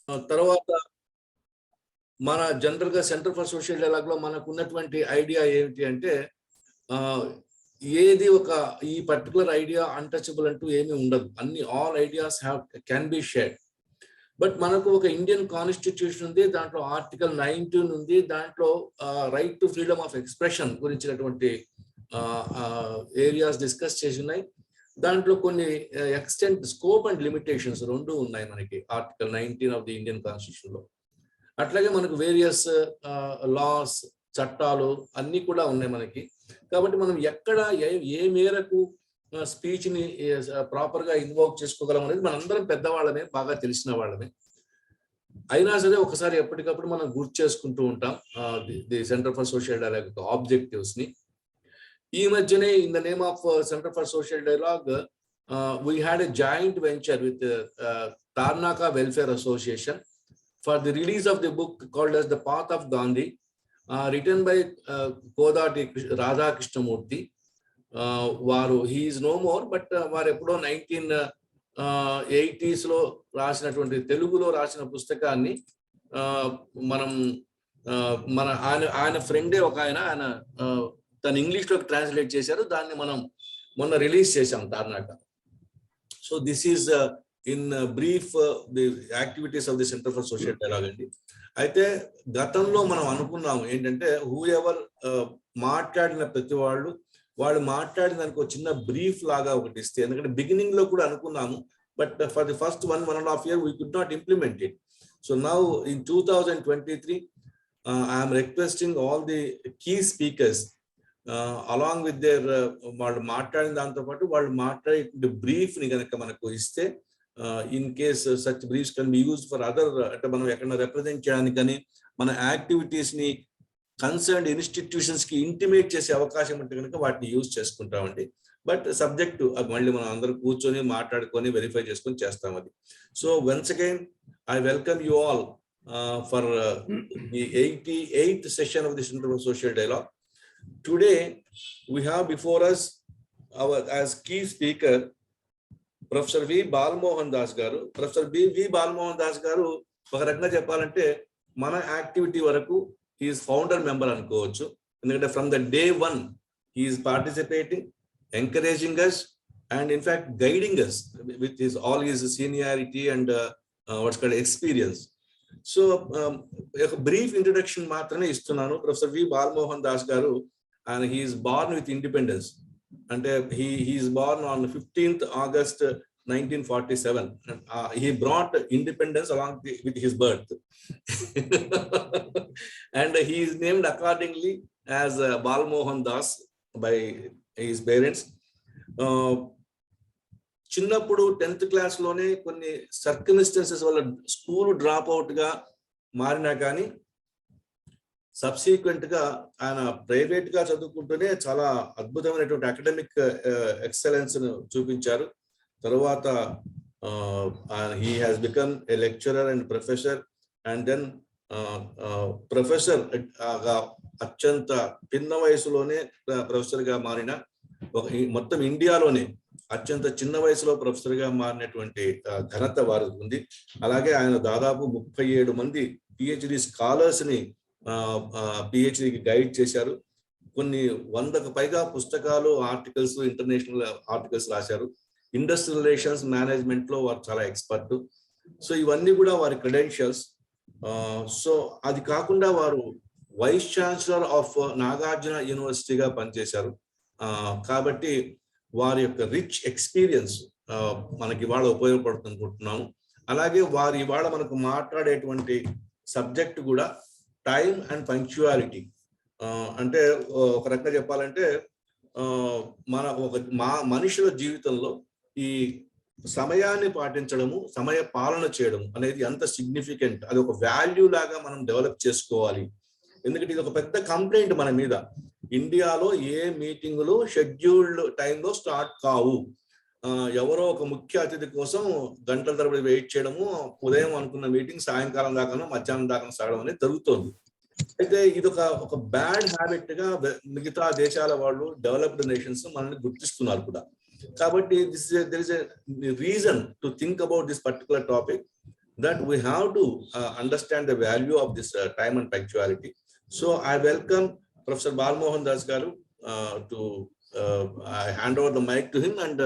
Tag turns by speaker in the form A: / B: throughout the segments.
A: తర్వాత మన జనరల్గా సెంటర్ ఫర్ సోషల్ డైలాగ్ లో మనకు ఉన్నటువంటి ఐడియా ఏమిటి అంటే ఏది ఒక ఈ పర్టికులర్ ఐడియా అన్టచబుల్ అంటూ ఏమీ ఉండదు, అన్ని all ideas can be shared. But మనకు ఒక ఇండియన్ కాన్స్టిట్యూషన్ ఉంది, దాంట్లో ఆర్టికల్ 19 ఉంది, దాంట్లో right to freedom of expression గురించినటువంటి ఏరియాస్ డిస్కస్ చేసి ఉన్నాయి. దాంట్లో కొన్ని ఎక్స్టెంట్ స్కోప్ అండ్ లిమిటేషన్స్ రెండు ఉన్నాయి మనకి article 19 of the Indian constitution లో. అట్లాగే మనకు వేరియస్ లాస్, చట్టాలు అన్ని కూడా ఉన్నాయి మనకి. కాబట్టి మనం ఎక్కడ ఏ మేరకు స్పీచ్ ని ప్రాపర్ గా ఇన్వోక్ చేసుకోగలం అనేది మనందరం పెద్దవాళ్ళమే, బాగా తెలిసిన వాళ్ళమే. అయినా సరే ఒకసారి ఎప్పటికప్పుడు మనం గుర్తు చేసుకుంటూ ఉంటాం the centre for social dialogue objectives ని. ఈ మధ్యనే in the name of centre for social dialogue we had a joint venture with Tarnaka welfare association for the release of the book called as The Path of Gandhi, written by Kodati Radha Krishnamurti. He is no more, but varu eppudo 1980s lo రాసినటువంటి తెలుగులో రాసిన పుస్తకాన్ని మనం మన ఆయన ఫ్రెండే ఒక ఆయన తన ఇంగ్లీష్ లోకి ట్రాన్స్లేట్ చేశారు. దాన్ని మనం మొన్న రిలీజ్ చేశాం Tarnaka. So this is in brief the activities of the centre for social dialogue అండి. అయితే గతంలో మనం అనుకున్నాము ఏంటంటే హూ ఎవర్ మాట్లాడిన ప్రతి వాళ్ళు మాట్లాడిన దానికి ఒక చిన్న బ్రీఫ్ లాగా ఒకటి ఇస్తే, ఎందుకంటే బిగినింగ్ లో కూడా అనుకున్నాము, but for the first 1.5 years we could not implement it. So now in 2023 I am requesting all the key speakers along with their వాళ్ళు మాట్లాడిన దాంతో పాటు వాళ్ళు మాట్లాడే బ్రీఫ్ ని కనుక మనకు ఇస్తే, in case such briefs can be used for other అంటే మనం ఎక్కడ రిప్రజెంట్ చేయడానికి కానీ మన యాక్టివిటీస్ ని కన్సర్న్డ్ ఇన్స్టిట్యూషన్స్ కి ఇంటిమేట్ చేసే అవకాశం ఉంటే కనుక వాటిని యూజ్ చేసుకుంటామండి. బట్ సబ్జెక్ట్ మళ్ళీ మనం అందరూ కూర్చొని మాట్లాడుకొని వెరిఫై చేసుకొని చేస్తాం అది. So once again I welcome you all for the 88th session of the Center for Social Dialogue. Today we have before us as key speaker professor V Balmohan Das గారు. ప్రొఫెసర్ వి బాల్మోహన్ దాస్ గారు ఒక రకంగా చెప్పాలంటే మన యాక్టివిటీ వరకు హీఈస్ ఫౌండర్ మెంబర్ అనుకోవచ్చు. ఎందుకంటే from the day 1 he's participating, encouraging us and in fact guiding us with his all his seniority and what's called experience. So ఒక బ్రీఫ్ ఇంట్రడక్షన్ మాత్రమే ఇస్తున్నాను. Professor V Balmohan Das garu and he's born with independence. అంటే he is born on 15th August 1947. He brought independence along with his birth. And he is named accordingly as Balmohan Das by his parents. చిన్నప్పుడు 10th class లోనే కొన్ని circumstances వల్ల school drop out గా మారినా కానీ subsequent గా ఆయన private గా చదువుకుంటూనే చాలా అద్భుతమైనటువంటి అకాడమిక్ ఎక్సలెన్స్ ను చూపించారు. తర్వాత he has become a lecturer and professor and then professor అత్యంత చిన్న వయసులోనే ప్రొఫెసర్ గా మారిన, మొత్తం ఇండియాలోనే అత్యంత చిన్న వయసులో ప్రొఫెసర్ గా మారినటువంటి ఘనత వారు ఉంది. అలాగే ఆయన దాదాపు 37 మంది పిహెచ్డి స్కాలర్స్ ని పిహెచ్డికి గైడ్ చేశారు. కొన్ని 100కు పైగా పుస్తకాలు, ఆర్టికల్స్, ఇంటర్నేషనల్ ఆర్టికల్స్ రాశారు. ఇండస్ట్రియల్ రిలేషన్స్ మేనేజ్మెంట్ లో వారు చాలా ఎక్స్పర్ట్. సో ఇవన్నీ కూడా వారి క్రెడెన్షియల్స్. సో అది కాకుండా వారు వైస్ ఛాన్సలర్ ఆఫ్ నాగార్జున యూనివర్సిటీగా పనిచేశారు. కాబట్టి వారి యొక్క రిచ్ ఎక్స్పీరియన్స్ మనకి ఇవాళ ఉపయోగపడుతుంది అనుకుంటున్నాము. అలాగే వారు ఇవాళ మనకు మాట్లాడేటువంటి సబ్జెక్ట్ కూడా టైం అండ్ పంక్చువాలిటీ. అంటే ఒక రకంగా చెప్పాలంటే మనుషుల జీవితంలో ఈ సమయాన్ని పాటించడము, సమయ పాలన చేయడం అనేది ఎంత సిగ్నిఫికెంట్, అది ఒక వాల్యూ లాగా మనం డెవలప్ చేసుకోవాలి. ఎందుకంటే ఇది ఒక పెద్ద కంప్లైంట్ మన మీద. ఇండియాలో ఏ మీటింగులు షెడ్యూల్డ్ టైంలో స్టార్ట్ కావు. ఎవరో ఒక ముఖ్య అతిథి కోసం గంటల తరబడి వెయిట్ చేయడము, ఉదయం అనుకున్న మీటింగ్ సాయంకాలం దాకా మధ్యాహ్నం దాకా సాగడం అనేది జరుగుతుంది. అయితే ఇది ఒక బ్యాడ్ హ్యాబిట్ గా మిగతా దేశాల వాళ్ళు, డెవలప్డ్ నేషన్స్ మనల్ని గుర్తిస్తున్నారు కూడా. కాబట్టి there is a reason to think about this particular topic. that we have to understand the value of this time and punctuality. So I welcome Professor Balmohan Das garu to I hand over the mic to him, and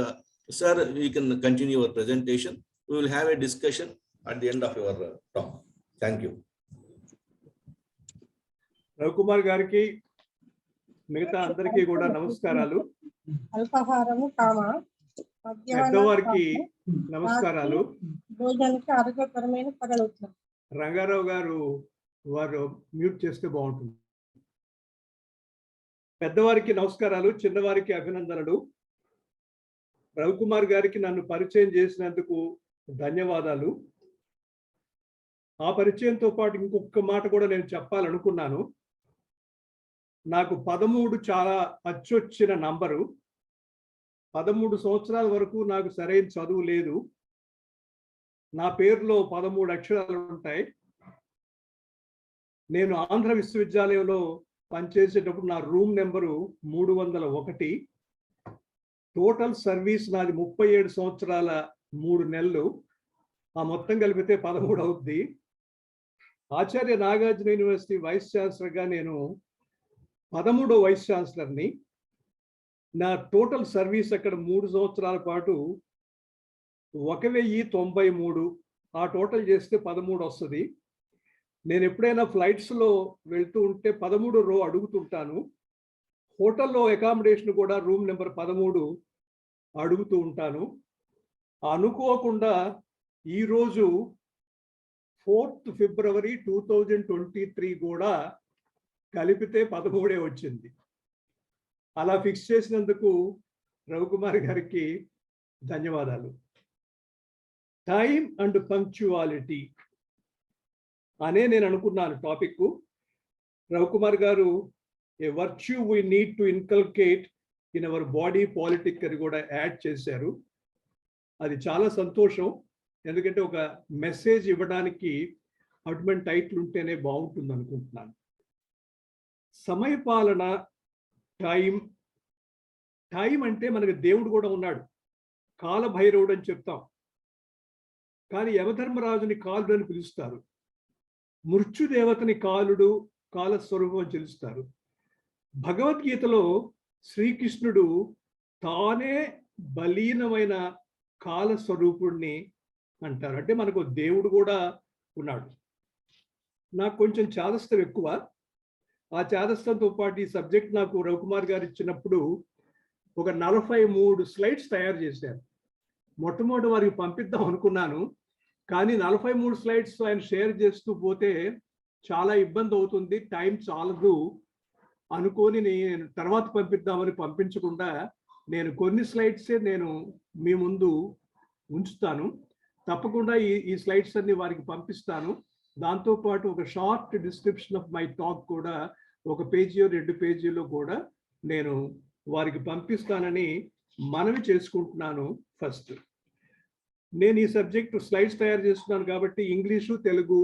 A: sir, you can continue your presentation. We will have a discussion at the end of your talk. Thank you.
B: Ravikumar గారికి మిగతా అందరికీ కూడా నమస్కారాలు.
C: అల్పాహారము కామ
B: పెద్దవారికి నమస్కారాలు.
C: భోజనానికి ఆరోగ్యకరమైన పగలుతున్నాం.
B: రంగారావు గారు వారు మ్యూట్ చేస్తే బాగుంటుంది. పెద్దవారికి నమస్కారాలు, చిన్నవారికి అభినందనలు. రవికుమార్ గారికి నన్ను పరిచయం చేసినందుకు ధన్యవాదాలు. ఆ పరిచయంతో పాటు ఇంకొక మాట కూడా నేను చెప్పాలనుకున్నాను. నాకు 13 చాలా అచ్చొచ్చిన నంబరు. 13 సంవత్సరాల వరకు నాకు సరైన చదువు లేదు. నా పేరులో 13 అక్షరాలు ఉంటాయి. నేను ఆంధ్ర విశ్వవిద్యాలయంలో పనిచేసేటప్పుడు నా రూమ్ నెంబరు 301. టోటల్ సర్వీస్ నాది 37 సంవత్సరాల 3 నెలలు. ఆ మొత్తం కలిపితే 13 అవుద్ది. ఆచార్య నాగార్జున యూనివర్సిటీ వైస్ ఛాన్సలర్గా నేను 13వ వైస్ ఛాన్సలర్ని. నా టోటల్ సర్వీస్ అక్కడ 3 సంవత్సరాల పాటు 1093. ఆ టోటల్ చేస్తే 13 వస్తుంది. నేను ఎప్పుడైనా ఫ్లైట్స్లో వెళ్తూ ఉంటే 13 రో అడుగుతుంటాను. హోటల్లో అకామిడేషన్ కూడా రూమ్ నెంబర్ 13 అడుగుతూ ఉంటాను. అనుకోకుండా ఈరోజు 4th ఫిబ్రవరి 2023 కూడా కలిపితే 13 వచ్చింది. అలా ఫిక్స్ చేసినందుకు రవికుమార్ గారికి ధన్యవాదాలు. టైం అండ్ పంక్చువాలిటీ అనే నేను అనుకున్నాను టాపిక్. రవికుమార్ గారు a virtue we need to inculcate in our body politic అని కూడా యాడ్ చేశారు. అది చాలా సంతోషం. ఎందుకంటే ఒక మెసేజ్ ఇవ్వడానికి అటువంటి టైటిల్ ఉంటేనే బాగుంటుంది అనుకుంటున్నాను. సమయపాలన, టైం అంటే మనకి దేవుడు కూడా ఉన్నాడు, కాలభైరవుడు అని చెప్తాం. కానీ యమధర్మరాజుని కాలుడు అని పిలుస్తారు. మృత్యుదేవతని కాలుడు, కాలస్వరూపం అని పిలుస్తారు. భగవద్గీతలో శ్రీకృష్ణుడు తానే బలీనమైన కాలస్వరూపుణ్ణి అంటారు. అంటే మనకు దేవుడు కూడా ఉన్నాడు. నాకు కొంచెం చాదస్తం ఎక్కువ. ఆ చాదస్తంతో పాటు ఈ సబ్జెక్ట్ నాకు రవికుమార్ గారు ఇచ్చినప్పుడు ఒక 43 స్లైడ్స్ తయారు చేశారు. మొట్టమొదటి వారికి పంపిద్దాం అనుకున్నాను, కానీ 43 స్లైడ్స్ ఆయన షేర్ చేస్తూ పోతే చాలా ఇబ్బంది అవుతుంది, టైం చాలదు అనుకొని నేను తర్వాత పంపిద్దామని పంపించకుండా నేను కొన్ని స్లైడ్సే నేను మీ ముందు ఉంచుతాను. తప్పకుండా ఈ స్లైడ్స్ అన్ని వారికి పంపిస్తాను. దాంతోపాటు ఒక short description of my talk కూడా 1 పేజీ 2 పేజీలో కూడా నేను వారికి పంపిస్తానని మనవి చేసుకుంటున్నాను. ఫస్ట్ నేను ఈ సబ్జెక్టు స్లైడ్స్ తయారు చేస్తున్నాను కాబట్టి ఇంగ్లీషు తెలుగు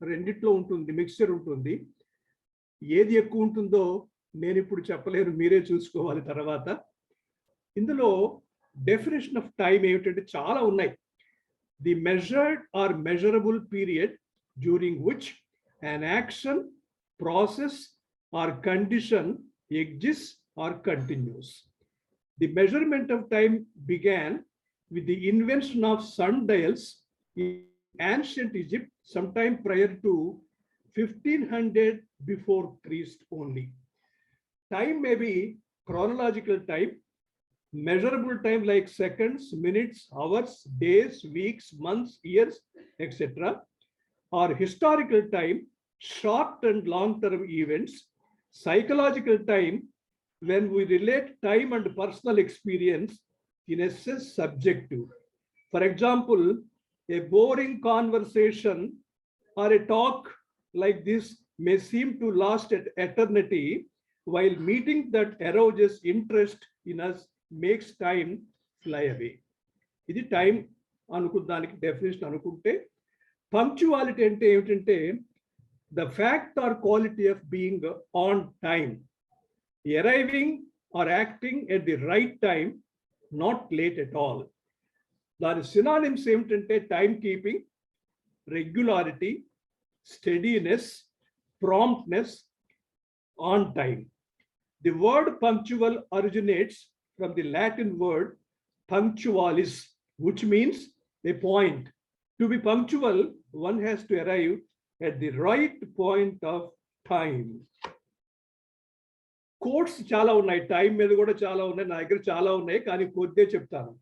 B: రెండిట్లో ఉంటుంది, మిక్స్చర్ ఉంటుంది. ఏది ఎక్కువ ఉంటుందో నేను ఇప్పుడు చెప్పలేను, మీరే చూసుకోవాలి తర్వాత. ఇందులో డెఫినేషన్ ఆఫ్ టైం ఏమిటంటే చాలా ఉన్నాయి. The measured or measurable period during which an action, process or condition exists or continues. The measurement of time began with the invention of sundials in ancient Egypt sometime prior to 1500 before Christ only. Time may be chronological time, measurable time like seconds, minutes, hours, days, weeks, months, years, etc., or historical time, short and long-term events, psychological time, when we relate time and personal experience, in a sense subjective. For example, a boring conversation or a talk like this may seem to last at eternity, while meeting that arouses interest in us makes time fly away. This time anukundaniki definition anukunte. Punctuality అంటే ఏమిటంటే the fact or quality of being on time, arriving or acting at the right time, not late at all. దాని synonyms ఏమిటంటే time keeping, regularity, steadiness, promptness, on time. The word punctual originates from the Latin word punctualis, which means a point. To be punctual, one has to arrive at the right point of time. Quotes చాలా ఉన్నాయి, time మీద కూడా చాలా ఉన్నాయి, నా దగ్గర చాలా ఉన్నాయి, కానీ కొద్దే చెప్తాను.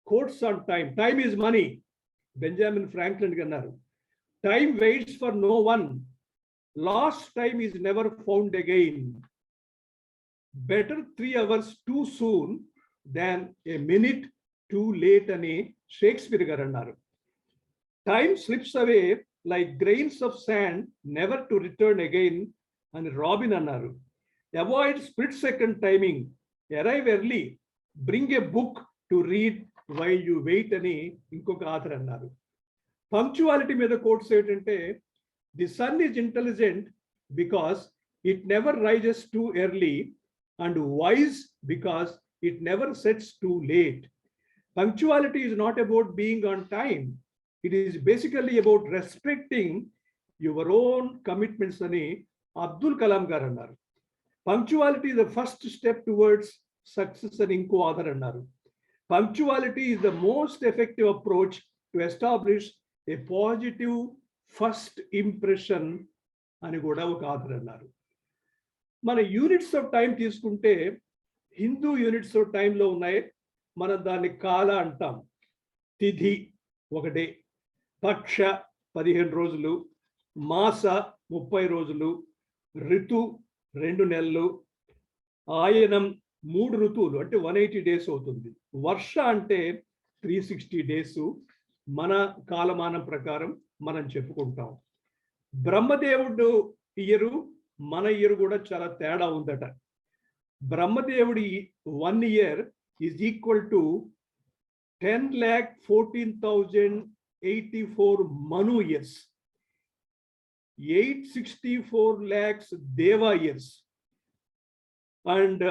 B: Quotes on time. Time is money, Benjamin Franklin అన్నారు. Time waits for no one. Lost time is never found again. Better 3 hours too soon than a minute too late అని షేక్స్పియర్ గారు అన్నారు. Time slips away like grains of sand never to return again అని Robin అన్నారు. Avoid split second timing, arrive early, bring a book to read while you wait అని ఇంకొక author అన్నారు. Punctuality మీద quotes ఏంటంటే, the sun is intelligent because it never rises too early and wise because it never sets too late. Punctuality is not about being on time. It is basically about respecting your own commitments అని అబ్దుల్ కలాం గారు అన్నారు. Punctuality is the first step towards success అని ఇంకో author అన్నారు. Punctuality is the most effective approach to establish a positive first impression అని కూడా ఒక author అన్నారు. మన యూనిట్స్ ఆఫ్ టైం తీసుకుంటే హిందూ యూనిట్స్ ఆఫ్ టైంలో ఉన్నాయి. మనం దాన్ని కాల అంటాం. తిథి 1 డే, పక్ష 15 రోజులు, మాస 30 రోజులు, ఋతు 2 నెలలు, ఆయనం 3 ఋతువులు అంటే 180 డేస్ అవుతుంది. వర్ష అంటే 360 డేస్ మన కాలమానం ప్రకారం మనం చెప్పుకుంటాం. బ్రహ్మదేవుడు ఇయరు మన ఇయర్ కూడా చాలా తేడా ఉందట. బ్రహ్మదేవుడి 1 year is equal to 10,14,084 Manu years, 864 lakhs దేవా ఇయర్స్, అండ్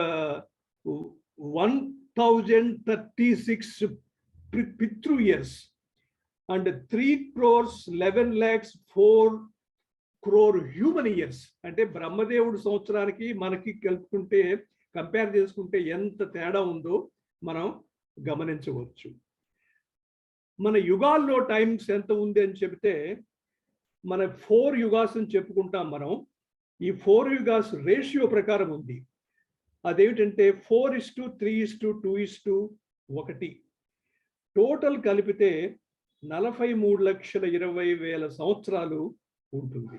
B: 1,036 పితృ years, and 3,11,04 crore human years. అంటే బ్రహ్మదేవుడు సంవత్సరానికి మనకి కలుపుకుంటే, కంపేర్ చేసుకుంటే ఎంత తేడా ఉందో మనం గమనించవచ్చు. మన యుగాల్లో టైమ్స్ ఎంత ఉంది అని చెబితే, మన 4 యుగాస్ అని చెప్పుకుంటాం మనం. ఈ 4 యుగాస్ రేషియో ప్రకారం ఉంది. అదేమిటంటే 4:3:2:1. టోటల్ కలిపితే 43,20,000 సంవత్సరాలు ఉంటుంది.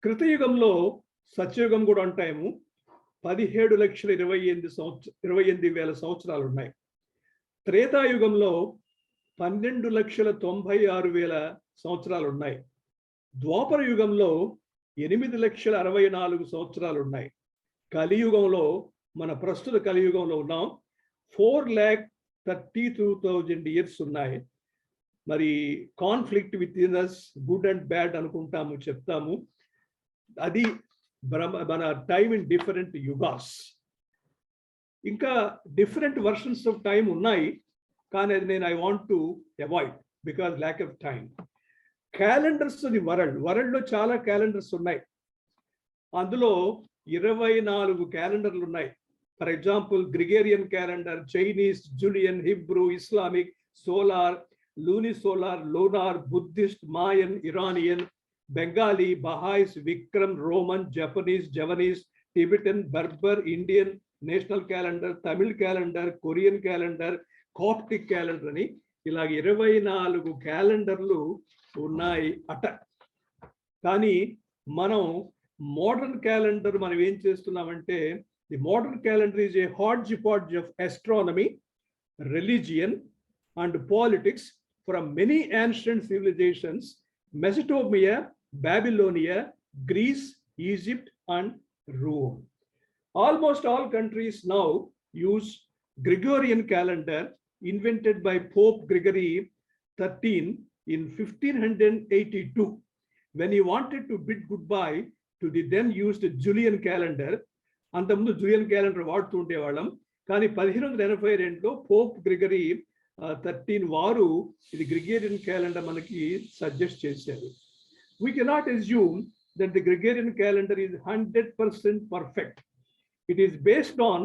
B: కృతయుగంలో సత్యయుగం కూడా అంటాము, 17,28,000 సంవత్సరాలు ఉన్నాయి. త్రేతాయుగంలో 12,96,000 సంవత్సరాలు ఉన్నాయి. ద్వాపర యుగంలో 8,64,000 సంవత్సరాలు ఉన్నాయి. కలియుగంలో, మన ప్రస్తుత కలియుగంలో ఉన్నాం, 4,32,000 ఇయర్స్ ఉన్నాయి. మరి conflict within us, good and bad అనుకుంటాము, చెప్తాము. అది మన టైం ఇన్ డిఫరెంట్ యుగాస్. ఇంకా డిఫరెంట్ వర్షన్స్ ఆఫ్ టైం ఉన్నాయి, కానీ అది నేను I want to avoid because lack of time. Calendars the వరల్డ్లో చాలా క్యాలెండర్స్ ఉన్నాయి. అందులో 24 క్యాలెండర్లు ఉన్నాయి. For example Gregorian calendar, Chinese, Julian, Hebrew, Islamic, solar, lunisolar, lunar, Buddhist, Mayan, Iranian, Bengali, Baha'is, Vikram, Roman, Japanese, Javanese, Tibetan, Berber, Indian national calendar, Tamil calendar, Korean calendar, Coptic calendar అని ఇలాగ 24 క్యాలెండర్లు ఉన్నాయి అట. కానీ మనం మోడర్న్ క్యాలెండర్ మనం ఏం చేస్తున్నామంటే, the modern calendar is a hodge podge of astronomy, religion and politics from many ancient civilizations, Mesopotamia, Babylonia, Greece, Egypt and Rome. Almost all countries now use Gregorian calendar invented by Pope Gregory XIII in 1582 when he wanted to bid goodbye to the then used Julian calendar. అంతకుముందు Julian calendar వాడుతూ ఉండేవాళ్ళం, కానీ 1582లో Pope Gregory 13 వారు ఇది Gregorian calendar మనకి suggest చేశారు. We cannot assume that the Gregorian calendar is 100% perfect. It is based on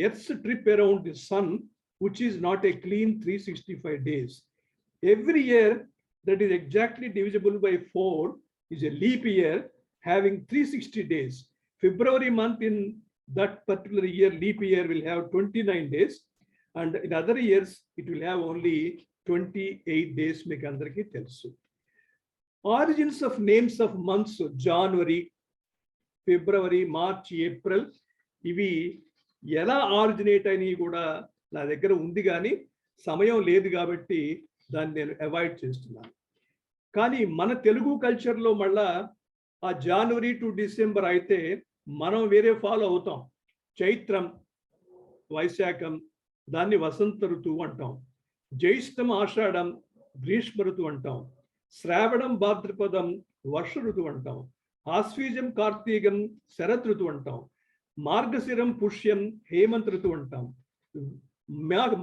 B: Earth's trip around the sun, which is not a clean 365 days. Every year that is exactly divisible by 4 is a leap year having 360 days. February month in that particular year, leap year, will have 29 days. And in other years, it will have only 28 days. Meeku andariki telusu. Origins of names of months: January, February, March, April. ఇవి ఎలా originate అయినవి కూడా నా దగ్గర ఉంది, కానీ సమయం లేదు కాబట్టి దాన్ని నేను అవాయిడ్ చేస్తున్నాను. కానీ మన తెలుగు కల్చర్లో మళ్ళా ఆ జనవరి టు డిసెంబర్ అయితే మనం వేరే ఫాలో అవుతాం. చైత్రం, వైశాఖం, దాన్ని వసంత ఋతువు అంటాం. జ్యేష్ఠం, ఆషాఢం గ్రీష్మ ఋతువు అంటాం. శ్రావణం, భాద్రపదం వర్ష ఋతువు అంటాం. ఆశ్వీజం, కార్తీకం శరత్ ఋతువు అంటాం. మార్గశిరం, పుష్యం హేమంత ఋతువు అంటాం.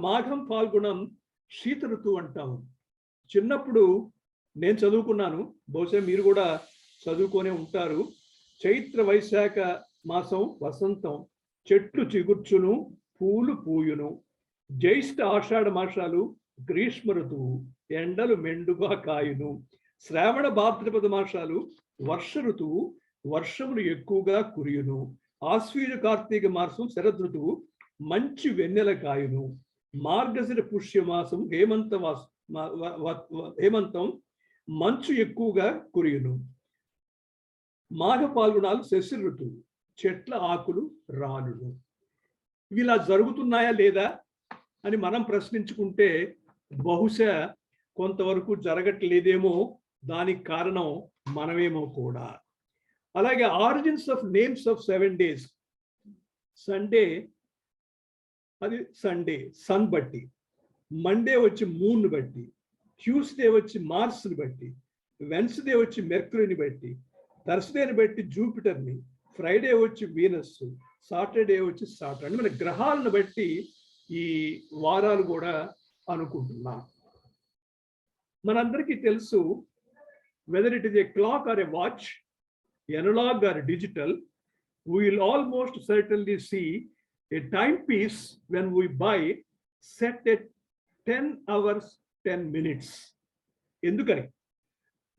B: మాఘం, ఫాల్గుణం శీత ఋతువు అంటాం. చిన్నప్పుడు నేను చదువుకున్నాను, బహుశా మీరు కూడా చదువుకొనే ఉంటారు. చైత్ర వైశాఖ మాసం వసంతం, చెట్లు చిగుర్చును, పూలు పూయును. జ్యేష్ఠ ఆషాఢ మాసాలు గ్రీష్మ ఋతువు, ఎండలు మెండుగా కాయును. శ్రావణ భాద్రపద మాసాలు వర్ష ఋతువు, వర్షములు ఎక్కువగా కురియును. ఆశ్వీజ కార్తీక మాసం శరద్ ఋతువు, మంచి వెన్నెల కాయును. మార్గశిర పుష్యమాసం హేమంతం, మంచు ఎక్కువగా కురియును. మాఘ పాల్గొనాలు శశిర ఋతువు, చెట్ల ఆకులు రాలును. ఇవి ఇలా జరుగుతున్నాయా లేదా అని మనం ప్రశ్నించుకుంటే బహుశా కొంతవరకు జరగట్లేదేమో, దానికి కారణం మనమేమో కూడా. అలాగే origins of names of 7 days. Sunday అది సండే సన్ బట్టి, మండే వచ్చి మూన్ బట్టి, ట్యూస్డే వచ్చి మార్స్ని బట్టి, వెన్స్డే వచ్చి మెర్క్యూరీని బట్టి, థర్స్డేని బట్టి జూపిటర్ని, ఫ్రైడే వచ్చి వీనస్, సాటర్డే వచ్చి సాటర్న్. అంటే మన గ్రహాలను బట్టి ఈ వారాలు కూడా అనుకుంటున్నాం. మనందరికీ తెలుసు, whether it is a clock or a watch, analog or digital, we will almost certainly see a timepiece when we buy set at 10 hours 10 minutes.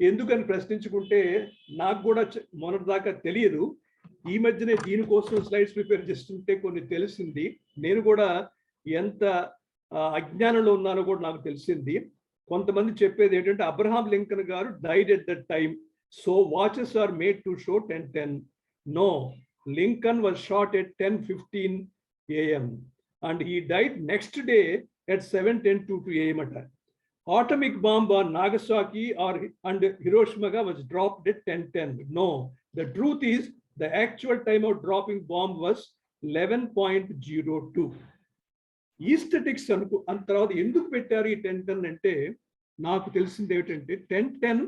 B: ఎందుకని ప్రశ్నించుకుంటే నాకు కూడా మొన్నటిదాకా తెలియదు. ఈ మధ్యనే దీనికోసం స్లైడ్స్ ప్రిపేర్ చేస్తుంటే కొన్ని తెలిసింది. నేను కూడా ఎంత అజ్ఞానంలో ఉన్నానో కూడా నాకు తెలిసింది. కొంతమంది చెప్పేది ఏంటంటే అబ్రహాం లింకన్ గారు died at that time, so watches are made to show 10:10. No, Lincoln was shot at 10:15 a.m. and he died next day at 7:10 a.m. Atomic bomb on Nagasaki and Hiroshima was dropped at 10:10. No, the truth is the actual time of dropping bomb was 11.02. Aesthetics తర్వాత ఎందుకు పెట్టారు ఈ 10:10 అంటే నాకు తెలిసింది ఏమిటంటే 10:10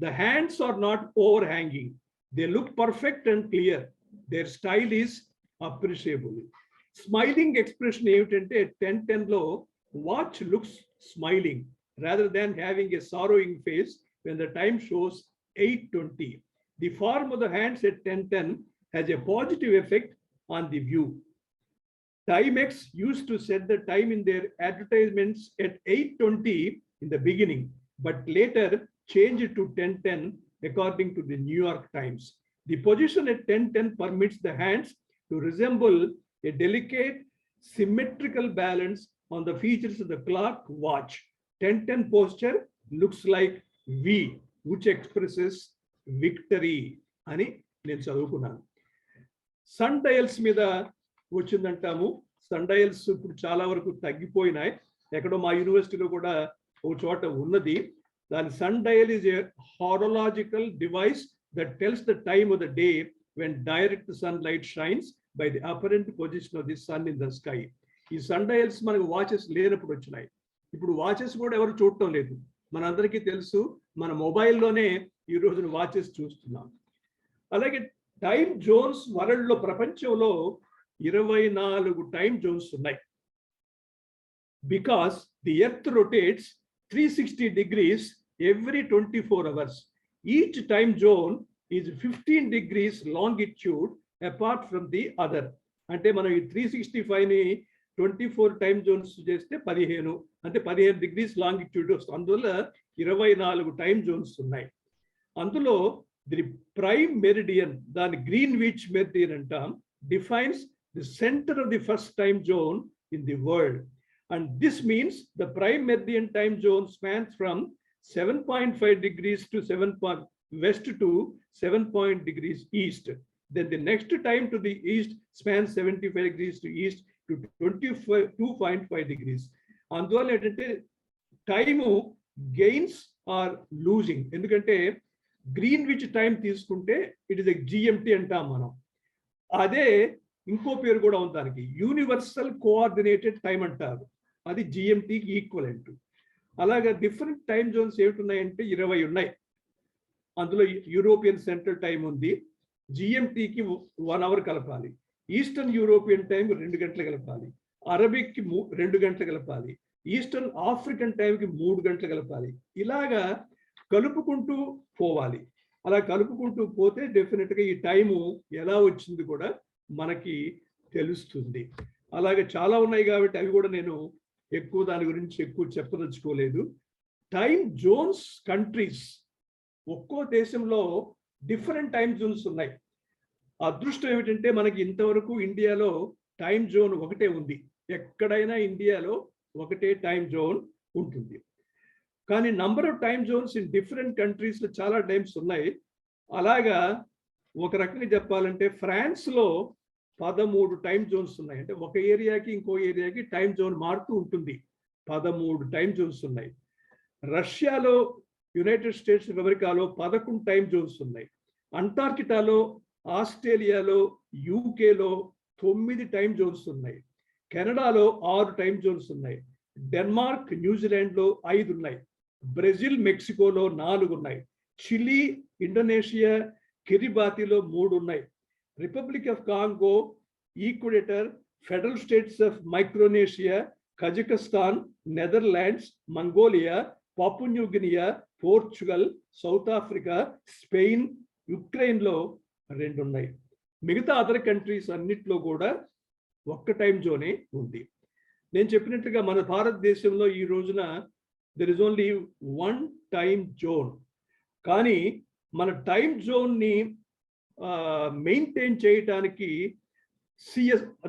B: the hands are not overhanging. They look perfect and clear. Their style is appreciable. Smiling expression ఏమిటంటే 10:10 లో watch looks smiling rather than having a sorrowing face when the time shows 8:20. The form of the hands at 10:10 has a positive effect on the view. Timex used to set the time in their advertisements at 8:20 in the beginning, but later change it to 10:10 according to the New York Times. The position at 10:10 permits the hands to resemble a delicate symmetrical balance on the features of the clock watch. 10:10 posture looks like V, which expresses victory అని నేను చదువుకున్నాను. Sun dials మీద వచ్చిందంటాము. Sun dials ఇప్పుడు చాలా వరకు తగ్గిపోయినాయి. ఎక్కడో మా యూనివర్సిటీలో కూడా ఒక చోట ఉన్నది. The sundial is a horological device that tells the time of the day when direct sunlight shines by the apparent position of the sun in the sky. ఈ sundials మనకు వాచెస్ లేనప్పుడు వచ్చినాయి. ఇప్పుడు వాచెస్ కూడా ఎవరు చూడటం లేదు. మనందరికీ తెలుసు, మన మొబైల్లోనే ఈ రోజున వాచెస్ చూస్తున్నాం. అలాగే టైం జోన్స్ వరల్డ్లో, ప్రపంచంలో 24 టైం జోన్స్ ఉన్నాయి. because the earth rotates 360 degrees every 24 hours. Each time zone is 15 degrees longitude apart from the other. అంటే మనం ఈ 365ని 24 టైం జోన్స్ చేస్తే 15 అంటే 15 డిగ్రీస్ లాంగిట్యూడ్ వస్తుంది. అందువల్ల 24 టైం జోన్స్ ఉన్నాయి. అందులో ది ప్రైమ్ మెరిడియన్, దాని గ్రీన్విచ్ మెరిడియన్ అంటాం, defines the centre of the first time zone in the world. And this means the prime meridian time zone spans from 7.5 degrees to 7 west to 7 degrees east. Then the next time to the east spans 75 degrees to east to 22.5 degrees. అందువల్ల ఏంటంటే time gains are losing. ఎందుకంటే Greenwich time తీసుకుంటే it is a GMT అంటాం మనం. అదే ఇంకో పేరు కూడా ఉంది దానికి, యూనివర్సల్ కోఆర్డినేటెడ్ టైం అంటారు. అది జిఎంటీకి ఈక్వలెంట్. అలాగే డిఫరెంట్ టైం జోన్స్ ఏమిటున్నాయంటే 20 ఉన్నాయి. అందులో యూరోపియన్ సెంట్రల్ టైం ఉంది, జిఎంటీకి 1 అవర్ కలపాలి. ఈస్టర్న్ యూరోపియన్ టైం 2 గంటలు కలపాలి. అరబిక్కి 2 గంటలు కలపాలి. ఈస్టర్న్ ఆఫ్రికన్ టైంకి 3 గంటలు కలపాలి. ఇలాగా కలుపుకుంటూ పోవాలి. అలా కలుపుకుంటూ పోతే డెఫినెట్గా ఈ టైము ఎలా వచ్చింది కూడా మనకి తెలుస్తుంది. అలాగే చాలా ఉన్నాయి కాబట్టి అవి కూడా నేను ఎక్కువ దాని గురించి ఎక్కువ చెప్పదలుచుకోలేదు. టైం జోన్స్ కంట్రీస్, ఒక్కో దేశంలో డిఫరెంట్ టైం జోన్స్ ఉన్నాయి. అదృష్టం ఏమిటంటే మనకి ఇంతవరకు ఇండియాలో టైం జోన్ ఒకటే ఉంది. ఎక్కడైనా ఇండియాలో ఒకటే టైం జోన్ ఉంటుంది. కానీ number of time Jones in different కంట్రీస్లో చాలా టైమ్స్ ఉన్నాయి. అలాగా ఒక రకంగా చెప్పాలంటే ఫ్రాన్స్లో 13 టైం జోన్స్ ఉన్నాయి. అంటే ఒక ఏరియాకి ఇంకో ఏరియాకి టైం జోన్ మారుతూ ఉంటుంది. 13 టైం జోన్స్ ఉన్నాయి. రష్యాలో, యునైటెడ్ స్టేట్స్ ఆఫ్ అమెరికాలో 11 టైం జోన్స్ ఉన్నాయి. అంటార్కిటాలో, ఆస్ట్రేలియాలో, యూకేలో 9 టైం జోన్స్ ఉన్నాయి. కెనడాలో 6 టైం జోన్స్ ఉన్నాయి. డెన్మార్క్, న్యూజిలాండ్లో 5 ఉన్నాయి. బ్రెజిల్, మెక్సికోలో 4 ఉన్నాయి. చిలీ, ఇండోనేషియా, కిరిబాతిలో 3 ఉన్నాయి. Republic of Congo, Ecuador, Federal States of Micronesia, Kazakhstan, Netherlands, Mongolia, Papua New Guinea, Portugal, South Africa, Spain, యుక్రెయిన్లో 2 ఉన్నాయి. మిగతా అదర్ కంట్రీస్ అన్నిట్లో కూడా ఒక్క టైం జోనే ఉంది. నేను చెప్పినట్టుగా మన భారతదేశంలో ఈ రోజున there is only 1 time zone. కానీ మన టైం జోన్ని మెయింటైన్ చేయటానికి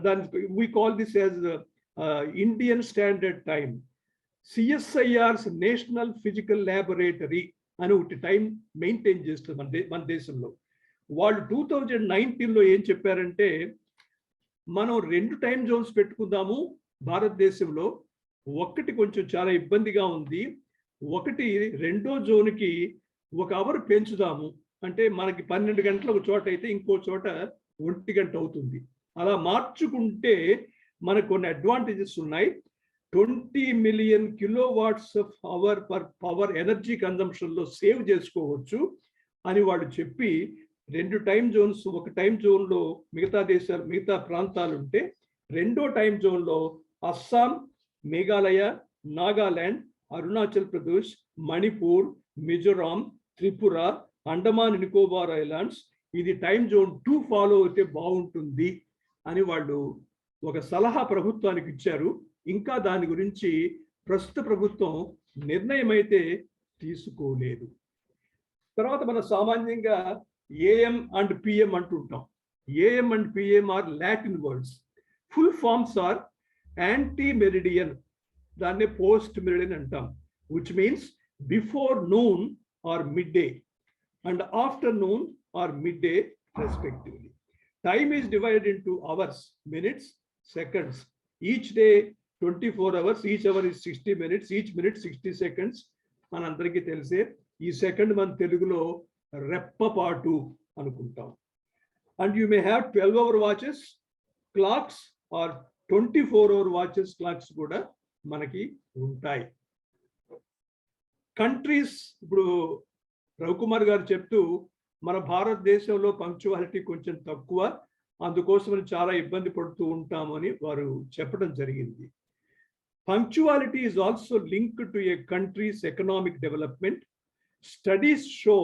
B: దాని we call this as Indian Standard Time. CSIR's national physical laboratory అని ఒకటి టైం మెయింటైన్ చేస్తుంది మన దేశంలో. వాళ్ళు 2019లో ఏం చెప్పారంటే, మనం 2 టైం జోన్స్ పెట్టుకుందాము భారతదేశంలో. ఒకటి కొంచెం చాలా ఇబ్బందిగా ఉంది. ఒకటి 2వ జోన్కి 1 అవర్ పెంచుదాము. అంటే మనకి 12 గంటలు ఒక చోట అయితే ఇంకో చోట 1 గంట అవుతుంది. అలా మార్చుకుంటే మనకు కొన్ని అడ్వాంటేజెస్ ఉన్నాయి. 20 million kilowatts of hour per power energy కన్జంప్షన్లో సేవ్ చేసుకోవచ్చు అని వాళ్ళు చెప్పి 2 టైం జోన్స్, ఒక టైం జోన్లో మిగతా ప్రాంతాలు ఉంటే 2వ టైం జోన్లో అస్సాం, మేఘాలయ, నాగాలాండ్, అరుణాచల్ ప్రదేశ్, మణిపూర్, మిజోరాం, త్రిపుర, అండమాన్ నికోబార్ ఐలాండ్స్ ఇది టైం జోన్ 2 ఫాలో అయితే బాగుంటుంది అని వాళ్ళు ఒక సలహా ప్రభుత్వానికి ఇచ్చారు. ఇంకా దాని గురించి ప్రస్తుత ప్రభుత్వం నిర్ణయం అయితే తీసుకోలేదు. తర్వాత మన సామాన్యంగా ఏఎం అండ్ పిఎం అంటుంటాం. AM and PM are Latin words. Full forms are ante meridian, దాన్నే పోస్ట్ మెరిడియన్ అంటాం, which means before noon or midday and afternoon or midday respectively. Time is divided into hours, minutes, seconds. Each day 24 hours, each hour is 60 minutes, each minute 60 seconds. మనందరికీ తెలిసే ఈ second మన తెలుగులో రెప్పపాటు అనుకుంటాం. And you may have 12-hour watches, clocks or 24-hour watches, clocks కూడా మనకి ఉంటాయి. కంట్రీస్, ఇప్పుడు రవికుమార్ గారు చెప్తూ మన భారతదేశంలో పంక్చువాలిటీ కొంచెం తక్కువ, అందుకోసమని చాలా ఇబ్బంది పడుతూ ఉంటామని వారు చెప్పడం జరిగింది. Punctuality is also linked to a country's economic development. Studies show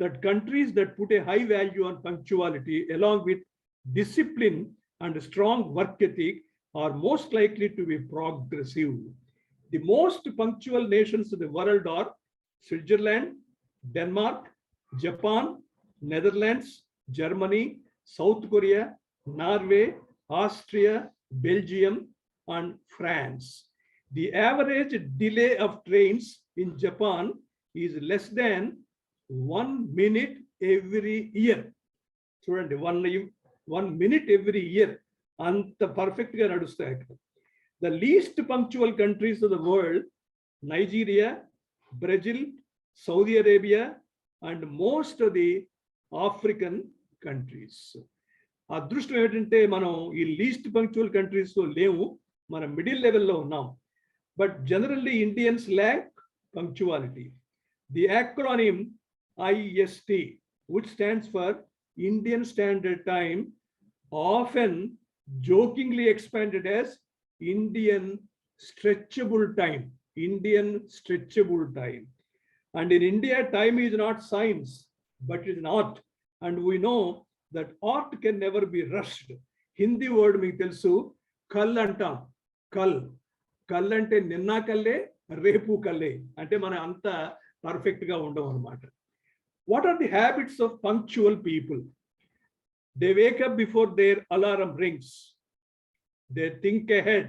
B: that countries that put a high value on punctuality along with discipline and strong work ethic are most likely to be progressive. The most punctual nations in the world are Switzerland, Denmark, Japan, Netherlands, Germany, South Korea, Norway, Austria, Belgium, and France. The average delay of trains in Japan is less than 1 minute every year. చూడండి, 1 minute every year. అంత perfect గా నడుస్తాయి అక్కడ. The least punctual countries of the world, Nigeria, Brazil, Saudi Arabia, and most of the African countries. అదృష్టం ఏంటంటే మనం ఈ least punctual countries లో లేవు, మనం మిడిల్ లెవెల్లో ఉన్నాం. But generally Indians lakh punctuality. The acronym IST, which stands for Indian Standard Time, often jokingly expanded as Indian Stretchable Time. Indian Stretchable Time. And in India, time is not science, but it is an art. And we know that art can never be rushed. Hindi word మీకు తెలుసు, కల్ అంటాం. కల్ అంటే నిన్న కల్లే, రేపు కల్లే, అంటే మన అంత పర్ఫెక్ట్ గా ఉండవు అన్నమాట. What are the habits of punctual people? They wake up before their alarm rings. They think ahead.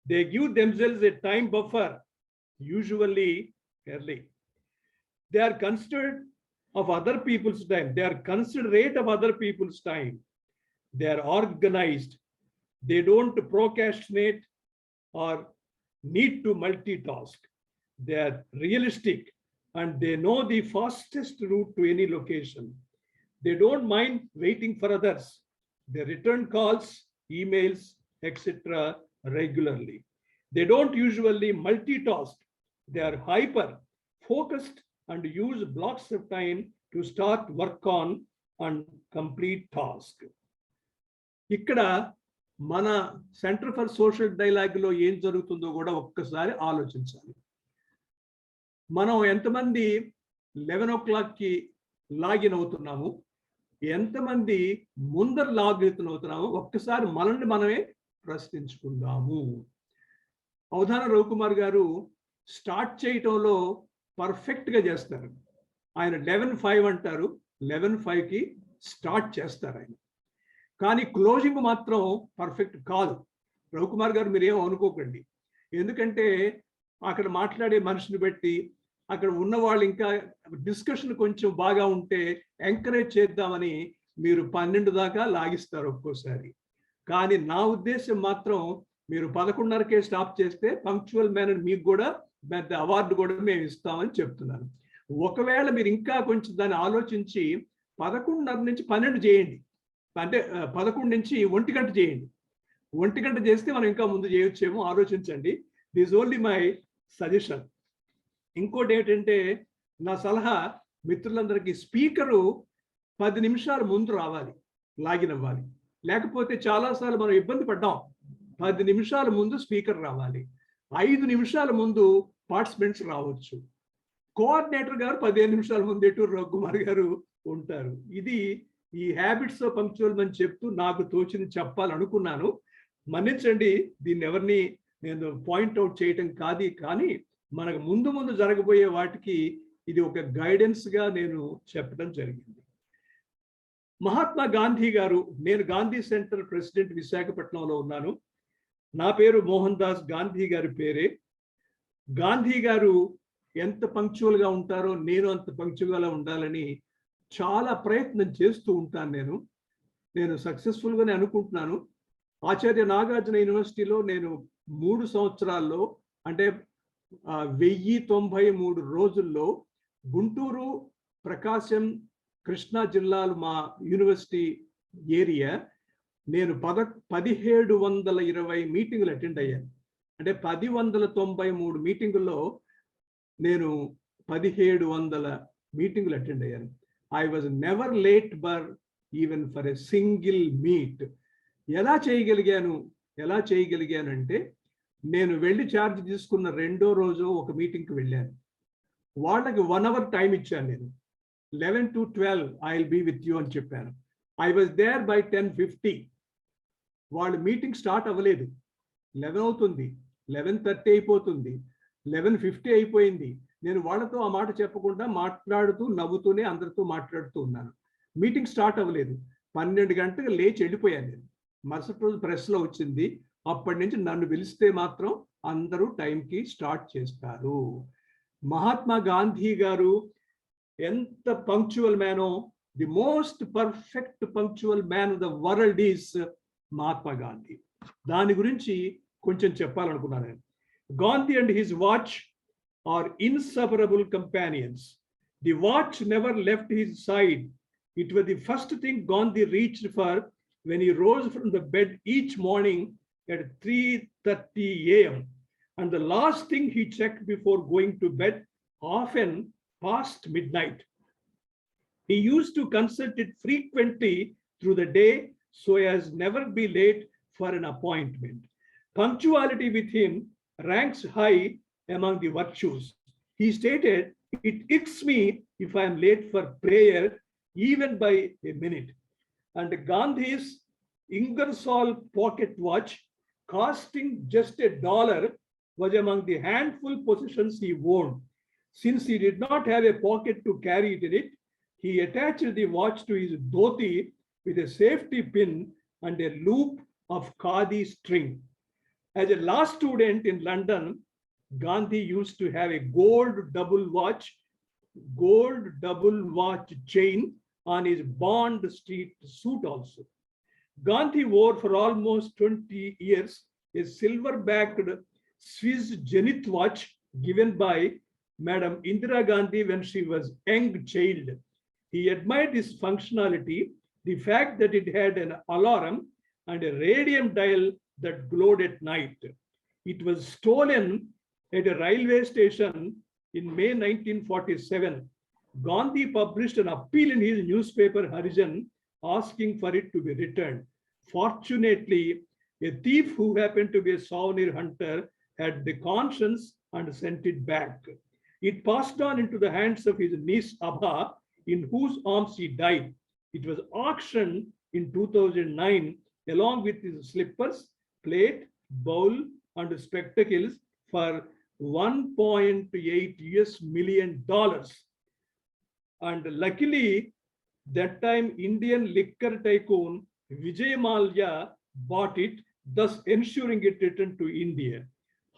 B: They give themselves a time buffer, usually early. They are considerate of other people's time. They are considerate of other people's time. They are organized. They don't procrastinate or need to multitask. They are realistic and they know the fastest route to any location. They don't mind waiting for others. They return calls, emails, etc. regularly. They don't usually multitask. They are hyper focused and use blocks of time to start work on and complete task. ఇక్కడ మన centre for social dialogue లో ఏం జరుగుతుందో కూడా ఒక్కసారి ఆలోచించాలి. మనం ఎంతమంది 11 o'clockకి లాగిన్ అవుతున్నాము, ఎంతమంది ముందర లాగిన్ అవుతున్నాము, ఒక్కసారి మనల్ని మనమే ప్రశ్నించుకుందాము. అవధాన రవికుమార్ గారు స్టార్ట్ చేయటంలో పర్ఫెక్ట్ గా చేస్తారు. ఆయన 11:05 అంటారు, 11:05కి స్టార్ట్ చేస్తారు ఆయన. కానీ క్లోజింగ్ మాత్రం పర్ఫెక్ట్ కాదు. రవికుమార్ గారు మీరేమో అనుకోకండి, ఎందుకంటే అక్కడ మాట్లాడే మనిషిని బట్టి అక్కడ ఉన్న వాళ్ళు ఇంకా డిస్కషన్ కొంచెం బాగా ఉంటే ఎంకరేజ్ చేద్దామని మీరు 12 దాకా లాగిస్తారు ఒక్కోసారి. కానీ నా ఉద్దేశం మాత్రం మీరు 11:30కే స్టాప్ చేస్తే పంక్చువల్ మ్యాన్ మీకు కూడా పెద్ద అవార్డు కూడా మేము ఇస్తామని చెప్తున్నాను. ఒకవేళ మీరు ఇంకా కొంచెం దాన్ని ఆలోచించి 11:30 నుంచి 12 చేయండి, అంటే 11 నుంచి 1 గంట చేయండి. 1 గంట చేస్తే మనం ఇంకా ముందు చేయొచ్చేమో, ఆలోచించండి. This only my suggestion. ఇంకోటి ఏంటంటే నా సలహా మిత్రులందరికీ, స్పీకరు 10 నిమిషాలు ముందు రావాలి, లాగిన్ అవ్వాలి. లేకపోతే చాలాసార్లు మనం ఇబ్బంది పడ్డాం. 10 నిమిషాల ముందు స్పీకర్ రావాలి, 5 నిమిషాల ముందు పార్టిసిపెంట్స్ రావచ్చు. కోఆర్డినేటర్ గారు 15 నిమిషాల ముందు ఎటు రఘుకుమార్ గారు ఉంటారు. ఇది ఈ హ్యాబిట్స్ ఆఫ్ పంక్చువల్ అని చెప్తూ నాకు తోచింది చెప్పాలనుకున్నాను. మన్నించండి, దీన్ని ఎవరిని నేను పాయింట్అవుట్ చేయటం కాదు, కానీ మనకు ముందు ముందు జరగబోయే వాటికి ఇది ఒక గైడెన్స్ గా నేను చెప్పడం జరిగింది. మహాత్మా గాంధీ గారు, నేను గాంధీ సెంటర్ ప్రెసిడెంట్ విశాఖపట్నంలో ఉన్నాను. నా పేరు మోహన్ దాస్, గాంధీ గారి పేరే. గాంధీ గారు ఎంత పంక్చువల్ గా ఉంటారో నేను అంత పంక్చువల్ గా ఉండాలని చాలా ప్రయత్నం చేస్తూ ఉంటాను. నేను సక్సెస్ఫుల్ గానే అనుకుంటున్నాను. ఆచార్య నాగార్జున యూనివర్సిటీలో నేను 3 సంవత్సరాల్లో, అంటే 1093 రోజుల్లో గుంటూరు, ప్రకాశం, కృష్ణా జిల్లాలు మా యూనివర్సిటీ ఏరియా, నేను 1720 మీటింగులు అటెండ్ అయ్యాను. అంటే 1093 మీటింగుల్లో నేను 1700 మీటింగులు అటెండ్ అయ్యాను. I was never late but even for a single meet. ఎలా చేయగలిగాను అంటే నేను వెళ్ళి ఛార్జ్ తీసుకున్న రెండో రోజు ఒక మీటింగ్కి వెళ్ళాను. వాళ్ళకి 1 hour టైం ఇచ్చాను. నేను 11 to 12 I will be with you అని చెప్పాను. I was there by 10:50. వాళ్ళు మీటింగ్ స్టార్ట్ అవ్వలేదు. 11 అవుతుంది, 11:30 అయిపోతుంది, 11:50 అయిపోయింది. నేను వాళ్ళతో ఆ మాట చెప్పకుండా మాట్లాడుతూ నవ్వుతూనే అందరితో మాట్లాడుతూ ఉన్నాను. మీటింగ్ స్టార్ట్ అవ్వలేదు. 12 గంటలకు లేచి వెళ్ళిపోయాను నేను. మరుసటి రోజు ప్రెస్లో వచ్చింది. అప్పటి నుంచి నన్ను పిలిస్తే మాత్రం అందరూ టైంకి స్టార్ట్ చేస్తారు. మహాత్మా గాంధీ గారు ఎంత పంక్చువల్ మ్యానో, the most perfect punctual man the world is Mahatma Gandhi. దాని గురించి కొంచెం చెప్పాలనుకున్నాను నేను. Gandhi and his watch are inseparable companions. The watch never left his side. It was the first thing Gandhi reached for when he rose from the bed each morning at 3:30 a.m. and the last thing he checked before going to bed, often past midnight. He used to consult it frequently through the day so as never be late for an appointment. Punctuality with him ranks high among the virtues. He stated, "It icks me if I am late for prayer, even by a minute." And Gandhi's Ingersoll pocket watch, costing just $1, was among the handful possessions he owned. Since he did not have a pocket to carry it in it, he attached the watch to his dhoti with a safety pin and a loop of khadi string. As a law student in London, Gandhi used to have a gold double watch chain on his Bond Street suit also. Gandhi wore for almost 20 years a silver-backed Swiss Zenith watch given by Madam Indira Gandhi when she was a young child. He admired its functionality, the fact that it had an alarm and a radium dial that glowed at night. It was stolen at a railway station in May 1947. Gandhi published an appeal in his newspaper Harijan asking for it to be returned. Fortunately, a thief who happened to be a souvenir hunter had the conscience and sent it back. It passed on into the hands of his niece Abha, in whose arms he died. It was auctioned in 2009 along with his slippers, plate, bowl, and spectacles for $1.8 million. And luckily, that time Indian liquor tycoon Vijay Mallya bought it, thus ensuring it returned to India.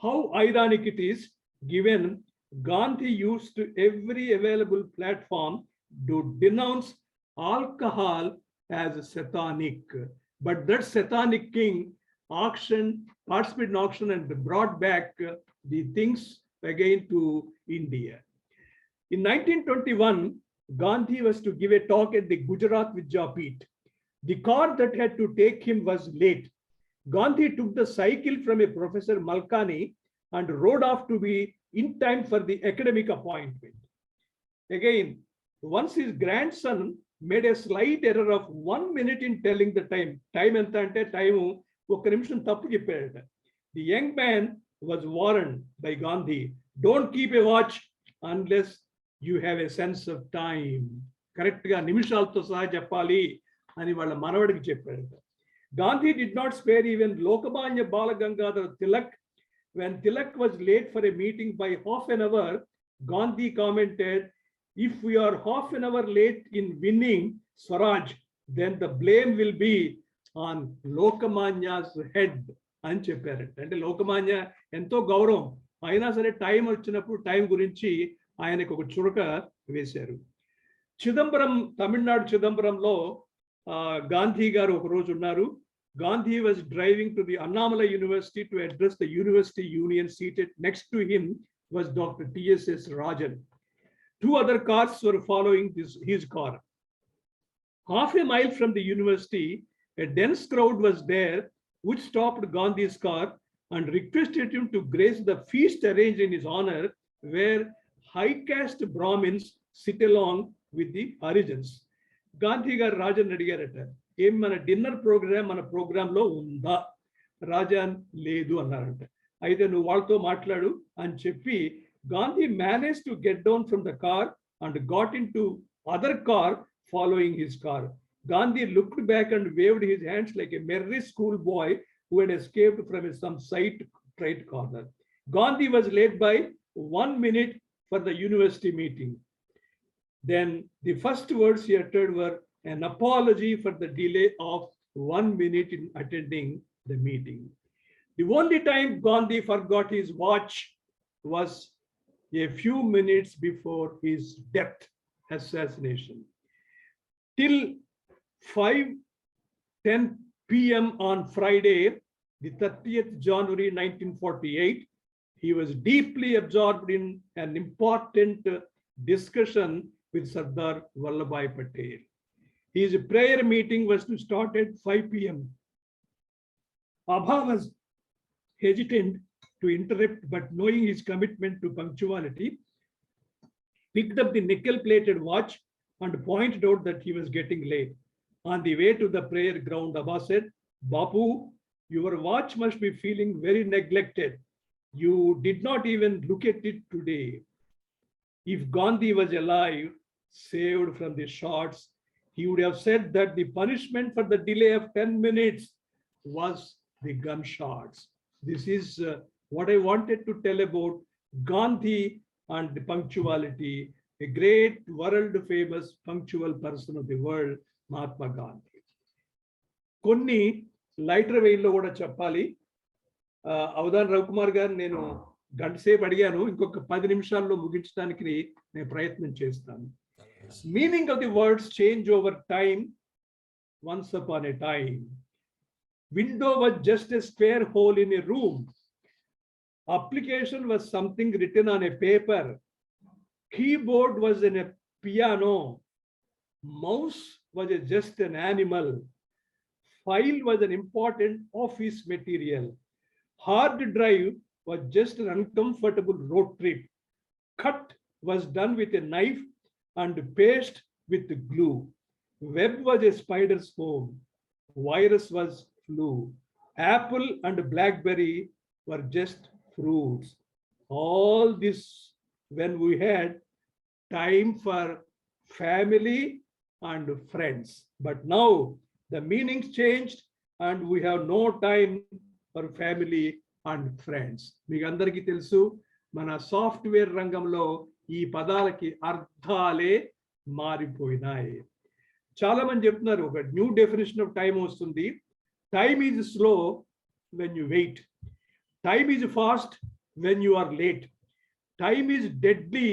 B: How ironic it is, given Gandhi used every available platform to denounce alcohol as satanic. But that satanic king participated in auction and brought back the things again to India. In 1921, Gandhi was to give a talk at the Gujarat Vidyapeeth. The car that had to take him was late. Gandhi took the cycle from a Professor Malkani and rode off to be in time for the academic appointment. Again, once his grandson made a slight error of 1 minute in telling the time. Time enta ante time oka nimisham tappu cheppadu. The young man was warned by Gandhi, "Don't keep a watch unless you have a sense of time." Correct ga నిమిషాలతో సహా చెప్పాలి అని వాళ్ళ మనవడికి చెప్పాడు. Gandhi did not spare even Lokmanya Balagangadhar Tilak. When Tilak was late for a meeting by half an hour, Gandhi commented, "If we are half an hour late in winning Swaraj, then the blame will be on Lokmanya's head." అని చెప్పారు. అంటే లోకమాన్య ఎంతో గౌరవం అయినా సరే time వచ్చినప్పుడు time గురించి ఆయనకు ఒక చురక వేశారు. చిదంబరం, తమిళనాడు చిదంబరంలో గాంధీ గారు ఒక రోజు ఉన్నారు. Gandhi was driving to the Annamalai University to address the university union. Seated next to him was Dr. T.S.S. Rajan. 2 other cars were following his car. Half a mile from the university, a dense crowd was there, which stopped Gandhi's car and requested him to grace the feast arranged in his honor, where high caste Brahmins sit along with the Harijans. Gandhi garu Rajan అడిగారట, "ఏం మన dinner programme మన programme లో ఉందా?" రాజన్ లేదు అన్నారంట. అయితే నువ్వు వాళ్ళతో మాట్లాడు అని చెప్పి Gandhi manage to get down from the car and got in to other car following his car. Gandhi looked back and waved his hands like a merry schoolboy who had escaped from some side corner. Gandhi was late by 1 minute for the university meeting. Then the first words he uttered were an apology for the delay of 1 minute in attending the meeting. The only time Gandhi forgot his watch was a few minutes before his death, assassination. Till 5:10 p.m. on Friday, the 30th January 1948, he was deeply absorbed in an important discussion with Sardar Vallabhbhai Patel. His prayer meeting was to start at 5 p.m. Abha was hesitant to interrupt, but knowing his commitment to punctuality, picked up the nickel-plated watch and pointed out that he was getting late. On the way to the prayer ground, Abha said, "Bapu, your watch must be feeling very neglected. You did not even look at it today." If Gandhi was alive, saved from the shots, he would have said that the punishment for the delay of 10 minutes was the gunshots. This is what I wanted to tell about Gandhi and the punctuality, a great world famous punctual person of the world, Mahatma Gandhi. కొన్ని lighter వెయిన్లో కూడా చెప్పాలి. అవధాన్ రవికుమార్ గారు నేను గంట సేపు అడిగాను, ఇంకొక 10 నిమిషాల్లో ముగించడానికి నేను ప్రయత్నం చేస్తాను. Meaning of the words change over time. Once upon a time, window was just a square hole in a room. Application was something written on a paper. Keyboard was in a piano. Mouse was just an animal. File was an important office material. Hard drive was just an uncomfortable road trip. Cut was done with a knife and paste with glue. Web was a spider's home. Virus was flu. Apple and blackberry were just fruits. All this when we had time for family and friends. But now the meanings changed and we have no time for family and friends. మీకు అందరికీ తెలుసు, మన software రంగంలో ఈ పదాలకి అర్థాలే మారిపోయినాయి. చాలా మంది చెప్తున్నారు ఒక న్యూ డెఫినేషన్ ఆఫ్ టైం వస్తుంది. Time is slow when you wait. Time is fast when you are late. Time is deadly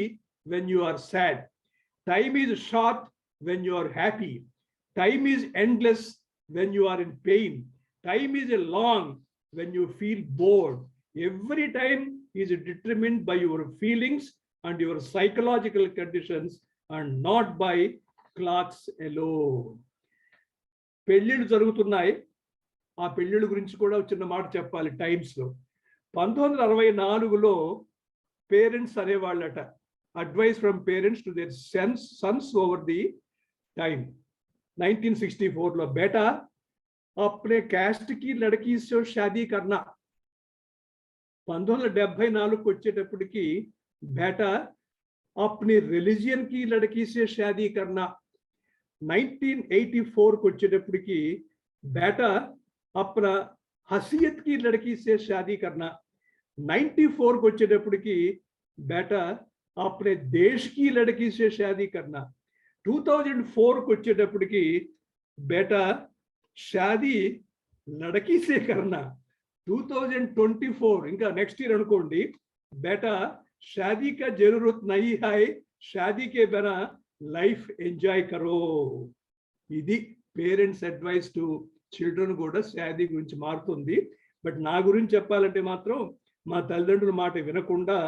B: when you are sad. Time is short when you are happy. Time is endless when you are in pain. Time is long when you feel bored. Every time is determined by your feelings and your psychological conditions and not by clocks alone. పెళ్ళిళ్ళు జరుగుతున్నాయి. ఆ పెళ్ళిళ్ళ గురించి కూడా చిన్న మాట చెప్పాలి. టైమ్స్లో 1964లో పేరెంట్స్ అనేవాళ్ళట, advice from parents to their sons over the time. 1964లో बेटा अपने कैस्ट की लड़की से शादी करना. 1974 వచ్చేటప్పటికి बेटा अपनी रिलीजन की लड़की से शादी करना. 1984 వచ్చేటప్పటికి बेटा अपना हसीयत की लड़की से शादी करना. 94 వచ్చేటప్పటికి बेटा अपने देश की लड़की से शादी करना. 2004 వచ్చేటప్పటికి बेटा शादी लड़की से करना. 2024 ఇంకా నెక్స్ట్ ఇయర్ అనుకోండి, बेटा शादी का जरूरत नहीं है, शादी के बिना లైఫ్ ఎంజాయ్ కరో. ఇది పేరెంట్స్ అడ్వైస్ టు చిల్డ్రన్ కూడా షాదీ గురించి మారుతుంది. బట్ నా గురించి చెప్పాలంటే మాత్రం మా తల్లిదండ్రుల మాట వినకుండా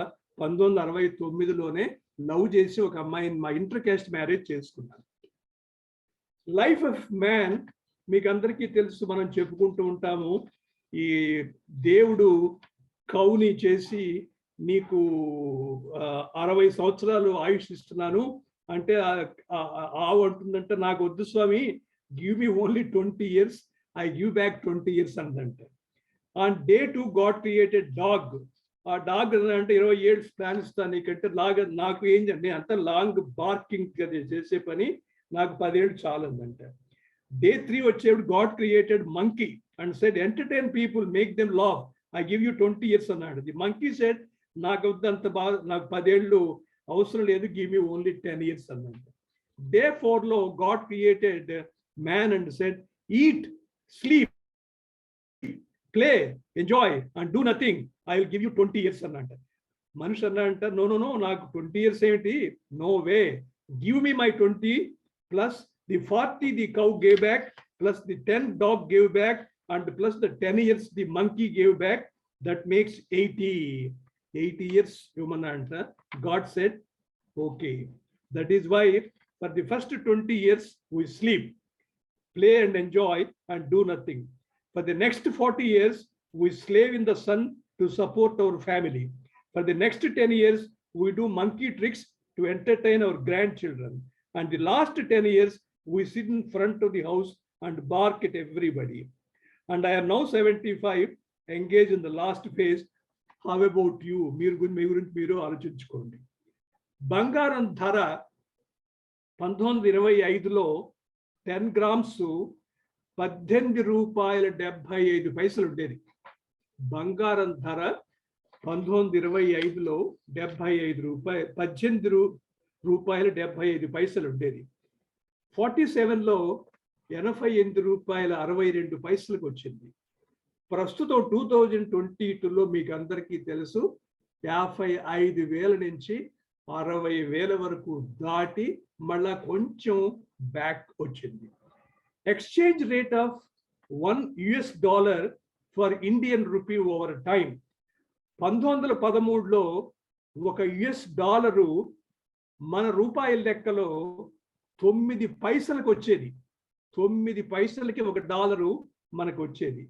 B: 1969లోనే లవ్ చేసి ఒక అమ్మాయిని మా ఇంటర్ కాస్ట్ మ్యారేజ్ చేసుకున్నాను. లైఫ్ ఆఫ్ మ్యాన్ మీకు అందరికీ తెలుసు, మనం చెప్పుకుంటూ ఉంటాము. ఈ దేవుడు కౌని చేసి నీకు 60 సంవత్సరాలు ఆయుష్ ఇస్తున్నాను అంటే ఆవు అంటుందంటే, నాకు వద్దు స్వామి, give me only 20 years, I give back 20 years అందంట. On day 2, God created dog. ఆ డాగ్ అంటే 27 ప్లాన్ ఇస్తాను నీకంటే నాకు ఏం చేయండి అంత లాంగ్ బార్కింగ్ చేసే పని నాకు 10 ఏళ్ళు చాలందంట. Day 3 వచ్చేప్పుడు God created monkey and said entertain people, make them laugh, I give you 20 years అన్నాడు. ది మంకీ సెడ్ నాకు అంత బాగా, నాకు 10 ఏళ్ళు అవసరం లేదు, గివ్ మీ ఓన్లీ 10 years అన్నాడు. Day 4 లో God created man and said eat, sleep, play, enjoy and do nothing, I will give you 20 years అన్నమాట. మనిషి అన్నాడంట, నో నో నో, నాకు 20 years ఏమిటి, no way, give me my 20 plus the 40 the cow gave back, plus the 10 dog gave back, and plus the 10 years the monkey gave back, that makes 80 years human అంట. God said okay, that is why for the first 20 years we sleep, play and enjoy and do nothing. For the next 40 years, we slave in the sun to support our family. For the next 10 years, we do monkey tricks to entertain our grandchildren. And the last 10 years, we sit in front of the house and bark at everybody. And I am now 75, engaged in the last phase. How about you? Meeru ఆలోచించుకోండి. బంగారం ధర 1925లో 10 grams ₹18.75 ఉండేది. బంగారం ధర 1925లో ₹18.75 ఉండేది. 47లో ₹88.62 వచ్చింది. ప్రస్తుతం 2022లో మీకు అందరికీ తెలుసు 55,000 నుంచి 60,000 వరకు దాటి మళ్ళా కొంచెం బ్యాక్ వచ్చింది. Exchange rate of $1 for Indian rupee over time. 1913లో $1 మన రూపాయల లెక్కలో 9 పైసలకు వచ్చేది. 9 పైసలకి $1 మనకు వచ్చేది.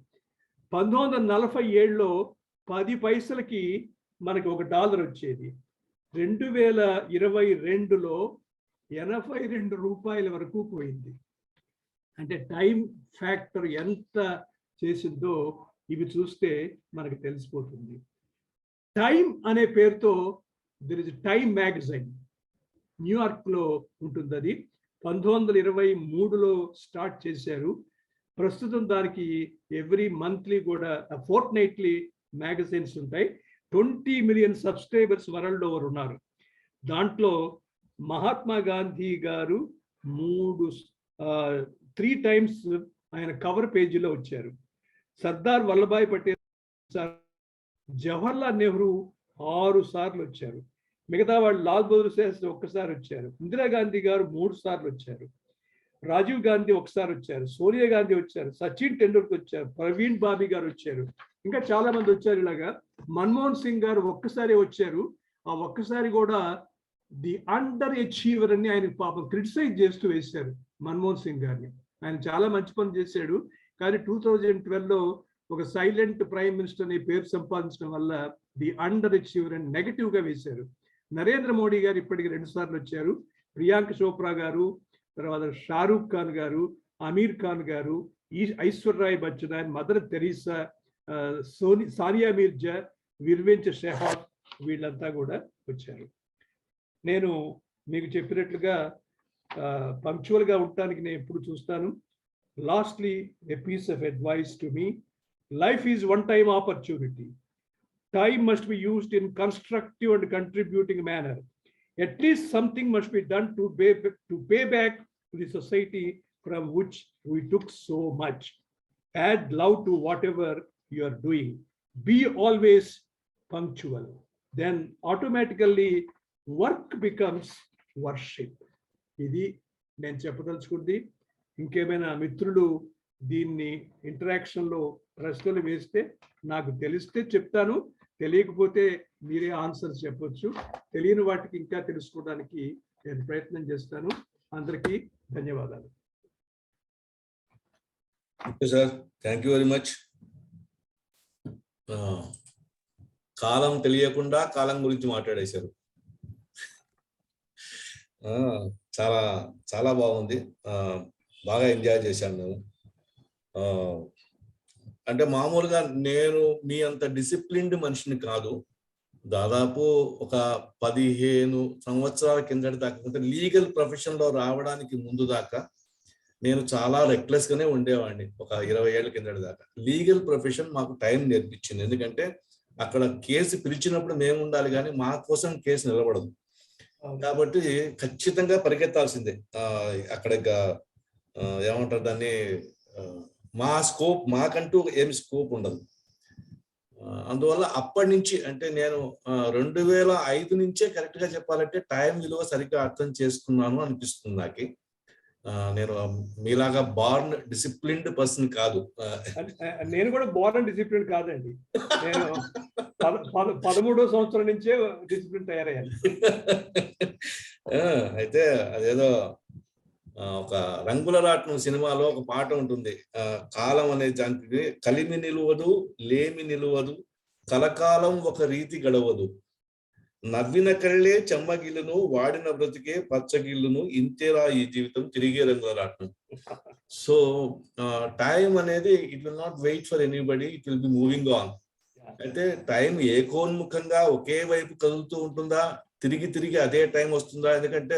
B: 1947లో 10 పైసలకి మనకి $1 వచ్చేది. 2022లో ₹82 వరకు పోయింది. అంటే టైం ఫ్యాక్టర్ ఎంత చేసిందో ఇవి చూస్తే మనకు తెలిసిపోతుంది. టైం అనే పేరుతో దర్ ఇస్ టైమ్ మ్యాగజైన్, న్యూయార్క్లో ఉంటుంది. అది 1923లో స్టార్ట్ చేశారు. ప్రస్తుతం దానికి ఎవ్రీ మంత్లీ కూడా ఫోర్ట్ నైట్లీ మ్యాగజైన్స్ ఉంటాయి. 20 million సబ్స్క్రైబర్స్ వరల్డ్ ఓవర్ ఉన్నారు. దాంట్లో మహాత్మా గాంధీ గారు 3 times ఆయన కవర్ పేజీలో వచ్చారు. సర్దార్ వల్లభాయ్ పటేల్, జవహర్లాల్ నెహ్రూ 6 సార్లు వచ్చారు. మిగతా వాళ్ళు లాల్ బహదూర్ శాస్త్రి ఒక్కసారి వచ్చారు. ఇందిరాగాంధీ గారు 3 సార్లు వచ్చారు. రాజీవ్ గాంధీ ఒకసారి వచ్చారు. సోనియా గాంధీ వచ్చారు. సచిన్ టెండూల్కర్ వచ్చారు. ప్రవీణ్ బాబీ గారు వచ్చారు. ఇంకా చాలా మంది వచ్చారు. ఇలాగా మన్మోహన్ సింగ్ గారు ఒక్కసారి వచ్చారు. ఆ ఒక్కసారి కూడా ది అండర్ అచీవర్ అని ఆయన పాపం క్రిటిసైజ్ చేస్తూ వేశారు మన్మోహన్ సింగ్ గారిని. ఆయన చాలా మంచి పని చేశాడు. కానీ 2012లో ఒక సైలెంట్ ప్రైమ్ మినిస్టర్ అనే పేరు సంపాదించడం వల్ల ది అండర్ అచీవర్ అని నెగటివ్ గా వేశారు. నరేంద్ర మోడీ గారు ఇప్పటికి 2 సార్లు వచ్చారు. ప్రియాంక చోప్రా గారు, తర్వాత షారూక్ ఖాన్ గారు, అమీర్ ఖాన్ గారు, ఐశ్వర్రాయ్ బచ్చన్, మదర్ తెరీసా, సానియా మీర్జా, విర్వేంచ షెహాగ్, వీళ్ళంతా కూడా వచ్చారు. నేను మీకు చెప్పినట్లుగా పంక్చువల్ గా ఉండటానికి నేను ఎప్పుడు చూస్తాను. Lastly a piece of advice to me: life is one time opportunity. Time must be used in constructive and contributing manner. At least something must be done to pay back to the society from which we took so much. Add love to whatever you are doing. Be always punctual. Then automatically work becomes worship. ఇది నేను చెప్పదలుచుకుంది. ఇంకేమైనా మిత్రులు దీన్ని ఇంటరాక్షన్లో ప్రశ్నలు వేస్తే నాకు తెలిస్తే చెప్తాను, తెలియకపోతే మీరే ఆన్సర్ చెప్పొచ్చు. తెలియని వాటికి ఇంకా తెలుసుకోవడానికి నేను ప్రయత్నం చేస్తాను. అందరికీ ధన్యవాదాలు.
A: Sir, thank you very much. కాలం తెలియకుండా కాలం గురించి మాట్లాడేశారు. చాలా చాలా బాగుంది. బాగా ఎంజాయ్ చేశాను నేను. అంటే మామూలుగా నేను మీ అంత డిసిప్లిన్డ్ మనిషిని కాదు. దాదాపు ఒక 15 సంవత్సరాల కిందటి దాకా, అంటే లీగల్ ప్రొఫెషన్ లో రావడానికి ముందు దాకా నేను చాలా రెక్లెస్ గానే ఉండేవాడిని. ఒక 20 ఏళ్ల కిందటి దాకా లీగల్ ప్రొఫెషన్ మాకు టైం నేర్పించింది. ఎందుకంటే అక్కడ కేసు పిలిచినప్పుడు మేము ఉండాలి, కానీ మా కోసం కేసు నిలబడదు. కాబట్టి ఖచ్చితంగా పరిగెత్తాల్సిందే. అక్కడ ఏమంటారు దాన్ని, మా స్కోప్, మాకంటూ ఏమి స్కోప్ ఉండదు. అందువల్ల అప్పటి నుంచి, అంటే నేను 2005 నుంచే కరెక్ట్ గా చెప్పాలంటే టైం విలువ సరిగ్గా అర్థం చేసుకున్నాను అనిపిస్తుంది నాకు. నేను మీలాగా బార్న్ డిసిప్లిన్డ్ పర్సన్ కాదు.
B: నేను కూడా బార్న్ డిసిప్లిన్ కాదండి. నేను 13వ సంవత్సరం నుంచే డిసిప్లిన్ తయారయ్యాను.
A: అయితే అదేదో ఒక రంగుల రాట్నం సినిమాలో ఒక పాట ఉంటుంది. కాలం అనే దానికి, కలిమి నిలువదు, లేమి నిలువదు, కలకాలం ఒక రీతి గడవదు, నవ్విన కళ్ళే చెమ్మగిల్లును, వాడిన బ్రతికే పచ్చగిల్లును, ఇంతేరా ఈ జీవితం, తిరిగే రంగుల రాట్నం. సో టైం అనేది it will not wait for anybody, it will be moving on. అయితే టైం ఏకోన్ముఖంగా ఒకే వైపు కదులుతూ ఉంటుందా, తిరిగి తిరిగి అదే టైం వస్తుందా? ఎందుకంటే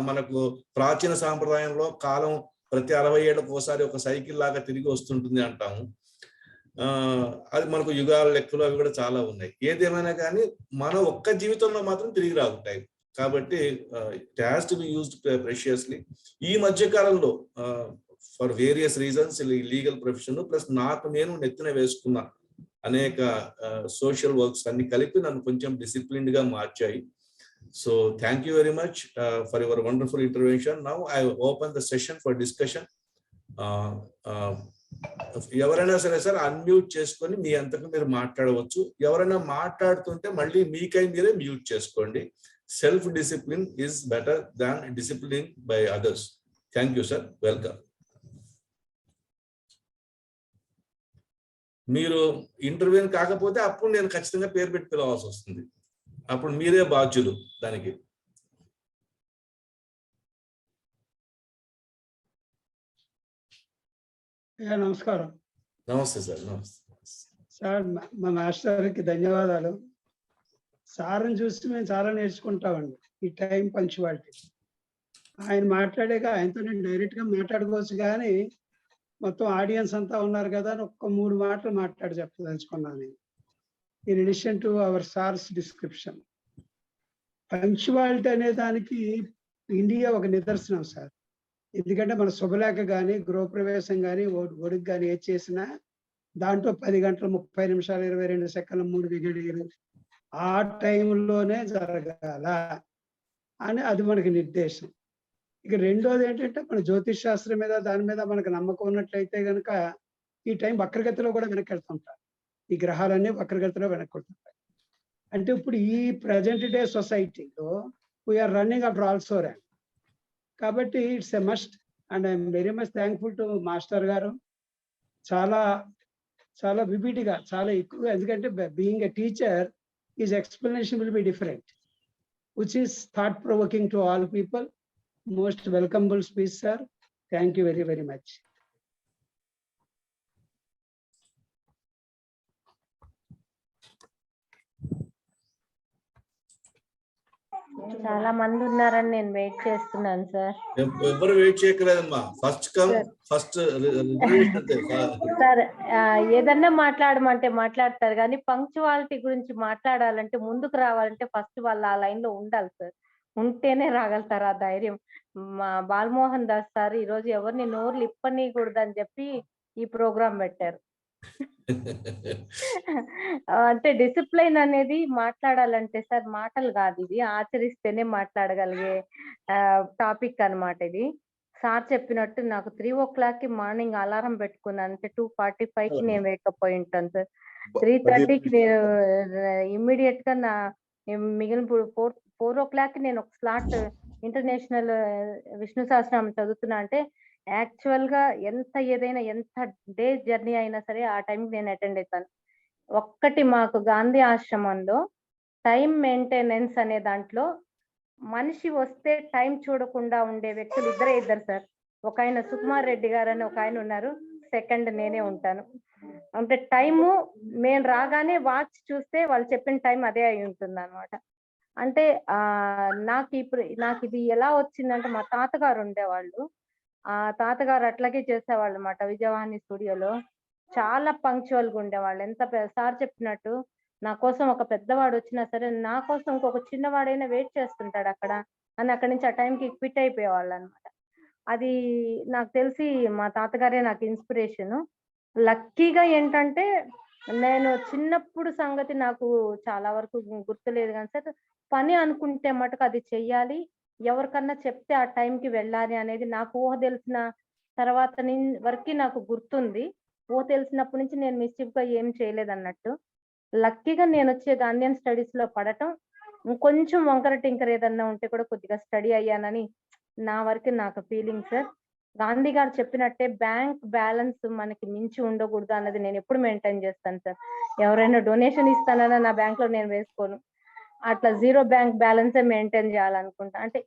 A: మనకు ప్రాచీన సాంప్రదాయంలో కాలం ప్రతి 60 ఏళ్ళకు ఒకసారి ఒక సైకిల్ లాగా తిరిగి వస్తుంటుంది అంటాము. అది మనకు యుగాల లెక్కలు అవి కూడా చాలా ఉన్నాయి. ఏదేమైనా కానీ మన ఒక్క జీవితంలో మాత్రం తిరిగి రాదు టైం. కాబట్టి it has to be used preciously. ఈ మధ్య కాలంలో for various reasons legal profession plus నాకు నేను నెత్తిన వేసుకున్న అనేక సోషల్ వర్క్స్ అన్ని కలిపి నన్ను కొంచెం డిసిప్లిన్డ్ గా మార్చాయి. So thank you very much for your wonderful intervention. Now I open the session for discussion. ఎవరైనా సరే సార్ అన్మ్యూట్ చేసుకొని మీ అంతకు మీరు మాట్లాడవచ్చు. ఎవరైనా మాట్లాడుతుంటే మళ్ళీ మీకై మీరే మ్యూట్ చేసుకోండి. Self discipline is better than discipline by others. Thank you sir, welcome. మీరు ఇంటర్వ్యూ కాకపోతే అప్పుడు నేను ఖచ్చితంగా పేరు పెట్టి పిలవాల్సి వస్తుంది. అప్పుడు మీరే బాధ్యులు దానికి.
D: నమస్కారం.
A: నమస్తే సార్. నమస్తే
D: సార్, మా మాస్టర్కి ధన్యవాదాలు. సార్ని చూసి మేము చాలా నేర్చుకుంటామండి ఈ టైం పంక్చువాలిటీ. ఆయన మాట్లాడాక ఆయనతో నేను డైరెక్ట్ గా మాట్లాడుకోవచ్చు, కానీ మొత్తం ఆడియన్స్ అంతా ఉన్నారు కదా అని ఒక్క 3 మాటలు మాట్లాడి చెప్పదలుచుకున్నాను. In addition to our sirs description, punctuality అనే దానికి ఇండియా ఒక నిదర్శనం సార్. ఎందుకంటే మన శుభలేఖ కానీ గృహప్రవేశం కానీ ఒడికి కానీ ఏది చేసినా దాంట్లో 10 గంటలు 30 నిమిషాలు 22 సెకండ్లు 3 వికెట్లు ఆ టైంలోనే జరగాల అని అది మనకి నిర్దేశం. ఇక రెండోది ఏంటంటే మన జ్యోతిష్ శాస్త్రం మీద దాని మీద మనకు నమ్మకం ఉన్నట్లయితే కనుక ఈ టైం వక్రగతిలో కూడా వెనక్కి వెళ్తుంటారు. ఈ గ్రహాలన్నీ వక్రగతిలో వెనక్కి వెళ్తుంటాయి. అంటే ఇప్పుడు ఈ ప్రజెంట్ డే సొసైటీలో we are running after also rank. కాబట్టి it's a must and I'm very much thankful to master గారు. చాలా చాలా విబిడిగా, చాలా ఎక్కువ, ఎందుకంటే being a teacher is explanation will be different, which is thought provoking to all people. Most welcomable speech sir. Thank you very very much.
E: చాలా మంది ఉన్నారని నేను వెయిట్ చేస్తున్నాను సార్.
A: ఎవరు వెయిట్ చేయట్లేదమ్మా. ఫస్ట్ కమ్ ఫస్ట్
E: సార్, ఏదన్నా మాట్లాడమంటే మాట్లాడతారు, కానీ పంక్చువాలిటీ గురించి మాట్లాడాలంటే ముందుకు రావాలంటే ఫస్ట్ వాళ్ళు ఆ లైన్ లో ఉండాలి సార్. ఉంటేనే రాగలుగుతారు. ఆ ధైర్యం మా బాల్మోహన్ దాస్ సార్ ఈ రోజు ఎవరిని నోర్లు ఇప్పనీయకూడదని చెప్పి ఈ ప్రోగ్రాం పెట్టారు. అంటే డిసిప్లైన్ అనేది మాట్లాడాలంటే సార్ మాటలు కాదు, ఇది ఆచరిస్తేనే మాట్లాడగలిగే టాపిక్ అన్నమాట ఇది. సార్ చెప్పినట్టు నాకు 3 o'clock మార్నింగ్ అలారం పెట్టుకున్నాను, అంటే 2:45 నేను వేకప్ అయి ఉంటాను సార్. 3:30 నేను ఇమ్మీడియట్ గా నా మిగిలిన 4 o'clock నేను ఒక స్లాట్ ఇంటర్నేషనల్ విష్ణు సహస్రనామం చదువుతున్నా. అంటే యాక్చువల్ గా ఎంత డే జర్నీ అయినా సరే ఆ టైంకి నేను అటెండ్ అవుతాను. ఒక్కటి మాకు గాంధీ ఆశ్రమంలో టైం మెయింటెనెన్స్ అనే దాంట్లో మనిషి వస్తే టైం చూడకుండా ఉండే వ్యక్తులు ఇద్దరు సార్. ఒక ఆయన సుకుమార్ రెడ్డి గారు అని ఒక ఆయన ఉన్నారు. సెకండ్ నేనే ఉంటాను. అంటే టైము మేము రాగానే వాచ్ చూస్తే వాళ్ళు చెప్పిన టైం అదే అయి ఉంటుంది అనమాట. అంటే నాకు ఇది ఎలా వచ్చిందంటే, మా తాతగారు ఉండేవాళ్ళు. ఆ తాతగారు అట్లాగే చేసేవాళ్ళు అన్నమాట విజయవాహిని స్టూడియోలో. చాలా పంక్చువల్‌గా ఉండేవాళ్ళు. సార్ చెప్పినట్టు నా కోసం ఒక పెద్దవాడు వచ్చినా సరే, నా కోసం ఇంకొక చిన్నవాడైనా వెయిట్ చేస్తుంటాడు అక్కడ అని అక్కడి నుంచి ఆ టైంకి క్విట్ అయిపోయేవాళ్ళనమాట. అది నాకు తెలిసి మా తాతగారే నాకు ఇన్స్పిరేషను. లక్కీగా ఏంటంటే, నేను చిన్నప్పుడు సంగతి నాకు చాలా వరకు గుర్తులేదు గానీ సార్, పని అనుకుంటే మటుకు అది చెయ్యాలి. ఎవరికన్నా చెప్తే ఆ టైంకి వెళ్ళాలి అనేది నాకు ఊహ తెలిసిన తర్వాత వరకి నాకు గుర్తుంది. ఊహ తెలిసినప్పటి నుంచి నేను మిస్‌చీఫ్‌గా ఏం చేయలేదన్నట్టు. లక్కీగా నేనొచ్చే గాంధీయన్ స్టడీస్‌లో పడటం, ఇంకొంచెం వంకర టింకర ఏదన్నా ఉంటే కూడా కొద్దిగా స్టడీ అయ్యానని నా వరకు నాకు ఫీలింగ్ సార్. గాంధీ గారు చెప్పినట్టే బ్యాంక్ బ్యాలెన్స్ మనకి మించి ఉండకూడదు అన్నది నేనెప్పుడు మెయింటైన్ చేస్తాను సార్. ఎవరైనా డొనేషన్ ఇస్తానన్నా నా బ్యాంక్‌లో నేను వేసుకోను. అట్లా జీరో బ్యాంక్ బ్యాలెన్సే మెయింటైన్ చేయాలనుకుంటా. అంటే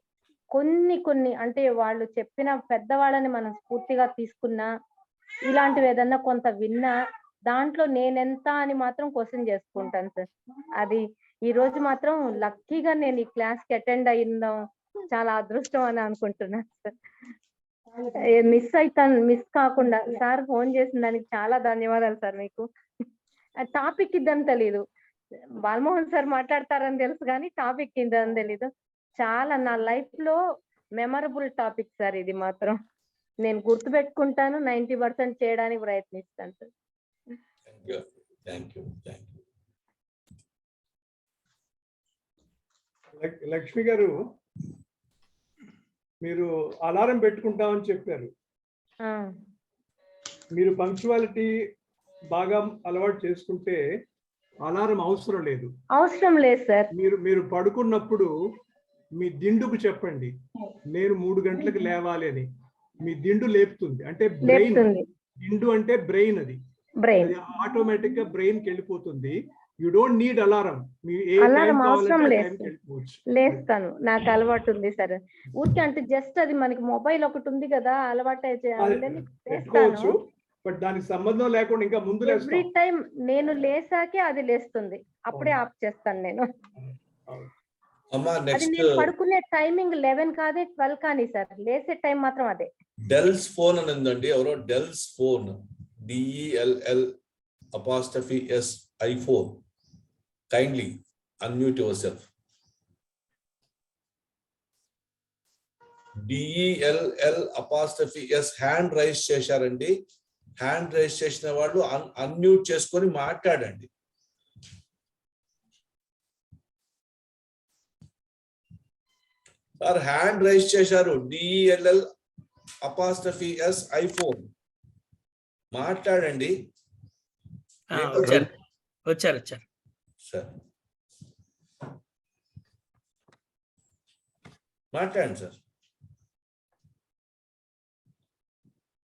E: కొన్ని అంటే వాళ్ళు చెప్పిన పెద్దవాళ్ళని మనం స్ఫూర్తిగా తీసుకున్నా, ఇలాంటివి ఏదన్నా కొంత విన్నా, దాంట్లో నేనెంత అని మాత్రం క్వెషన్ చేసుకుంటాను సార్. అది ఈరోజు మాత్రం లక్కీగా నేను ఈ క్లాస్‌కి అటెండ్ అయ్యిండం చాలా అదృష్టం అని అనుకుంటున్నాను సార్. మిస్ కాకుండా సార్ ఫోన్ చేసిన దానికి చాలా ధన్యవాదాలు సార్ మీకు. టాపిక్ ఇదని తెలీదు. బాలమోహన్ సార్ మాట్లాడతారని తెలుసు గానీ టాపిక్ ఇదని తెలీదు. చాలా నా లైఫ్‌లో మెమరబుల్ టాపిక్ సార్ ఇది మాత్రం. నేను గుర్తుపెట్టుకుంటాను. 90% చేయడానికి ప్రయత్నిస్తాను సార్.
A: Thank you.
B: లక్ష్మి గారు, మీరు అలారం పెట్టుకుంటామని చెప్పారు.
E: ఆ!
B: మీరు పంక్చువాలిటీ బాగా అలవాటు చేసుకుంటే అలారం అవసరం లేదు.
E: అవసరం లేదు సార్.
B: మీరు పడుకున్నప్పుడు మీ దిండుకు చెప్పండి, నేను 3 గంటలకు లేవాలి అని. మీ దిండు లేపుతుంది. అంటే బ్రెయిన్,
E: లేపుతుంది.
B: దిండు అంటే బ్రెయిన్, అది
E: బ్రెయిన్.
B: అది ఆటోమేటిక్ గా బ్రెయిన్ కి వెళ్ళిపోతుంది. You don't need alarm. Me A
E: alarm
B: time
E: అవసరం
B: కావాలంటే ఆ
E: లేదు
B: టైంకి
E: సార్.
B: వెళ్ళిపోవచ్చు.
E: లేస్తాను. నాకు అలవాటు ఉంది సార్. ఊరికే అంటే జస్ట్ అది మనకి మొబైల్ ఒకటి ఉంది కదా, అలవాటు
B: అది
E: చేయాలని
B: పెట్టుకోవచ్చు,
E: లేస్తాను.
B: బట్ దానికి సంబంధం లేకుండా ఇంకా ముందు
E: ఎవ్రీ
B: లేస్తాం.
E: టైం నేను లేసాకే అది లేస్తుంది. అప్పుడే ఆఫ్ చేస్తాను నేను.
B: అవును.
A: అమ్మా
E: అది
A: నెక్స్ట్
E: నేను పడుకునే టైమింగ్ 11 కాదే 12 కానీ సార్. లేసే టైం మాత్రం అదే.
A: డెల్స్ ఫోన్ అని ఉందండి. ఎవరో deals phone, DELL''S iPhone. Kindly unmute yourself. DELL''S hand raise చేశారండి. హ్యాండ్ రైజ్ చేసిన వాళ్ళు అన్మ్యూట్ చేసుకొని మాట్లాడండి. సార్ హ్యాండ్ రైజ్ చేశారు. DELL''S iPhone. మాట్లాడండి.
F: వచ్చారు
A: సార్ మాట్లాడండి సార్.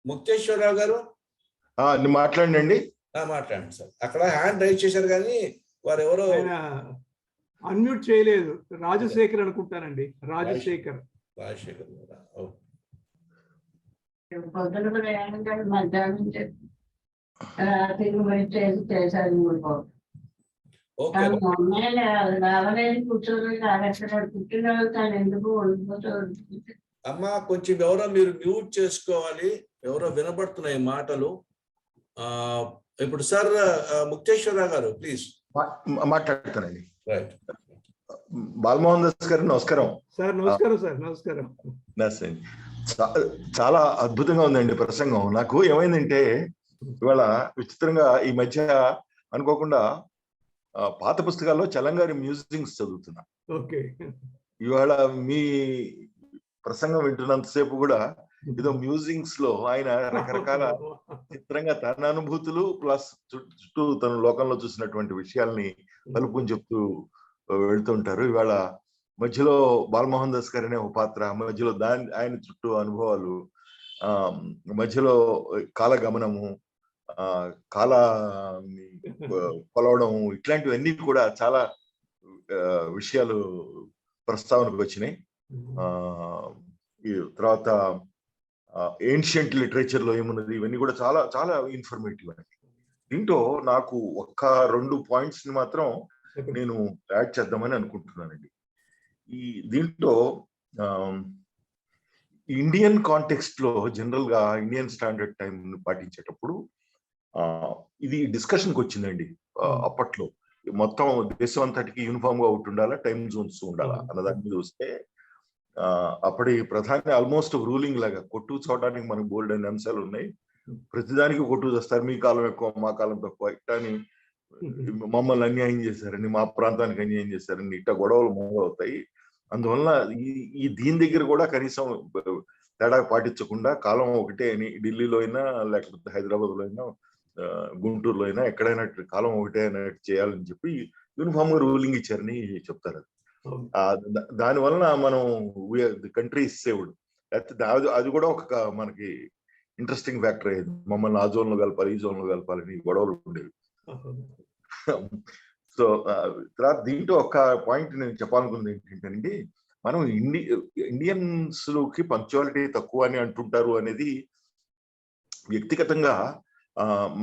A: ముక్తేశ్వరరావు గారు
G: మాట్లాడండి.
A: మాట్లాడండి సార్. అక్కడ హ్యాండ్ రైజ్ చేశారు కానీ వారు ఎవరో
B: ఆయన అన్మ్యూట్ చేయలేదు. రాజశేఖర్ అనుకుంటానండి. రాజశేఖర్.
H: పొద్దున మధ్యాహ్నం రాత్రి చేశారు.
A: ఓకే
H: రావలేదు, కూర్చొని పుట్టినరోజు తను ఎందుకు ఉండిపోతుంది.
A: అమ్మా కొంచెం ఎవరో మీరు మ్యూట్ చేసుకోవాలి. ఎవరో వినబడుతున్నాయి మాటలు. ఇప్పుడు సార్ ముక్తేశ్వరరావు గారు ప్లీజ్
G: మాట్లాడతానండి.
A: రైట్.
G: బాలమోహన్ దాస్ గారు నమస్కారం.
B: సార్ నమస్కారం. సార్ నమస్కారం.
G: చాలా అద్భుతంగా ఉందండి ప్రసంగం. నాకు ఏమైందంటే ఇవాళ విచిత్రంగా ఈ మధ్య అనుకోకుండా పాత పుస్తకాల్లో చలంగారి మ్యూజియంస్ చదువుతున్నా.
B: ఓకే.
G: ఇవాళ మీ ప్రసంగం వింటున్నంతసేపు కూడా ఏదో మ్యూజియంస్ లో ఆయన రకరకాల చిత్రంగా తన అనుభూతులు ప్లస్ చుట్టూ తన లోకంలో చూసినటువంటి విషయాల్ని కలుపుకొని చెప్తూ వెళ్తుంటారు. ఇవాళ మధ్యలో బాలమోహన్ దాస్ గారు అనే ఒక పాత్ర, మధ్యలో ఆయన చుట్టూ అనుభవాలు, మధ్యలో కాలగమనము, కాలాన్ని కొలవడం, ఇట్లాంటివన్నీ కూడా చాలా విషయాలు ప్రస్తావనకు వచ్చినాయి. ఈ తర్వాత ఏన్షియంట్ లిటరేచర్ లో ఏమున్నది, ఇవన్నీ కూడా చాలా చాలా ఇన్ఫర్మేటివ్ అండి. దీంట్లో నాకు ఒక్క 2 పాయింట్స్ ని మాత్రం నేను యాడ్ చేద్దామని అనుకుంటున్నానండి. ఈ దీంట్లో ఇండియన్ కాంటెక్స్ట్ లో జనరల్ గా ఇండియన్ స్టాండర్డ్ టైం పాటించేటప్పుడు ఇది డిస్కషన్కి వచ్చిందండి. అప్పట్లో మొత్తం దేశం అంతటికి యూనిఫామ్ గా ఒకటి ఉండాలా, టైం జోన్స్ ఉండాలా అన్నదాన్ని చూస్తే అప్పటి ప్రధాని ఆల్మోస్ట్ రూలింగ్ లాగా కొట్టు చూడడానికి మనకు బోల్డ్ అనే అంశాలు ఉన్నాయి. ప్రతిదానికి కొట్టు చేస్తారు, మీ కాలం ఎక్కువ మా కాలం తక్కువ, ఇట్టని మమ్మల్ని అన్యాయం చేశారని, మా ప్రాంతానికి అన్యాయం చేశారని ఇట్ట గొడవలు మొదలవుతాయి. అందువల్ల ఈ దీని దగ్గర కూడా కనీసం తేడా పాటించకుండా కాలం ఒకటే అని, ఢిల్లీలో అయినా లేకపోతే హైదరాబాద్ లో అయినా గుంటూరులో అయినా ఎక్కడైనా కాలం ఒకటే అన్నట్టు చేయాలని చెప్పి యూనిఫామ్ గా రూలింగ్ ఇచ్చారని చెప్తారు. దాని వలన మనం కంట్రీ సేవ్డ్. అది కూడా ఒక మనకి ఇంట్రెస్టింగ్ ఫ్యాక్టర్ అయ్యేది. మమ్మల్ని ఆ జోన్ లో కలపాలి, ఈ జోన్ లో కలపాలని గొడవలు ఉండేవి. సో తర్వాత దీంట్లో ఒక పాయింట్ నేను చెప్పాలనుకుంది ఏంటంటే, మనం ఇండియన్స్ లోకి పంక్చువాలిటీ తక్కువ అని అంటుంటారు అనేది వ్యక్తిగతంగా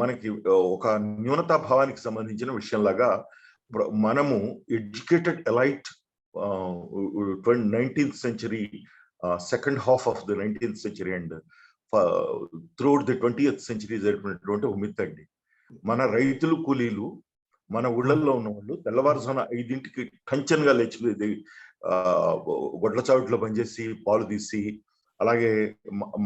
G: మనకి ఒక న్యూనతా భావానికి సంబంధించిన విషయంలాగా మనము educated elite 19th century second half of the 19th century and throughout the 20th century జరిపినటువంటి ఒక మిత్ అండి. మన రైతులు కూలీలు మన ఊళ్ళల్లో ఉన్న వాళ్ళు తెల్లవారుజామున 5ంటికి కంచన్గా లేచి గొడ్ల చావిట్లో పనిచేసి పాలు తీసి, అలాగే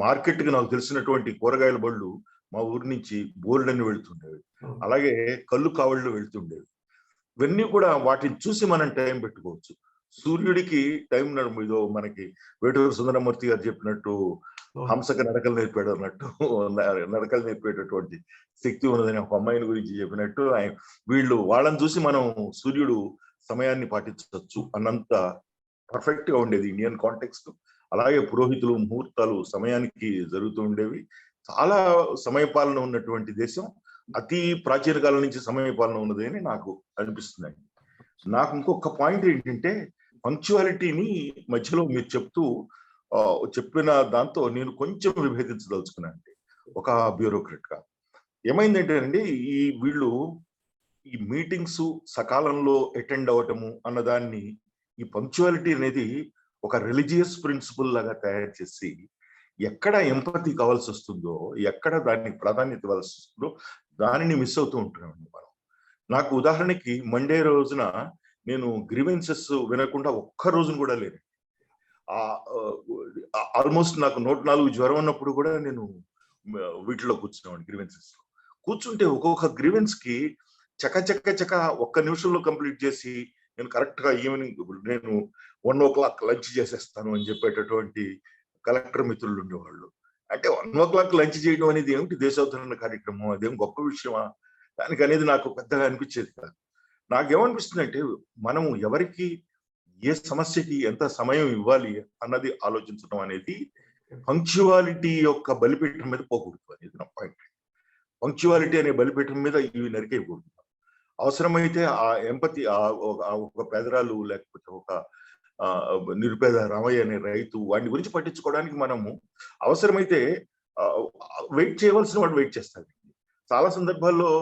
G: మార్కెట్కి నాకు తెలిసినటువంటి కూరగాయల బళ్ళు మా ఊరి నుంచి బోల్డన్ని వెళ్తుండేవి, అలాగే కళ్ళు కావళ్ళు వెళ్తుండేవి. ఇవన్నీ కూడా వాటిని చూసి మనం టైం పెట్టుకోవచ్చు. సూర్యుడికి టైం ఇదో మనకి వేటూరు సుందరమూర్తి గారు చెప్పినట్టు హంసకు నడకలు నేర్పాడు అన్నట్టు నడకలు నేర్పేటటువంటి శక్తి ఉన్నదని ఒక అమ్మాయిని గురించి చెప్పినట్టు వాళ్ళని చూసి మనం సూర్యుడు సమయాన్ని పాటించవచ్చు అన్నంత పర్ఫెక్ట్ గా ఉండేది ఇండియన్ కాంటెక్స్ట్. అలాగే పురోహితులు ముహూర్తాలు సమయానికి జరుగుతూ ఉండేవి. చాలా సమయపాలన ఉన్నటువంటి దేశం, అతి ప్రాచీన కాలం నుంచి సమయపాలన ఉన్నది అని నాకు అనిపిస్తుంది. నాకు ఇంకొక పాయింట్ ఏంటంటే, పంక్చువాలిటీని మధ్యలో మీరు చెప్పిన దాంతో నేను కొంచెం విభేదించదలుచుకున్నాను అండి. ఒక బ్యూరోక్రాట్ గా ఏమైందంటే అండి, వీళ్ళు ఈ మీటింగ్స్ సకాలంలో అటెండ్ అవ్వటము అన్నదాన్ని, ఈ పంక్చువాలిటీ అనేది ఒక రిలీజియస్ ప్రిన్సిపల్ లాగా తయారు చేసి, ఎక్కడ ఎంపతి కావాల్సి వస్తుందో, ఎక్కడ దానికి ప్రాధాన్యత ఇవ్వాల్సి వస్తుందో దానిని మిస్ అవుతూ ఉంటున్నామండి మనం. నాకు ఉదాహరణకి మండే రోజున నేను గ్రీవెన్సెస్ వినకుండా ఒక్క రోజును కూడా లేదు. ఆల్మోస్ట్ నాకు 104 జ్వరం ఉన్నప్పుడు కూడా నేను వీటిలో కూర్చున్నాను. గ్రీవెన్సెస్ లో కూర్చుంటే ఒక్కొక్క గ్రీవెన్స్ కి చక ఒక్క నిమిషంలో కంప్లీట్ చేసి, నేను కరెక్ట్ గా ఈవినింగ్ నేను 1 o'clock లంచ్ చేసేస్తాను అని చెప్పేటటువంటి కలెక్టర్ మిత్రులు ఉండేవాళ్ళు. అంటే 1 o'clock లంచ్ చేయడం అనేది ఏమిటి దేశోద్ధరణ కార్యక్రమం, అదేం గొప్ప విషయమా దానికి అనేది నాకు పెద్దగా అనిపించేది కాదు. నాకేమనిపిస్తుందంటే, మనం ఎవరికి ఏ సమస్యకి ఎంత సమయం ఇవ్వాలి అన్నది ఆలోచించడం అనేది పంక్చువాలిటీ యొక్క బలిపీఠం మీద పోకూడదు అనేది నా పాయింట్. పంక్చువాలిటీ అనే బలిపీఠం మీద ఇవి నరికేయకూడదు. అవసరమైతే ఆ ఎంపతి, ఒక పేదరాలు లేకపోతే ఒక నిరుపేద రామయ్య అనే రైతు, వాడిని గురించి పట్టించుకోవడానికి మనము అవసరమైతే వెయిట్ చేయవలసిన వాడు వెయిట్ చేస్తారు. చాలా సందర్భాల్లో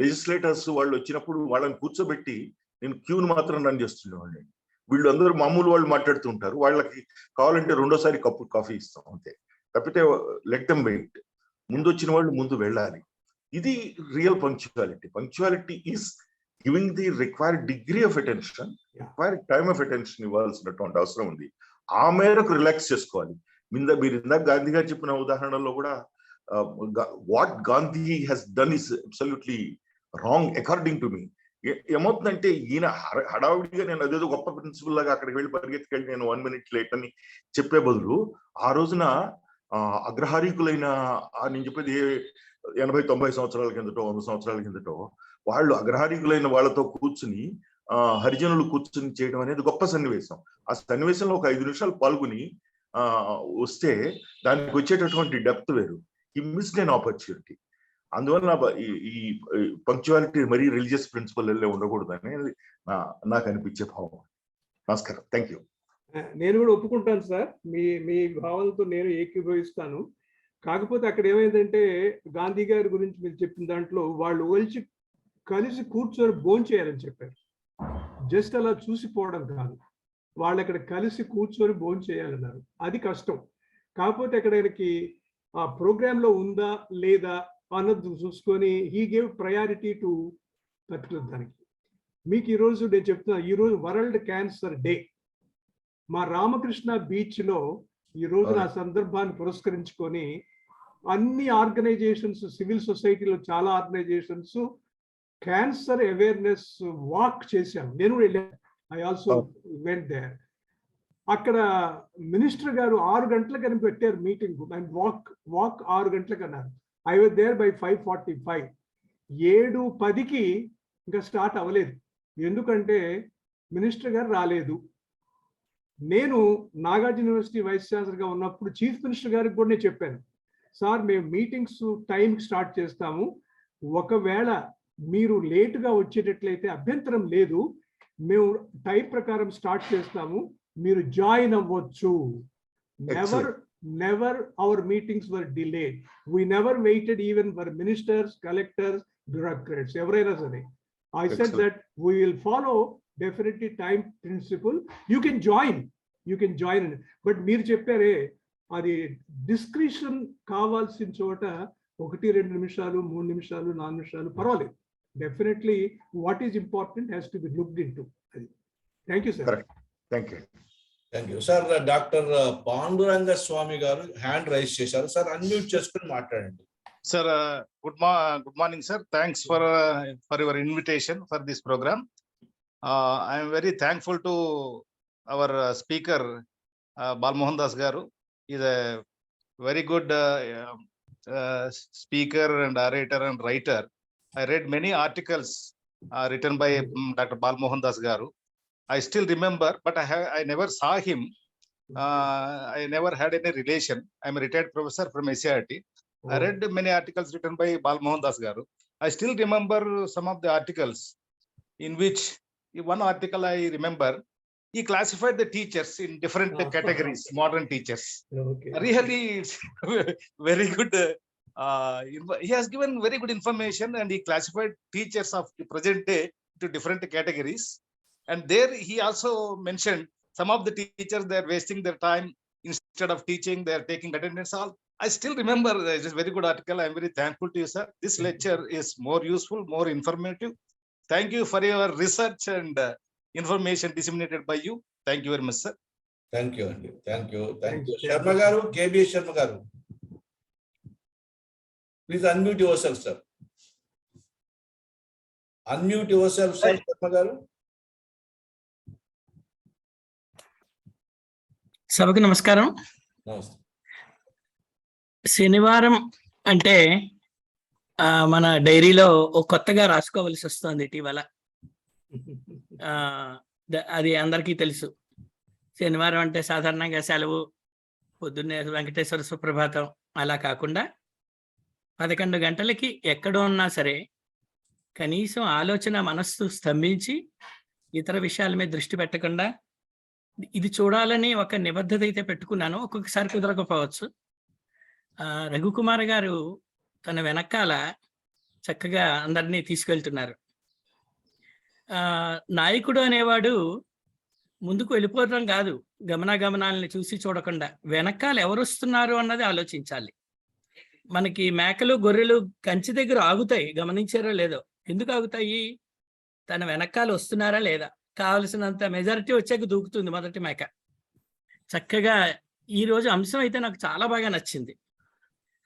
G: లెజిస్లేటర్స్ వాళ్ళు వచ్చినప్పుడు వాళ్ళని కూర్చోబెట్టి నేను క్యూను మాత్రం రన్ చేస్తుండేవాడిని. వీళ్ళు అందరూ మామూలు వాళ్ళు మాట్లాడుతుంటారు, వాళ్ళకి కావాలంటే రెండోసారి కప్పు కాఫీ ఇస్తాం అంతే, తప్పితే లెట్ దెమ్ వెయిట్. ముందు వచ్చిన వాళ్ళు ముందు వెళ్ళాలి. ఇది real punctuality. Punctuality is giving the required degree of attention, required time of attention ఇవ్వాల్సినటువంటి అవసరం ఉంది. ఆ మేరకు రిలాక్స్ చేసుకోవాలి. మీరు ఇందాక గాంధీ గారు చెప్పిన ఉదాహరణలో కూడా what Gandhi has done is absolutely wrong according to me. ఏమవుతుందంటే, ఈయన హడావుడిగా నేను అదేదో గొప్ప ప్రిన్సిపల్ లాగా అక్కడికి వెళ్ళి పరిగెత్తుకెళ్ళి నేను 1 minute లేట్ అని చెప్పే బదులు, ఆ రోజున అగ్రహారీకులైన నేను చెప్పేది 80-90 సంవత్సరాల కిందటో 100 సంవత్సరాల కిందటో వాళ్ళు అగ్రహారీకులైన వాళ్ళతో కూర్చుని హరిజనులు కూర్చుని చేయడం అనేది గొప్ప సన్నివేశం. ఆ సన్నివేశంలో ఒక 5 నిమిషాలు పాల్గొని వస్తే దానికి వచ్చేటటువంటి డెప్త్ వేరు. ఈ మిస్డ్ అన్ ఆపర్చునిటీ. అందువల్ల ఈ పంక్చువాలిటీ మరీ రిలీజియస్ ప్రిన్సిపల్ ఉండకూడదు అనేది నాకు అనిపించే భావం. నమస్కారం. Thank you.
B: నేను కూడా ఒప్పుకుంటాను సార్, మీ భావనతో నేను ఏకీభవిస్తాను. కాకపోతే అక్కడ ఏమైందంటే గాంధీ గారి గురించి మీరు చెప్పిన దాంట్లో వాళ్ళు కలిసి కూర్చొని భోంచేయాలని చెప్పారు. జస్ట్ అలా చూసిపోవడం కాదు, వాళ్ళు అక్కడ కలిసి కూర్చొని భోంచేయాలన్నారు. అది కష్టం. కాకపోతే అక్కడ ఆయనకి ఆ ప్రోగ్రామ్ లో ఉందా లేదా అన్నది చూసుకొని he gave priority to particular దానికి. మీకు ఈరోజు నేను చెప్తున్నా, ఈరోజు వరల్డ్ క్యాన్సర్ డే. మా రామకృష్ణ బీచ్ లో ఈ రోజు నా సందర్భాన్ని పురస్కరించుకొని అన్ని ఆర్గనైజేషన్స్, సివిల్ సొసైటీలో చాలా ఆర్గనైజేషన్స్ క్యాన్సర్ అవేర్నెస్ వాక్ చేశాం. నేను కూడా వెళ్ళాను. I also went there. అక్కడ మినిస్టర్ గారు 6 గంటలకు అని పెట్టారు మీటింగ్, అండ్ వాక్ 6 గంటలకు అన్నారు. I was there by 5:45. 7:10కి ఇంకా స్టార్ట్ అవ్వలేదు. ఎందుకంటే మినిస్టర్ గారు రాలేదు. నేను నాగార్జున యూనివర్సిటీ వైస్ ఛాన్సలర్గా ఉన్నప్పుడు చీఫ్ మినిస్టర్ గారికి కూడా నేను చెప్పాను, సార్ మేము మీటింగ్స్ టైంకి స్టార్ట్ చేస్తాము, ఒకవేళ మీరు లేటుగా వచ్చేటట్లయితే అభ్యంతరం లేదు, మేము టైం ప్రకారం స్టార్ట్ చేస్తాము, మీరు జాయిన్ అవ్వచ్చు. Never our meetings were delayed. We never waited even for ministers, collectors, bureaucrats, ఎవరైనా సరే. I said that we will follow definitely time principle. You can join. But మీరు చెప్పారే అది డిస్క్రిషన్ కావాల్సిన చోట 1-2 నిమిషాలు, 3 నిమిషాలు, 4 నిమిషాలు పర్వాలేదు. Definitely what is important has to be looked into. Thank you sir.
G: Thank you
A: sir. Doctor Panduranga Swami గారు హ్యాండ్ రైజ్ చేశారు సార్, అన్మ్యూట్ చేసుకుని మాట్లాడండి.
F: Sir, good morning, sir. Thanks for your invitation for this program. I am very thankful to our speaker, Balmohan Das garu. He is a very good speaker and orator and writer. I read many articles written by Dr. Balmohan Das garu. I still remember, but I never saw him. I never had any relation. I am a retired professor from SCRT. I read many articles written by Balmohan Das garu. I still remember some of the articles, in which one article I remember, he classified the teachers in different categories, modern teachers.
B: Okay.
F: Really, it's very good. He has given very good information, and he classified teachers of the present day to different categories. And there he also mentioned some of the teachers, they are wasting their time. Instead of teaching, they are taking attendance. All I still remember. This is a very good article. I am very thankful to you, sir. This lecture is more useful, more informative. Thank you for your research and information disseminated by you. Thank you very much, sir.
A: Thank you, Andy. Thank you. Sharma garu, KB Sharma garu. Please unmute yourself, sir. Unmute yourself, sir. Sharma garu.
I: సభకు నమస్కారం.
A: నమస్తే.
I: శనివారం అంటే మన డైరీలో కొత్తగా రాసుకోవలసి వస్తుంది ఇటీవల. అది అందరికీ తెలుసు. శనివారం అంటే సాధారణంగా సెలవు, పొద్దున్నే వెంకటేశ్వర సుప్రభాతం అలా కాకుండా 11 గంటలకి ఎక్కడ ఉన్నా సరే కనీసం ఆలోచన మనస్సు స్తంభించి ఇతర విషయాల మీద దృష్టి పెట్టకుండా ఇది చూడాలని ఒక నిబద్ధత అయితే పెట్టుకున్నాను. ఒక్కొక్కసారి కుదరకపోవచ్చు. రఘుకుమార్ గారు తన వెనకాల చక్కగా అందరినీ తీసుకెళ్తున్నారు. నాయకుడు అనేవాడు ముందుకు వెళ్ళిపోవడం కాదు, గమనాగమనాలని చూసి చూడకుండా వెనకాల ఎవరు వస్తున్నారు అన్నది ఆలోచించాలి. మనకి మేకలు, గొర్రెలు కంచి దగ్గర ఆగుతాయి, గమనించారో లేదో. ఎందుకు ఆగుతాయి? తన వెనకాల వస్తున్నారా లేదా. కావలసినంత మెజారిటీ వచ్చాక దూకుతుంది మొదటి మేక. చక్కగా ఈరోజు అంశం అయితే నాకు చాలా బాగా నచ్చింది.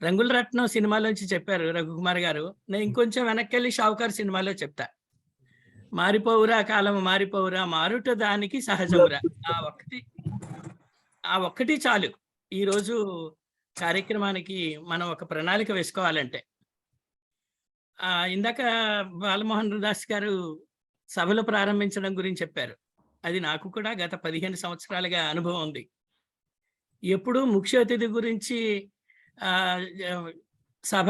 I: రంగుల రత్నం సినిమాలోంచి చెప్పారు రఘుకుమార్ గారు. నేను ఇంకొంచెం వెనక్కి వెళ్ళి షావుకారు సినిమాలో చెప్తా, మారిపోవురా కాలం మారిపోవురా, మారుట దానికి సహజమురా. ఆ ఒక్కటి చాలు ఈరోజు కార్యక్రమానికి మనం ఒక ప్రణాళిక వేసుకోవాలంటే. ఇందాక బాలమోహన్ దాస్ గారు సభలు ప్రారంభించడం గురించి చెప్పారు. అది నాకు కూడా గత 15 సంవత్సరాలుగా అనుభవం ఉంది. ఎప్పుడు ముఖ్య అతిథి గురించి సభ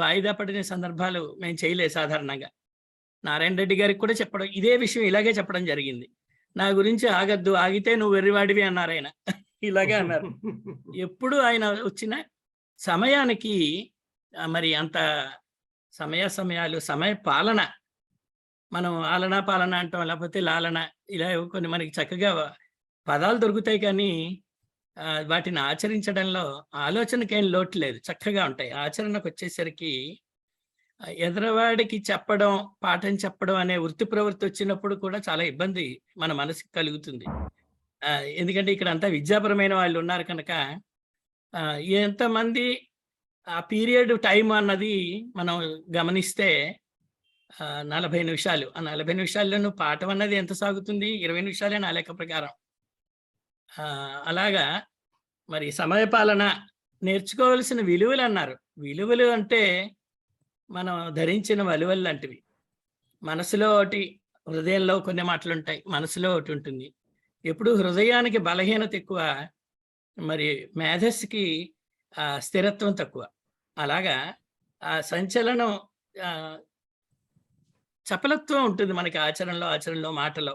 I: వాయిదా పడిన సందర్భాలు మేము చేయలేదు. సాధారణంగా నారాయణ రెడ్డి గారికి కూడా చెప్పడం, ఇదే విషయం ఇలాగే చెప్పడం జరిగింది. నా గురించి ఆగద్దు, ఆగితే నువ్వు వెర్రివాడివి అన్నారు ఆయన. ఇలాగే అన్నారు. ఎప్పుడు ఆయన వచ్చిన సమయానికి మరి అంత సమయాలు సమయ పాలన, మనం ఆలన పాలన అంటాం, లేకపోతే లాలన, ఇలా కొన్ని మనకి చక్కగా పదాలు దొరుకుతాయి, కానీ వాటిని ఆచరించడంలో ఆలోచనకేం లోటు లేదు, చక్కగా ఉంటాయి. ఆచరణకు వచ్చేసరికి ఎదరవాడికి చెప్పడం, పాఠం చెప్పడం అనే వృత్తి ప్రవృత్తి వచ్చినప్పుడు కూడా చాలా ఇబ్బంది మన మనసుకి కలుగుతుంది. ఎందుకంటే ఇక్కడ అంతా విద్యాపరమైన వాళ్ళు ఉన్నారు కనుక ఎంతమంది ఆ పీరియడ్ టైం అన్నది మనం గమనిస్తే 40 నిమిషాలు. ఆ 40 నిమిషాల్లోనూ పాఠం అన్నది ఎంత సాగుతుంది? 20 నిమిషాలే నా లెక్క ప్రకారం. అలాగా మరి సమయపాలన నేర్చుకోవాల్సిన విలువలు అన్నారు. విలువలు అంటే మనం ధరించిన వలువలు లాంటివి. మనసులో ఒకటి, హృదయంలో కొన్ని మాటలు ఉంటాయి, మనసులో ఒకటి ఉంటుంది. ఎప్పుడు హృదయానికి బలహీనత ఎక్కువ, మరి మేధస్సుకి స్థిరత్వం తక్కువ. అలాగా ఆ సంచలనం, చపలత్వం ఉంటుంది మనకి ఆచరణలో మాటలో.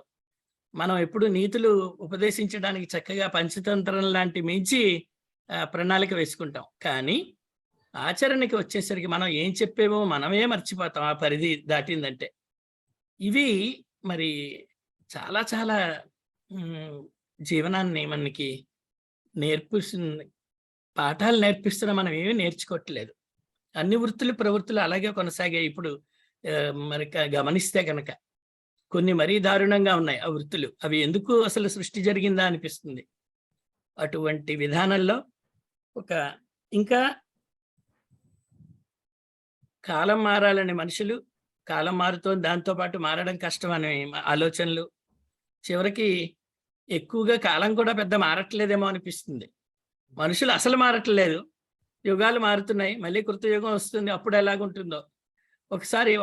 I: మనం ఎప్పుడు నీతులు ఉపదేశించడానికి చక్కగా పంచతంత్రం లాంటి మించి ప్రణాళిక వేసుకుంటాం, కానీ ఆచరణకి వచ్చేసరికి మనం ఏం చెప్పేమో మనమే మర్చిపోతాం ఆ పరిధి దాటిందంటే. ఇవి మరి చాలా చాలా జీవనాన్ని మనకి నేర్పిస్తుంది, పాఠాలు నేర్పిస్తున్నా మనం ఏమీ నేర్చుకోవట్లేదు. అన్ని వృత్తులు ప్రవృత్తులు అలాగే కొనసాగాయి. ఇప్పుడు మరి గమనిస్తే కనుక కొన్ని మరీ దారుణంగా ఉన్నాయి ఆ వృత్తులు. అవి ఎందుకు అసలు సృష్టి జరిగిందా అనిపిస్తుంది. అటువంటి విధానంలో ఇంకా కాలం మారాలని మనుషులు, కాలం మారుతోంది, దాంతోపాటు మారడం కష్టం అనే ఆలోచనలు, చివరికి ఎక్కువగా కాలం కూడా పెద్ద మారట్లేదేమో అనిపిస్తుంది. మనుషులు అసలు మారట్లేదు, యుగాలు మారుతున్నాయి, మళ్ళీ కృత యుగం వస్తుంది, అప్పుడు ఎలాగుంటుందో.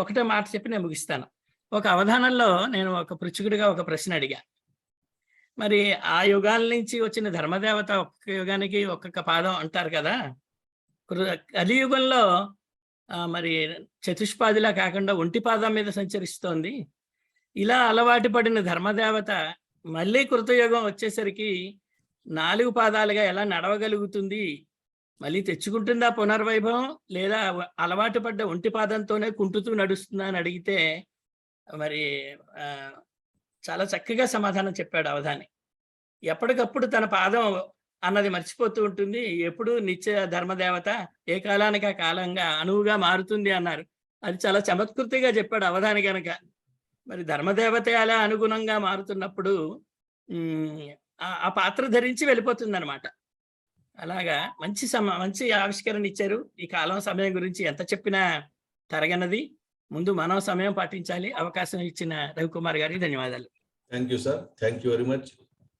I: ఒకటే మాట చెప్పి నేను ముగిస్తాను. ఒక అవధానంలో నేను ఒక పృచ్ఛకుడిగా ఒక ప్రశ్న అడిగా. మరి ఆ యుగాల నుంచి వచ్చిన ధర్మదేవత ఒక్కొక్క యుగానికి ఒక్కొక్క పాదం అంటారు కదా. కలియుగంలో మరి చతుష్పాదిలా కాకుండా ఒంటి పాదం మీద సంచరిస్తోంది. ఇలా అలవాటు పడిన ధర్మదేవత మళ్ళీ కృతయుగం వచ్చేసరికి 4 పాదాలుగా ఎలా నడవగలుగుతుంది? మళ్ళీ తెచ్చుకుంటుందా పునర్వైభవం, లేదా అలవాటు పడ్డ ఒంటి పాదంతోనే కుంటుతూ నడుస్తుందా అని అడిగితే మరి చాలా చక్కగా సమాధానం చెప్పాడు అవధాని. ఎప్పటికప్పుడు తన పాదం అన్నది మర్చిపోతూ ఉంటుంది, ఎప్పుడు నిత్య ధర్మదేవత ఏ కాలానికి ఆ కాలంగా అనువుగా మారుతుంది అన్నారు. అది చాలా చమత్కృతిగా చెప్పాడు అవధాని కనుక. మరి ధర్మదేవత అలా అనుగుణంగా మారుతున్నప్పుడు ఆ పాత్ర ధరించి వెళ్ళిపోతుంది అనమాట. అలాగా మంచి ఆవిష్కరణ ఇచ్చారు. ఈ కాలం సమయం గురించి ఎంత చెప్పినా తరగనది. ముందు మనం సమయం పాటించాలి. అవకాశం ఇచ్చిన రవికుమార్ గారికి ధన్యవాదాలు.
A: Thank you sir, thank you very much.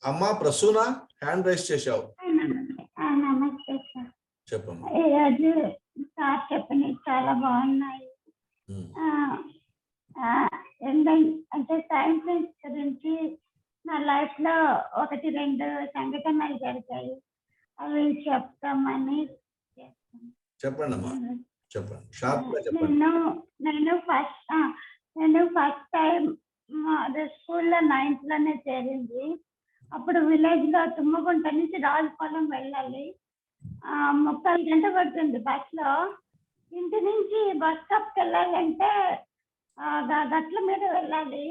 A: అమ్మా ప్రసూన, హ్యాండ్ రైస్ చేశావు,
H: నమస్తే సార్.
A: చెప్పమ్మా.
H: ఈరోజు సార్ చెప్పినవి చాలా బాగున్నాయి. అంటే సైన్స్ గురించి నా లైఫ్ లో 1-2 సంఘటనలు జరిగాయి, అవి చెప్తామని.
A: చెప్పండి అమ్మా, చెప్పండి, షార్ప్గా చెప్పండి.
H: నేను ఫస్ట్ టైం స్కూల్లో 9th లోనే చేరింది. అప్పుడు విలేజ్ లో తుమ్మగుంట నుంచి రాజుపాలెం వెళ్ళాలి. 30 గంటలు పడుతుంది బస్ లో. ఇంటి నుంచి బస్ స్టాప్కి వెళ్ళాలంటే గట్ల మీద వెళ్ళాలి.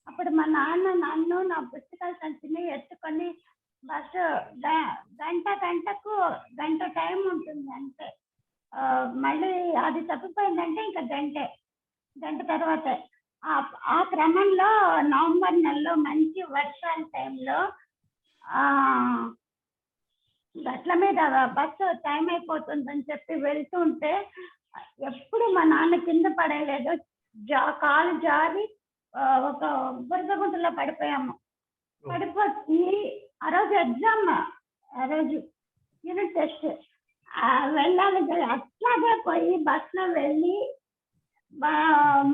H: అప్పుడు మా నాన్న నన్ను నా పుస్తకాల సంచిని ఎత్తుకొని బస్సు గంట టైం ఉంటుంది అంతే. మళ్ళీ అది తప్పిపోయిందంటే ఇంకా గంట తర్వాత ఆ క్రమంలో నవంబర్ నెలలో మంచి వర్షాల టైంలో గట్ల మీద బస్సు టైం అయిపోతుందని చెప్పి వెళ్తుంటే ఎప్పుడు మా నాన్న కింద పడలేదు, కాలు జారి ఒక బురద గుంటలో పడిపోయాము. పడిపోయి ఆ రోజు ఎగ్జామ్, ఆ రోజు యూనిట్ టెస్ట్ వెళ్ళాలి. అట్లాగే పోయి బస్సులో వెళ్ళి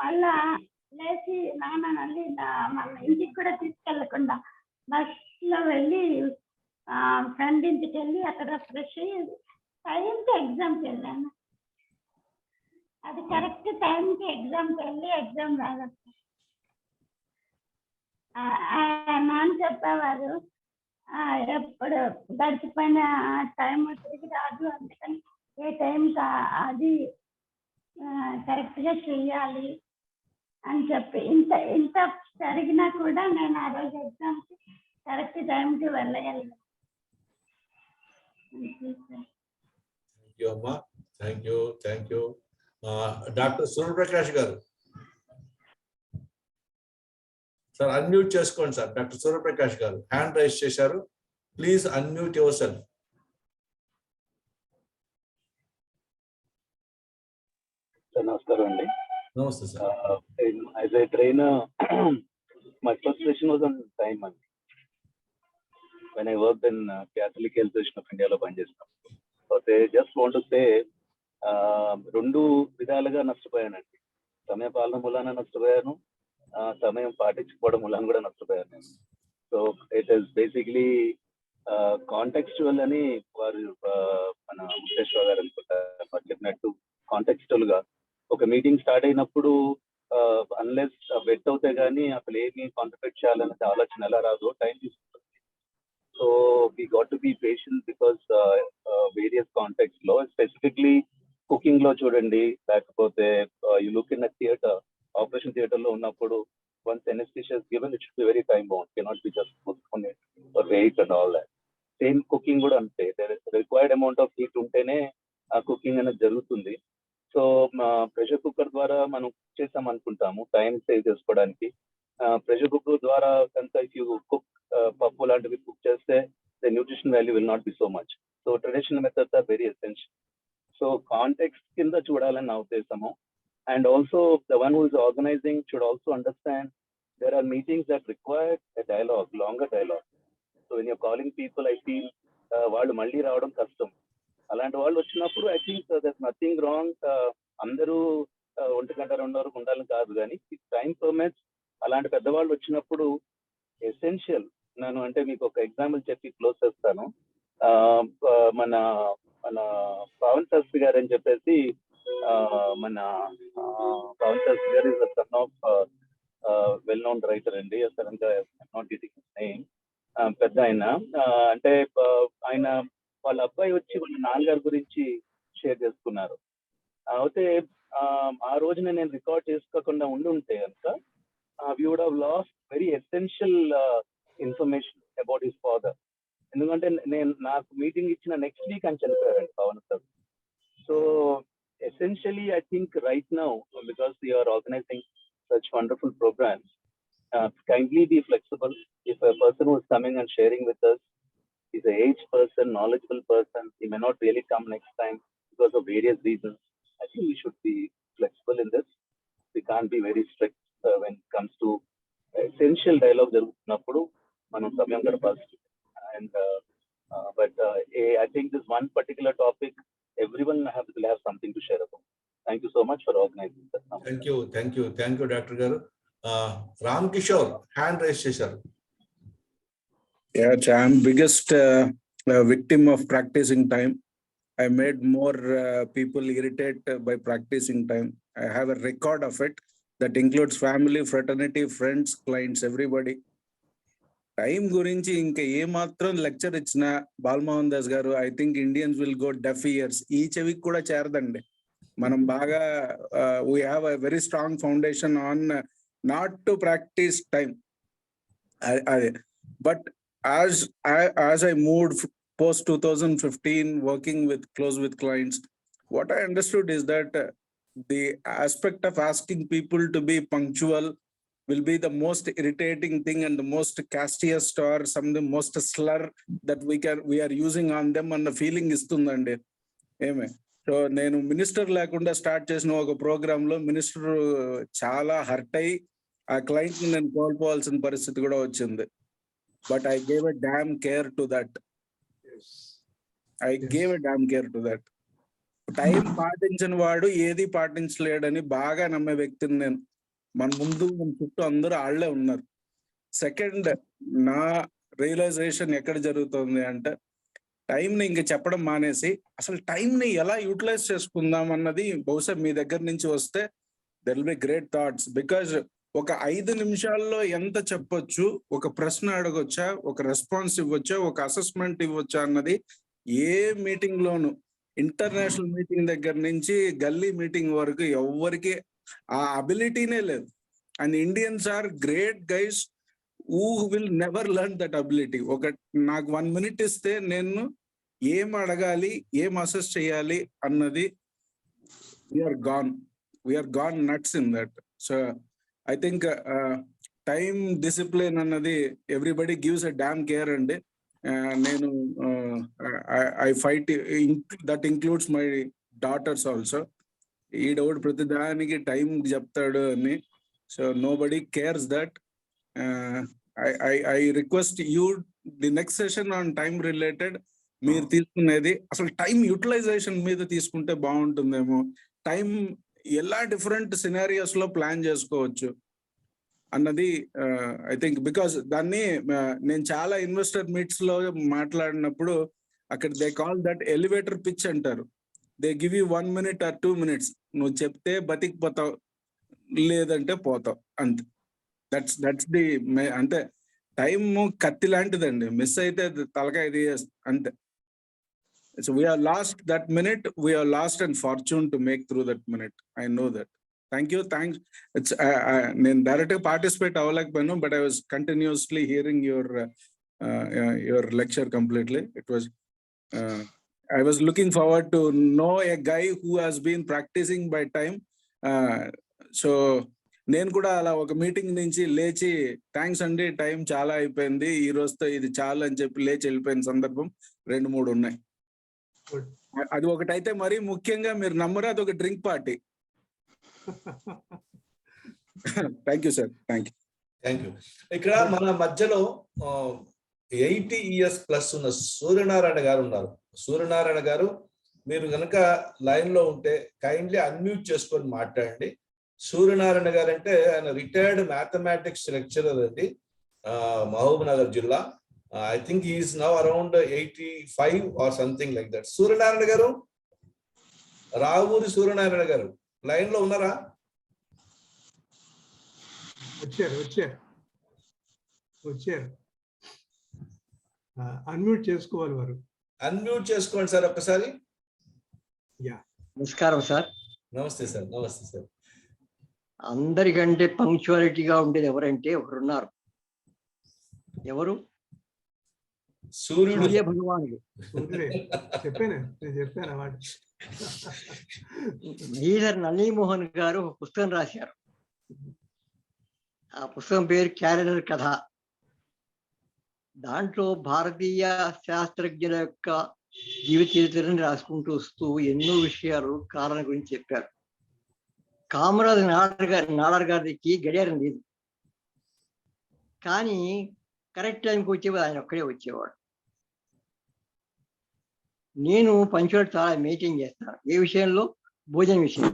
H: మళ్ళా లేచి నాన్న మళ్ళీ ఇంటికి కూడా తీసుకెళ్ళకుండా బస్సులో వెళ్ళి ఫ్రెండ్ ఇంటికి వెళ్ళి అక్కడ ఫ్రెష్ అయ్యి టైంకి ఎగ్జామ్కి వెళ్ళాను. అది కరెక్ట్ టైంకి ఎగ్జామ్కి వెళ్ళి ఎగ్జామ్ రాదు. నా అని చెప్పేవారు. ఎప్పుడు గడిచిపోయిన టైం తిరిగి రాదు, అందుకని ఏ టైం అది కరెక్ట్గా చెయ్యాలి అని చెప్పి ఇంత జరిగినా కూడా నేను ఆ రోజు ఎగ్జామ్కి కరెక్ట్ టైంకి వెళ్ళగలిగాను.
A: అమ్మా, థ్యాంక్ యూ. డాక్టర్ సూర్యప్రకాష్ గారు సార్, అన్మ్యూట్ చేసుకోండి సార్. డాక్టర్ సూర్యప్రకాష్ గారు హ్యాండ్ రైజ్ చేశారు. Please unmute your self.
J: నమస్కారం అండి.
A: నమస్తే sir.
J: As a trainer, my first session was on time అండి. When I worked in Catholic Health Association of India లో పనిచేస్తాం. So they just want to say, రెండు విధాలుగా నష్టపోయానండి. సమయ పాలన మూలాన నష్టపోయాను, సమయం పాటించుకోవడం మూలాన కూడా నష్టపోయాను నేను. So it is basically contextual అని వారు మన ముఖేశ్వర గారు అనుకుంటారు చెప్పినట్టు, కాంటెక్స్చువల్ గా ఒక మీటింగ్ స్టార్ట్ అయినప్పుడు అన్లెస్ వెట్ అవుతే గానీ అసలు ఏమి కాన్సన్ట్రేట్ చేయాలనేది ఆలోచన ఎలా రాదు, టైం తీసుకుంటుంది. So we got to be patient because various context లో, స్పెసిఫిక్లీ కుకింగ్ లో చూడండి, లేకపోతే you look in theater, operation theater లో ఉన్నప్పుడు once anesthesia is given, it should be very time bound, cannot be just postponed or wait and all that. Same cooking కూడా అంతే, there is required amount of heat ఉంటేనే ఆ cooking అనేది జరుగుతుంది. So pressure cooker ద్వారా మనం cook చేసాం అనుకుంటాము టైం సేవ్ చేసుకోవడానికి. ప్రెషర్ కుక్కర్ ద్వారా కనుక ఇఫ్ యూ కుక్ పప్పు లాంటివి కుక్ చేస్తే the nutrition value will not be so much. So traditional methods are very essential. So context కింద చూడాలని నా ఉద్దేశము. And also the one who is organizing should also understand there are meetings that require a dialogue, longer dialogue. So when you're calling people, I feel వాళ్ళు మళ్ళీ రావడం కష్టం. అలాంటి వాళ్ళు వచ్చినప్పుడు I think that's nothing wrong. అందరూ 1 గంట 2 వరకు ఉండాలని కాదు, కానీ టైం పర్మిట్స్. అలాంటి పెద్దవాళ్ళు వచ్చినప్పుడు ఎసెన్షియల్. నేను అంటే మీకు ఒక ఎగ్జాంపుల్ చెప్పి క్లోజ్ చేస్తాను. మన మన పవన్ శాస్త్రి గారు అని చెప్పేసి, మన పవన్ శాస్త్రి గారు is son of well known writer అండి. సడన్ గా నాట్ గెటింగ్ హిస్ నేమ్. పెద్ద ఆయన, అంటే ఆయన వాళ్ళ అబ్బాయి వచ్చి వాళ్ళ నాన్నగారి గురించి షేర్ చేసుకున్నారు. అయితే ఆ రోజున నేను రికార్డ్ చేసుకోకుండా ఉంటే కనుక we would have lost very essential information about his father. ఎందుకంటే నాకు మీటింగ్ ఇచ్చిన నెక్స్ట్ వీక్ అని చనిపోయారండి Pavan sir. So essentially I think right now, because we are organizing such wonderful programs, kindly be flexible. If a person who is coming and sharing with us is an aged person, knowledgeable person, he may not really come next time because of various reasons. I think we should be flexible in this. We can't be very strict when it comes to essential dialogue jarugutunnappudu manam samayam gadapalsi. And but I think this one particular topic everyone will have something to share about. Thank you so much for organizing that.
A: Thank you doctor గారు. Ram Kishore hand raise చేశారు.
K: Yeah, I'm biggest victim of practicing time. I made more people irritate by practicing time. I have a record of it that includes family, fraternity, friends, clients, everybody. Time గురించి ఇంకా ఏ మాత్రం lecture ఇచ్చినా బాల్మోహన్ దాస్ గారు, I think Indians will go deaf years. ఈ చెవికి కూడా చేరదండి. మనం బాగా we have a very strong foundation on not to practice time. అదే but as I moved post 2015 working close with clients, what I understood is that the aspect of asking people to be punctual will be the most irritating thing and the most castiest or some the most slur that we are using on them and the feeling istundandi eme. So nenu minister lekunda start chesina oka program lo minister chaala hurt ayi aa client ni nenu కోల్పోవాల్సిన పరిస్థితి కూడా వచ్చింది. But I gave a damn care to that. I gave a damn care to that. Time పాటించిన వాడు ఏది పాటించలేడని బాగా నమ్మే వ్యక్తిని నేను. మన ముందు మన చుట్టూ అందరూ ఆళ్లే ఉన్నారు. సెకండ్, నా రియలైజేషన్ ఎక్కడ జరుగుతుంది అంటే, టైంని ఇంక చెప్పడం మానేసి అసలు టైంని ఎలా యూటిలైజ్ చేసుకుందాం అన్నది బహుశా మీ దగ్గర నుంచి వస్తే there will be great thoughts. Because ఒక 5 నిమిషాల్లో ఎంత చెప్పొచ్చు, ఒక ప్రశ్న అడగొచ్చా, ఒక రెస్పాన్స్ ఇవ్వచ్చా, ఒక అసెస్మెంట్ ఇవ్వచ్చా అన్నది ఏ మీటింగ్ లోను, ఇంటర్నేషనల్ మీటింగ్ దగ్గర నుంచి గల్లీ మీటింగ్ వరకు ఎవరికి ఆ అబిలిటీనే లేదు. And Indians are great guys who will never learn that ability. నాకు 1 minute ఇస్తే నేను ఏం అడగాలి, ఏం అసెస్ చేయాలి అన్నది we are gone nuts in that. So I think time discipline అన్నది everybody gives a damn care అండి. నేను I fight, that includes my daughters also. ఈడోడు ప్రతి దానికి టైం చెప్తాడు అని. So nobody cares that. I request you, the next session on time related మీరు తీసుకునేది అసలు టైం యూటిలైజేషన్ మీద తీసుకుంటే బాగుంటుందేమో. టైం ఎలా డిఫరెంట్ సినారియోస్ లో ప్లాన్ చేసుకోవచ్చు అన్నది ఐ థింక్, బికాస్ దాన్ని నేను చాలా ఇన్వెస్టర్ మీట్స్ లో మాట్లాడినప్పుడు అక్కడ they call that elevator pitch అంటారు. They give you 1 minute or 2 minutes. నువ్వు చెప్తే బతికిపోతావు, లేదంటే పోతావు, అంతే. దట్స్ ది అంటే టైం కత్తి లాంటిదండి. మిస్ అయితే తలకాయ అంతే. So we are lost that minute. We are lost and fortune to make through that minute. I know that. Thank you. Thanks. It's నేను డైరెక్ట్ గా participate అవ్వలేకపోయాను, but I was continuously hearing your lecture completely. It was I was looking forward to know a guy who has been practicing by time. So నేను కూడా అలా ఒక meeting నుంచి లేచి thanks అండి, time చాలా అయిపోయింది, ఈ రోజుతో ఇది చాలు అని చెప్పి లేచి వెళ్ళిపోయిన సందర్భం 2-3 ఉన్నాయి. అది ఒకటైతే మరి ముఖ్యంగా మీరు నమ్మరు, అది ఒక drink party. Thank you sir. Thank
A: you. ఇక్కడ మన మధ్యలో 80 years ప్లస్ ఉన్న సూర్యనారాయణ గారు ఉన్నారు. సూర్యనారాయణ గారు, మీరు కనుక లైన్ లో ఉంటే కైండ్లీ అన్మ్యూట్ చేసుకొని మాట్లాడండి. సూర్యనారాయణ గారు అంటే ఆయన రిటైర్డ్ మ్యాథమెటిక్స్ లెక్చరర్ అండి, మహబూబ్ నగర్ జిల్లా. I think he is now around 85 or something like that. Suryanarayana గారు, రావూరి సూర్యనారాయణ గారు లైన్ లో ఉన్నారా?
B: వచ్చారు. అన్మ్యూట్ చేసుకోవాలి వారు.
A: అన్మ్యూట్ చేసుకోండి సార్ ఒక్కసారి.
L: నమస్కారం సార్.
A: నమస్తే సార్. నమస్తే సార్.
L: అందరికంటే పంక్చువాలిటీగా ఉండేది ఎవరంటే ఒకరున్నారు. ఎవరు? సూర్య భగవానుడు. శ్రీధర్ నళీమోహన్ గారు ఒక పుస్తకం రాశారు. ఆ పుస్తకం పేరు క్యాలెండర్ కథ. దాంట్లో భారతీయ శాస్త్రజ్ఞుల యొక్క జీవిత చరిత్రని రాసుకుంటూ వస్తూ ఎన్నో విషయాలు కారణ గురించి చెప్పారు. కామరాజ్ నాడార్ గారికి గడియారం లేదు, కానీ కరెక్ట్ టైంకి వచ్చేవాడు ఆయన ఒక్కడే వచ్చేవాడు. నేను పంచువాడు చాలా మెయింటైన్ చేస్తాను. ఏ విషయంలో? భోజనం విషయం.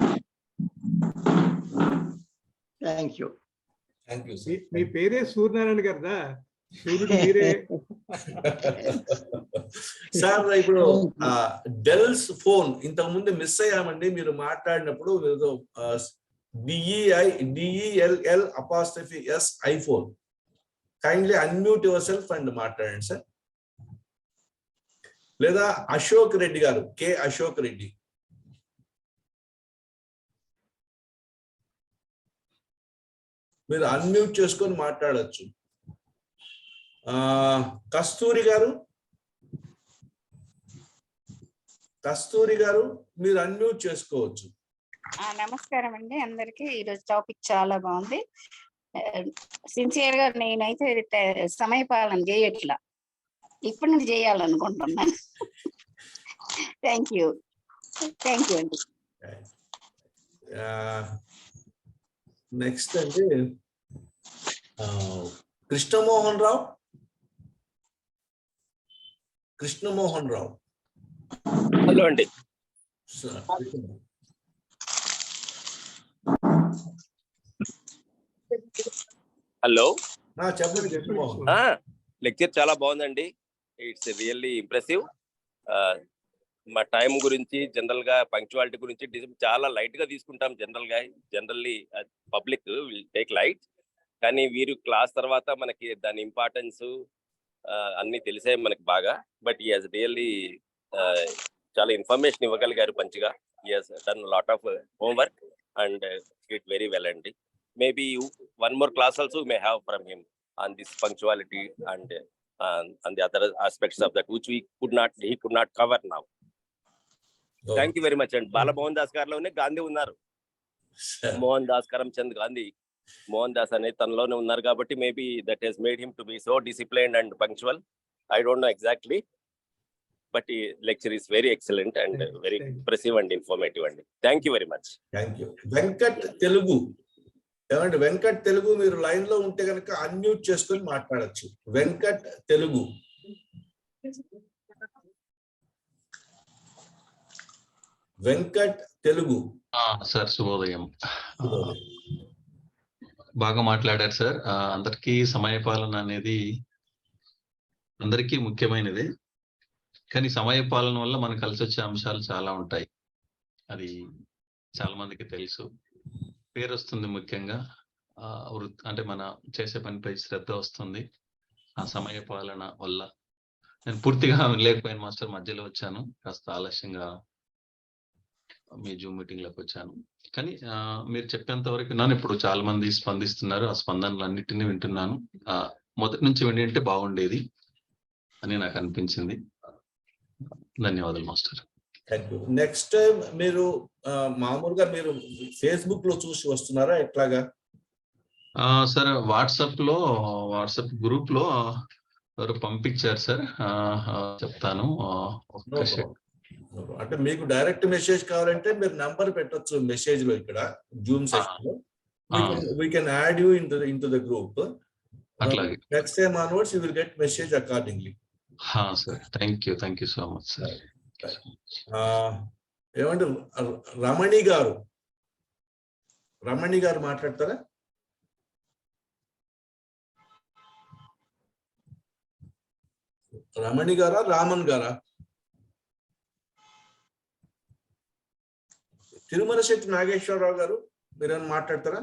L: Thank you.
B: మీ పేరే సూర్యనారాయణ గారిదా? సూర్యుడు మీరే.
A: సార్ ఇప్పుడు డెల్స్ ఫోన్ ఇంతకు ముందు మిస్ అయ్యామండి. మీరు మాట్లాడినప్పుడు DELL''S iPhone. Kindly unmute your self and మాట్లాడండి సార్. లేదా అశోక్ రెడ్డి గారు, కె అశోక్ రెడ్డి, మీరు అన్మ్యూట్ చేసుకొని మాట్లాడచ్చు. కస్తూరి గారు, మీరు అన్మ్యూట్ చేసుకోవచ్చు.
M: నమస్కారం అండి అందరికి. ఈరోజు టాపిక్ చాలా బాగుంది. సిన్సియర్ గా నేనైతే సమయపాలన చేయట్లా, ఇప్పటి నుంచి చేయాలనుకుంటున్నాను. థ్యాంక్ యూ అండి.
A: నెక్స్ట్ అంటే కృష్ణమోహన్ రావు.
N: హలో అండి. హలో,
A: చెప్పండి.
N: లెక్చర్ చాలా బాగుందండి. It's really impressive. మా టైం గురించి, జనరల్ గా పంక్చువాలిటీ గురించి చాలా లైట్ గా తీసుకుంటాం. Generally public will take light. కానీ వీరు క్లాస్ తర్వాత మనకి దాని ఇంపార్టెన్స్ అన్ని తెలిసే మనకి బాగా. బట్ ఈ హాజ్ రియల్లీ చాలా ఇన్ఫర్మేషన్ ఇవ్వగలిగారు మంచిగా. He has done lot of homework and it very well అండి. Maybe one more class also may have from him on this punctuality and on the other aspects of that which he could not cover now. Thank you very much. And Balmohan Das గారిలోనే గాంధీ ఉన్నారు. మోహన్ దాస్ కరమ్చంద్ గాంధీ, మోహన్ దాస్ అనే తనలోనే ఉన్నారు కాబట్టి maybe that has made him to be so disciplined and punctual. I don't know exactly, but the lecture is very excellent and very impressive and informative అండి. Thank you very much.
A: Thank you. Venkat Telugu, ఏమంటే వెంకట్ తెలుగు మీరు line లో ఉంటే కనుక unmute చేసుకొని మాట్లాడచ్చు. Venkat Telugu. Venkat Telugu.
O: Sir శుభోదయం. బాగా మాట్లాడారు సార్. అందరికీ సమయపాలన అనేది అందరికీ ముఖ్యమైనది. కానీ సమయపాలన వల్ల మనకు కలిసి వచ్చే అంశాలు చాలా ఉంటాయి. అది చాలా మందికి తెలుసు. పేరు వస్తుంది ముఖ్యంగా, అంటే మన చేసే పనిపై శ్రద్ధ వస్తుంది ఆ సమయ పాలన వల్ల. నేను పూర్తిగా లేకపోయాను మాస్టర్, మధ్యలో వచ్చాను, కాస్త ఆలస్యంగా మీ జూమ్ మీటింగ్ లోకి వచ్చాను. కానీ మీరు చెప్పేంత వరకు విన్నాను. ఇప్పుడు చాలా మంది స్పందిస్తున్నారు, ఆ స్పందనలు అన్నిటినీ వింటున్నాను. మొదటి నుంచి వింటే బాగుండేది అని నాకు అనిపించింది. ధన్యవాదాలు మాస్టర్.
A: నెక్స్ట్ టైం మీరు మామూలుగా మీరు ఫేస్బుక్ లో చూసి వస్తున్నారా ఎట్లాగా?
O: సార్ వాట్సాప్ గ్రూప్ లో ఎవరు పంపించారు సార్, చెప్తాను.
A: అంటే మీకు డైరెక్ట్ మెసేజ్ కావాలంటే మీరు నంబర్ పెట్టొచ్చు మెసేజ్ లో. ఇక్కడ జూమ్ సెషన్ లో we can add you into the group. Next time onwards you will get message accordingly.
O: sir, thank you so much sir.
A: ఏమంటే రమణి గారు మాట్లాడతారా? రమణి గారా రామన్ గారా? తిరుమల శెట్టి నాగేశ్వరరావు గారు మీరేమైనా మాట్లాడతారా?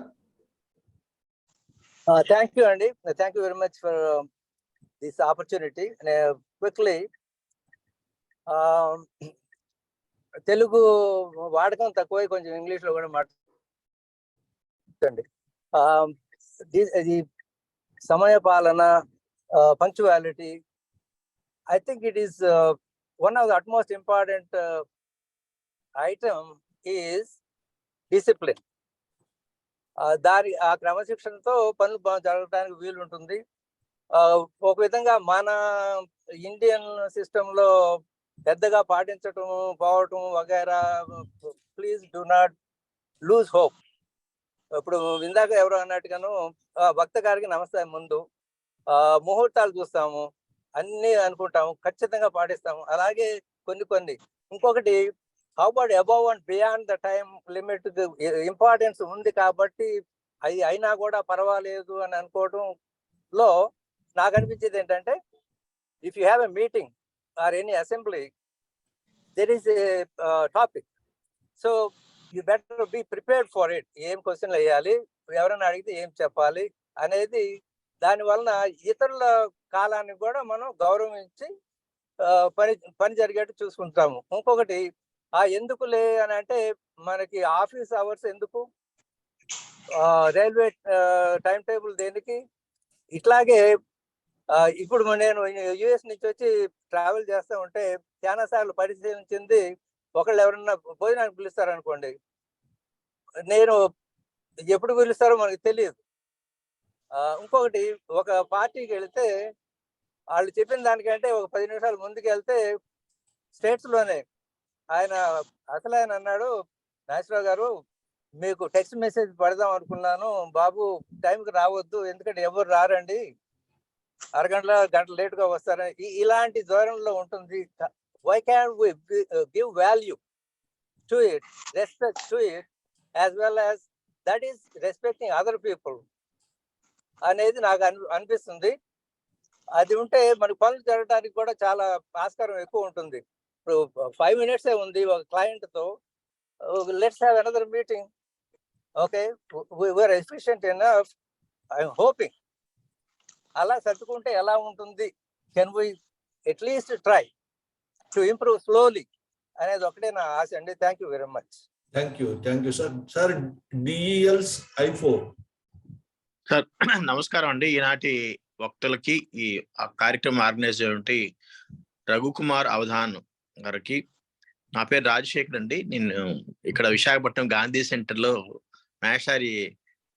P: థ్యాంక్ యూ అండి. Thank you very much for this opportunity. Quickly, Telugu వాడకం తక్కువై కొంచెం ఇంగ్లీష్ లో కూడా మాట్లాడండి. ఇది సమయ పాలన, punctuality, I think it is one of the utmost important item is discipline. ఆ క్రమశిక్షణతో పనులు జరగడానికి వీలు ఉంటుంది. ఒక విధంగా మన ఇండియన్ సిస్టమ్ లో పెద్దగా పాటించటం పోవటం వగైరా. Please do not lose hope. ఇప్పుడు ఇందాక ఎవరో అన్నట్టుగాను భక్త గారికి నమస్తే ముందు ముహూర్తాలు చూస్తాము, అన్ని అనుకుంటాము, ఖచ్చితంగా పాటిస్తాము. అలాగే కొన్ని ఇంకొకటి, how about above and beyond the time limit importance ఉంది కాబట్టి అది అయినా కూడా పర్వాలేదు అని అనుకోవడంలో నాకు అనిపించేది ఏంటంటే, if you have a meeting or any assembly, there is a topic, so you better be prepared for it. ఏం క్వశ్చన్లు వేయాలి, ఎవరైనా అడిగితే ఏం చెప్పాలి అనేది, దాని వలన ఇతరుల కాలాన్ని కూడా మనం గౌరవించి పని జరిగేట్టు చూసుకుంటాము. ఇంకొకటి, ఎందుకులే అని అంటే, మనకి ఆఫీస్ అవర్స్ ఎందుకు, రైల్వే టైం టేబుల్ దేనికి? ఇట్లాగే ఇప్పుడు నేను యుఎస్ నుంచి వచ్చి ట్రావెల్ చేస్తూ ఉంటే చాలా సార్లు పరిశీలించింది, ఒకళ్ళు ఎవరన్నా భోజనానికి పిలుస్తారనుకోండి, నేను ఎప్పుడు పిలుస్తారో మనకు తెలియదు. ఇంకొకటి, ఒక పార్టీకి వెళితే వాళ్ళు చెప్పిన దానికంటే ఒక 10 నిమిషాలు ముందుకు వెళ్తే స్టేట్స్ లోనే ఆయన అన్నాడు, నాగేశ్వరరావు గారు మీకు టెక్స్ట్ మెసేజ్ పెడదాం అనుకున్నాను బాబు, టైంకి రావద్దు, ఎందుకంటే ఎవరు రారండి, గంట లేటుగా వస్తారని. ఇలాంటి ధోరణిలో ఉంటుంది. Why can we give value to it, respect to it, as well as that is respecting other people అనేది నాకు అనిపిస్తుంది. అది ఉంటే మనకు పనులు జరగడానికి కూడా చాలా ఆస్కారం ఎక్కువ ఉంటుంది. ఇప్పుడు 5 minutes ఉంది ఒక క్లయింట్తో, let's have another meeting, Okay, we were efficient enough. I'm hoping. అలా సర్దుకుంటే ఎలా ఉంటుంది? Can we at least try to improve slowly? అనేది ఒకటే నా ఆశ అండి. Thank you very much.
A: Thank you sir. Sir DLs I4.
Q: Sir నమస్కారం అండి. ఈనాటి వక్తలకి ఈ కార్యక్రమం ఆర్గనైజ్ చేయడానికి రఘుకుమార్ అవధాన్ గారికి. నా పేరు రాజశేఖర్ అండి. నేను ఇక్కడ విశాఖపట్నం గాంధీ సెంటర్ లో మేషారి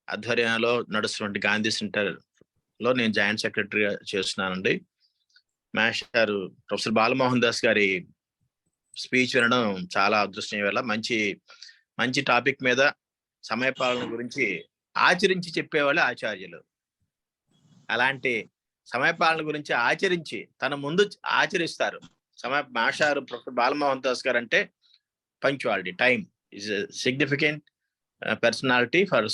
Q: ఆధ్వర్యంలో నడుస్తున్నటువంటి గాంధీ సెంటర్ లో నేను జాయింట్ సెక్రటరీగా చేస్తున్నానండి. మేషారు ప్రొఫెసర్ బాలమోహన్ దాస్ గారి స్పీచ్ వినడం చాలా అదృష్టం. వల్ల మంచి టాపిక్ మీద సమయపాలన గురించి ఆచరించి చెప్పేవాళ్ళు ఆచార్యులు. అలాంటి సమయపాలన గురించి ఆచరించి తన ముందు ఆచరిస్తారు. మాస్టారు ప్రొఫెసర్ బాలమోహన్ దాస్ గారు అంటే punctuality, time is significant personality for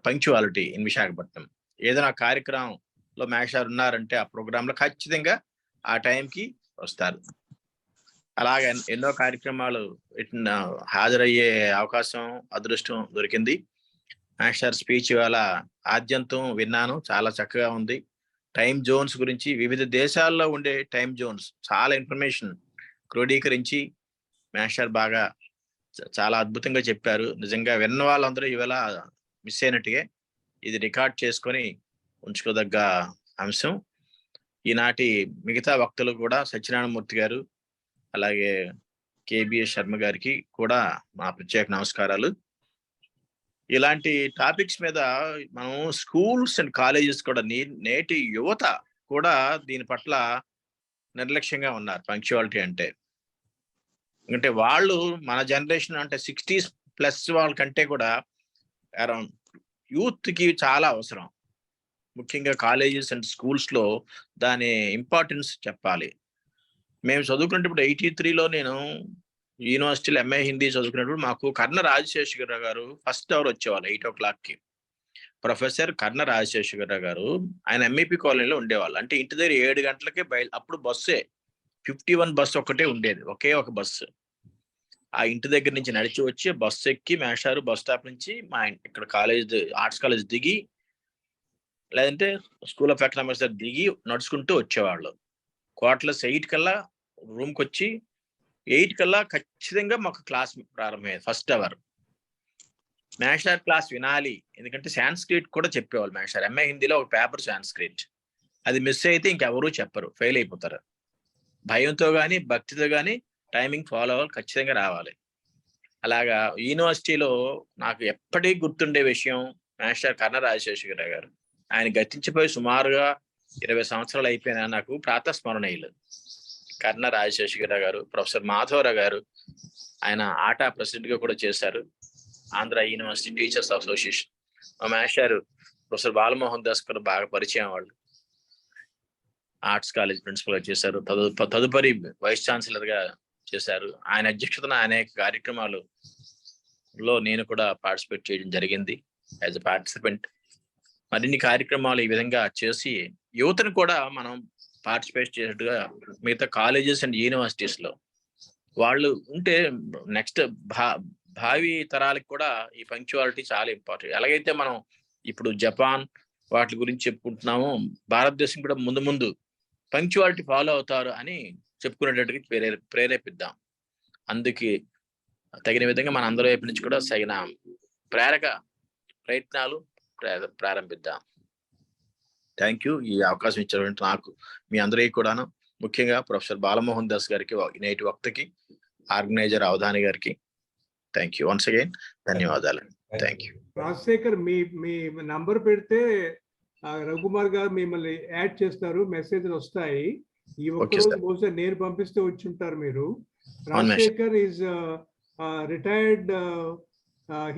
Q: punctuality in Visakhapatnam. ఏదైనా కార్యక్రమంలో మాస్టారు ఉన్నారంటే ఆ ప్రోగ్రాంలో ఖచ్చితంగా ఆ టైంకి వస్తారు. అలాగే ఎన్నో కార్యక్రమాలు హాజరయ్యే అవకాశం, అదృష్టం దొరికింది. మాస్టర్ స్పీచ్ ఇవాళ ఆద్యంతం విన్నాను, చాలా చక్కగా ఉంది. టైం జోన్స్ గురించి, వివిధ దేశాల్లో ఉండే టైం జోన్స్ చాలా ఇన్ఫర్మేషన్ క్రోడీకరించి మాస్టర్ బాగా చాలా అద్భుతంగా చెప్పారు. నిజంగా విన్న వాళ్ళందరూ ఇవాళ మిస్ అయినట్టుగా ఇది రికార్డ్ చేసుకొని ఉంచుకోదగ్గ అంశం. ఈనాటి మిగతా వక్తలు కూడా సత్యనారాయణమూర్తి గారు, అలాగే కేబిఎస్ శర్మ గారికి కూడా మా ప్రత్యేక నమస్కారాలు. ఇలాంటి టాపిక్స్ మీద మనం స్కూల్స్ అండ్ కాలేజెస్ కూడా నేటి యువత కూడా దీని పట్ల నిర్లక్ష్యంగా ఉన్నారు. పంక్చువాలిటీ అంటే వాళ్ళు మన జనరేషన్ అంటే 60s+ వాళ్ళ కంటే కూడా అరౌండ్ యూత్కి చాలా అవసరం. ముఖ్యంగా కాలేజెస్ అండ్ స్కూల్స్లో దాని ఇంపార్టెన్స్ చెప్పాలి. మేము చదువుకున్నప్పుడు 83లో నేను యూనివర్సిటీలో MA హిందీ చదువుకున్నప్పుడు మాకు కర్ణ రాజశేఖర గారు ఫస్ట్ అవర్ వచ్చేవాళ్ళు 8 o'clockకి. ప్రొఫెసర్ కర్ణ రాజశేఖర గారు ఆయన MEP కాలనీలో ఉండేవాళ్ళు. అంటే ఇంటి దగ్గర 7 గంటలకే అప్పుడు బస్సే 51 బస్సు ఒక్కటే ఉండేది, ఒకే ఒక బస్సు. ఆ ఇంటి దగ్గర నుంచి నడిచి వచ్చి బస్సు ఎక్కి మేషారు బస్ స్టాప్ నుంచి మా ఇక్కడ ఆర్ట్స్ కాలేజ్ దిగి, లేదంటే స్కూల్ ఆఫ్ ఎకనామిక్స్ దగ్గర దిగి నడుచుకుంటూ వచ్చేవాళ్ళు. క్వార్టర్స్ 8 కల్లా రూమ్కి వచ్చి 8 కల్లా ఖచ్చితంగా మాకు క్లాస్ ప్రారంభమయ్యేది. ఫస్ట్ అవర్ మేషార్ క్లాస్ వినాలి, ఎందుకంటే సాంస్క్రిట్ కూడా చెప్పేవాళ్ళు మేషార్. MA హిందీలో ఒక పేపర్ సాంస్క్రిట్, అది మిస్ అయితే ఇంకెవరూ చెప్పరు, ఫెయిల్ అయిపోతారు. భయంతో కానీ భక్తితో కానీ టైమింగ్ ఫాలో అవ్వాలి, ఖచ్చితంగా రావాలి. అలాగా యూనివర్సిటీలో నాకు ఎప్పటికీ గుర్తుండే విషయం మాస్టర్ కర్ణ రాజశేఖర గారు. ఆయన గతించిపోయి సుమారుగా 20 సంవత్సరాలు అయిపోయినా నాకు ప్రాతస్మరణీయులు. కర్ణ రాజశేఖర గారు, ప్రొఫెసర్ మాధవరావు గారు, ఆయన ఆటా ప్రెసిడెంట్ గా కూడా చేశారు, ఆంధ్ర యూనివర్సిటీ టీచర్స్ అసోసియేషన్. మా మాస్టర్ ప్రొఫెసర్ బాలమోహన్ దాస్ గారు బాగా పరిచయం, వాళ్ళు ఆర్ట్స్ కాలేజ్ ప్రిన్సిపల్ గా చేశారు, తదుపరి వైస్ ఛాన్సలర్ గా చేశారు. ఆయన అధ్యక్షతన అనేక కార్యక్రమాలలో నేను కూడా పార్టిసిపేట్ చేయడం జరిగింది యాజ్ ఎ పార్టిసిపెంట్. మరిన్ని కార్యక్రమాలు ఈ విధంగా చేసి యువతను కూడా మనం పార్టిసిపేట్ చేసేట్టుగా మిగతా కాలేజెస్ అండ్ యూనివర్సిటీస్ లో వాళ్ళు ఉంటే నెక్స్ట్ భావి తరాలకు కూడా ఈ పంక్చువాలిటీ చాలా ఇంపార్టెంట్. ఎలాగైతే మనం ఇప్పుడు జపాన్ వాటి గురించి చెప్పుకుంటున్నామో, భారతదేశం కూడా ముందు పంక్చువాలిటీ ఫాలో అవుతారు అని చెప్పుకునేటట్టుగా ప్రేరేపిద్దాం. అందుకే తగిన విధంగా మన అందరి వైపు నుంచి కూడా తగిన ప్రేరక ప్రయత్నాలు ప్రారంభిద్దాం. Thank you. ఈ అవకాశం ఇచ్చినటువంటి నాకు, మీ అందరికీ కూడాను, ముఖ్యంగా ప్రొఫెసర్ బాలమోహన్ దాస్ గారికి, నేటి వక్తకి, ఆర్గనైజర్ అవధాని గారికి థ్యాంక్ యూ వన్స్ అగైన్. ధన్యవాదాలు. Thank you.
B: Rajasekhar, me number పెడితే రఘుకుమార్ గారు మిమ్మల్ని యాడ్ చేస్తారు, మెసేజ్లు వస్తాయి. ఈ ఒక్కరోజు బహుశా నేను పంపిస్తే వచ్చి ఉంటారు మీరు. Rajasekhar is retired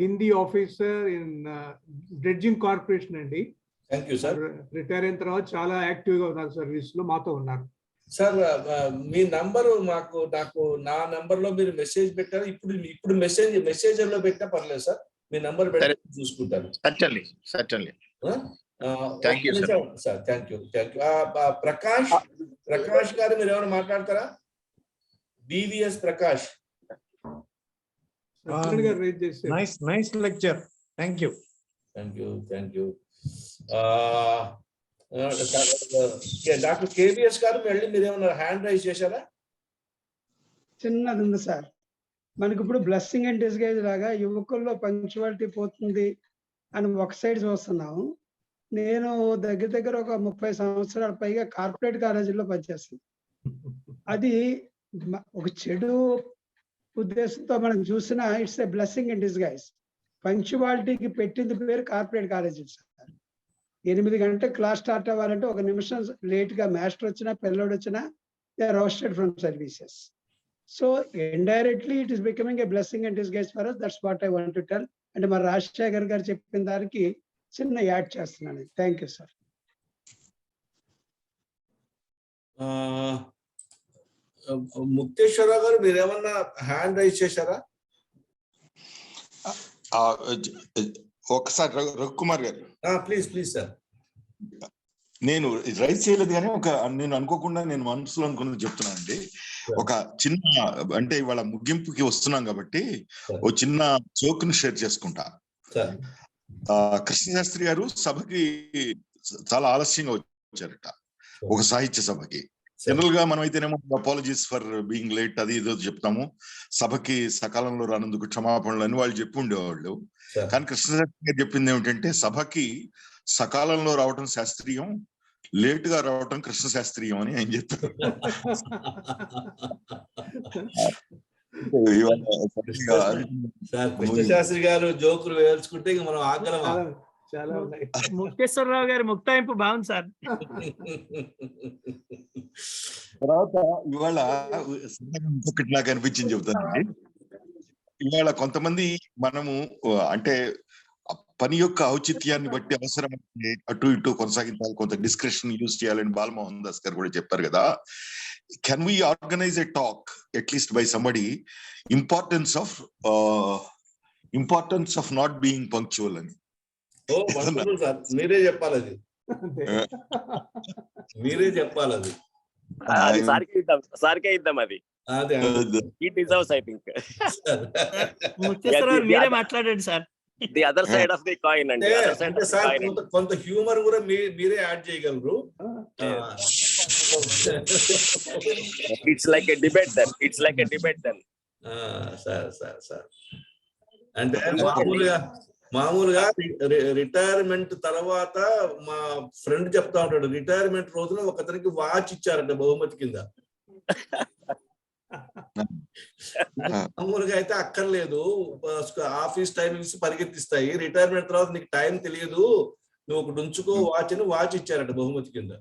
B: Hindi officer in dredging corporation అండి.
A: Thank you sir.
B: రిటైర్ అయిన తర్వాత చాలా యాక్టివ్ గా ఉన్నారు సర్వీస్ లో, మాతో ఉన్నారు.
A: సార్ మీ నంబరు నాకు నా నంబర్ లో మీరు మెసేజ్ పెట్టారు. ఇప్పుడు మెసేజర్ లో పెట్టినా పర్లేదు సార్, మీ నంబర్ పెట్టి చూసుకుంటాను.
Q: Certainly.
A: Thank you sir. Thank you. Prakash గారు మీరు ఎవరు మాట్లాడతారా? DVS Prakash.
B: Nice lecture. Thank you.
A: Doctor కేబిఎస్ గారు మళ్ళీ మీరు ఏమన్నా హ్యాండ్ రైజ్ చేశారా?
D: చిన్నది ఉంది సార్. మనకి ఇప్పుడు బ్లెస్సింగ్ అండ్ డిస్గైజ్ లాగా యువకుల్లో పంక్చువాలిటీ పోతుంది అని ఒక సైడ్ చూస్తున్నాము. నేను దగ్గర ఒక 30 సంవత్సరాల పైగా కార్పొరేట్ కాలేజీలో పనిచేస్తాను. అది ఒక చెడు ఉద్దేశంతో మనం చూసినా it's a blessing in disguise. పంక్చువాలిటీకి పెట్టింది పేరు కార్పొరేట్ కాలేజీ సార్. 8 గంటలకు క్లాస్ స్టార్ట్ అవ్వాలంటే 1 నిమిషం లేట్గా మాస్టర్ వచ్చినా పిల్లోడు వచ్చినా they are roasted from services. So indirectly it is becoming a blessing and disguise for us. That's what I want to tell. అంటే మరి రాజశేఖర్ గారు చెప్పిన దానికి చిన్న యాడ్ చేస్తున్నాను. Thank you sir.
A: ముక్తేశ్వరరావు గారు మీరు ఏమన్నా హ్యాండ్ రైజ్ చేశారా?
G: ఒకసారి రఘుకుమార్ గారు.
A: Please sir.
G: నేను రైజ్ చేయలేదు కానీ నేను అనుకోకుండా నేను మనసులో అనుకున్నది చెప్తున్నానండి. ఒక చిన్న అంటే ఇవాళ ముగింపుకి వస్తున్నాం కాబట్టి ఒక చిన్న జోక్ను షేర్ చేసుకుంటా. కృష్ణశాస్త్రి గారు సభకి చాలా ఆలస్యంగా వచ్చారట, ఒక సాహిత్య సభకి. జనరల్ గా మనం అయితేనేమో అపాలజీస్ ఫర్ బీయింగ్ లేట్ అది ఏదో చెప్తాము, సభకి సకాలంలో రానందుకు క్షమాపణలు అని వాళ్ళు చెప్పి ఉండేవాళ్ళు. కానీ కృష్ణశాస్త్రి గారు చెప్పింది ఏమిటంటే సభకి సకాలంలో రావటం శాస్త్రీయం, లేట్ గా రావటం కృష్ణ శాస్త్రీయం అని ఆయన చెప్పారు.
A: కృష్ణశాస్త్రి గారు జోకులు వేల్చుకుంటే ఇంక మనం ఆగలమా?
B: చాలా ఉన్నాయి.
I: ముక్తేశ్వరరావు గారి ముక్తాయింపు బాగుంది సార్.
G: తర్వాత ఇవాళ ఇంకొకటి నాకు అనిపించింది చెబుతానండి. ఇవాళ కొంతమంది మనము అంటే పని యొక్క ఔచిత్యాన్ని బట్టి అవసరం అటు ఇటు కొనసాగించాలి, కొంత డిస్క్రిప్షన్ యూజ్ చేయాలని బాల్మోహన్ దాస్ గారు కూడా చెప్పారు కదా. Can we organize a talk at least by somebody importance of not being punctual అని?
A: మీరే చెప్పాలి అది, మీరే చెప్పాలి అది.
N: సార్కే ఇద్దాం అది. He deserves, I think.
I: Mukteswararao మీరే మాట్లాడండి sir.
N: The other side of the coin and the other side of the coin.
A: కొంత హ్యూమర్ కూడా మీరే యాడ్ చేయగలరు.
N: It's like a debate then.
A: Sir అంటే మామూలుగా రిటైర్మెంట్ తర్వాత మా ఫ్రెండ్ చెప్తా ఉంటాడు, రిటైర్మెంట్ రోజున ఒకతనికి వాచ్ ఇచ్చారంట బహుమతి కింద. మామూలుగా అయితే అక్కర్లేదు, ఆఫీస్ టైమింగ్స్ పరిగెత్తిస్తాయి, రిటైర్మెంట్ తర్వాత నీకు టైం తెలియదు, నువ్వు ఒకటి ఉంచుకో వాచ్ అని వాచ్ ఇచ్చారట బహుమతి కింద.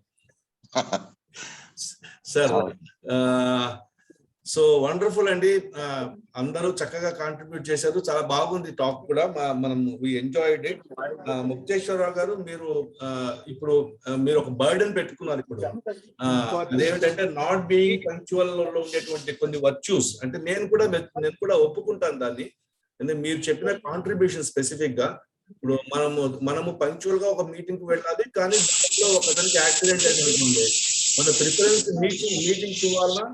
A: సార్ సో వండర్ఫుల్ అండి, అందరూ చక్కగా కాంట్రిబ్యూట్ చేశారు, చాలా బాగుంది టాక్ కూడా, మనం వి ఎంజాయ్డ్ ఇట్. ముక్తేశ్వరరావు గారు మీరు ఇప్పుడు మీరు ఒక బర్డెన్ పెట్టుకున్నారు ఇప్పుడు, అదేమిటంటే నాట్ బీయింగ్ పంక్చువల్ లో ఉండేటువంటి కొన్ని వర్చ్యూస్. అంటే నేను కూడా ఒప్పుకుంటాను దాన్ని, అంటే మీరు చెప్పిన కాంట్రిబ్యూషన్ స్పెసిఫిక్ గా. ఇప్పుడు మనము పంక్చువల్ గా ఒక మీటింగ్ కు వెళ్ళాలి, కానీ దాంట్లో ఒకదానికి యాక్సిడెంట్ అయినట్టుంది, మన ప్రిఫరెన్స్ మీటింగ్స్ ఇవ్వాలన్నా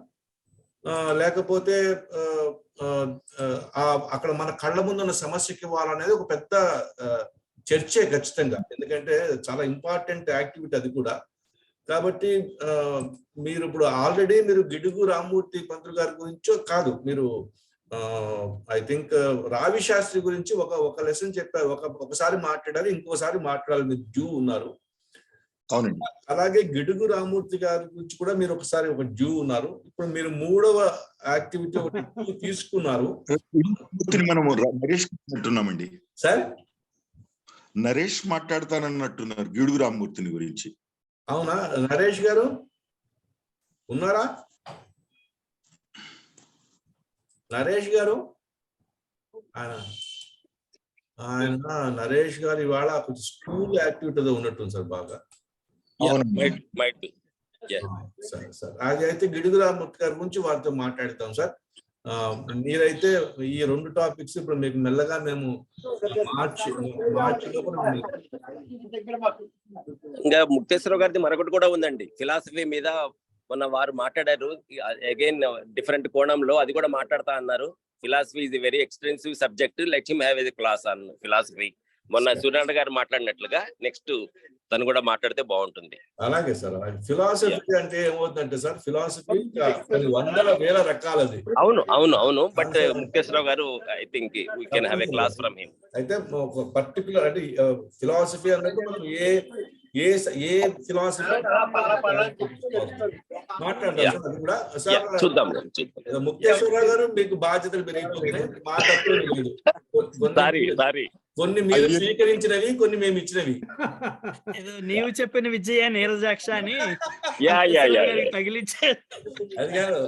A: లేకపోతే అక్కడ మన కళ్ళ ముందు ఉన్న సమస్యకి ఇవ్వాలనేది ఒక పెద్ద చర్చే ఖచ్చితంగా, ఎందుకంటే చాలా ఇంపార్టెంట్ యాక్టివిటీ అది కూడా. కాబట్టి మీరు ఇప్పుడు ఆల్రెడీ మీరు గిడుగు రామ్మూర్తి పంతులు గారి గురించో కాదు, మీరు ఐ థింక్ రావి శాస్త్రి గురించి ఒక లెసన్ చెప్పారు, ఒకసారి మాట్లాడారు, ఇంకోసారి మాట్లాడాలి, మీరు డ్యూ ఉన్నారు. అలాగే గిడుగు రామ్మూర్తి గారి గురించి కూడా మీరు ఒకసారి ఒక డ్యూ ఉన్నారు. ఇప్పుడు మీరు 3వ యాక్టివిటీ ఒకటి తీసుకున్నారు.
G: మనము నరేష్ అంటున్నామండి
A: సార్,
G: నరేష్ మాట్లాడతానన్నట్టున్నారు గిడుగు రామ్మూర్తిని గురించి.
A: అవునా? నరేష్ గారు ఉన్నారా? నరేష్ గారు ఆయన నరేష్ గారు ఇవాళ కొంచెం స్కూల్ యాక్టివిటీలో ఉన్నట్టుంది సార్ బాగా. సార్ అది అయితే గిడుగు రామ్మూర్తి గారి గురించి వారితో మాట్లాడతాం సార్. మీరైతే ఈ 2 టాపిక్స్ ఇప్పుడు మీకు మెల్లగా మేము మార్చి
N: ఇంకా ముక్తేశ్వరరావు గారిది మరొకటి కూడా ఉందండి, ఫిలాసఫీ మీద మొన్న వారు మాట్లాడారు, అగైన్ డిఫరెంట్ కోణంలో అది కూడా మాట్లాడతా అన్నారు. Philosophy is a very extensive subject, let him have a class on philosophy. మొన్న సూర్యనారాయణ గారు మాట్లాడినట్లుగా నెక్స్ట్ తను కూడా మాట్లాడితే బాగుంటుంది.
A: అలాగే సార్. ఫిలాసఫీ అంటే ఏమవుతుందంటే సార్, ఫిలాసఫీ వందల వేల రకాలది.
N: అవును బట్ ముక్తేశ్వరరావు గారు I think we can have a class from him.
A: అయితే ఒక పర్టికులర్ అంటే ఫిలాసఫీ అన్నట్టు మనం ఏ ఫిలాసఫీ మాట్లాడదాం అది కూడా సార్.
N: చూద్దాం.
A: ముక్తేశ్వరరావు గారు మీకు బాధ్యతలు పెరిగిపోతున్నాయి, మా తప్పు లేదు. కొన్ని మీరు స్వీకరించినవి, కొన్ని మేము ఇచ్చినవి.
I: నీవు చెప్పిన విజయ నీరజాక్ష అని తగిలించే
A: అది కాదు,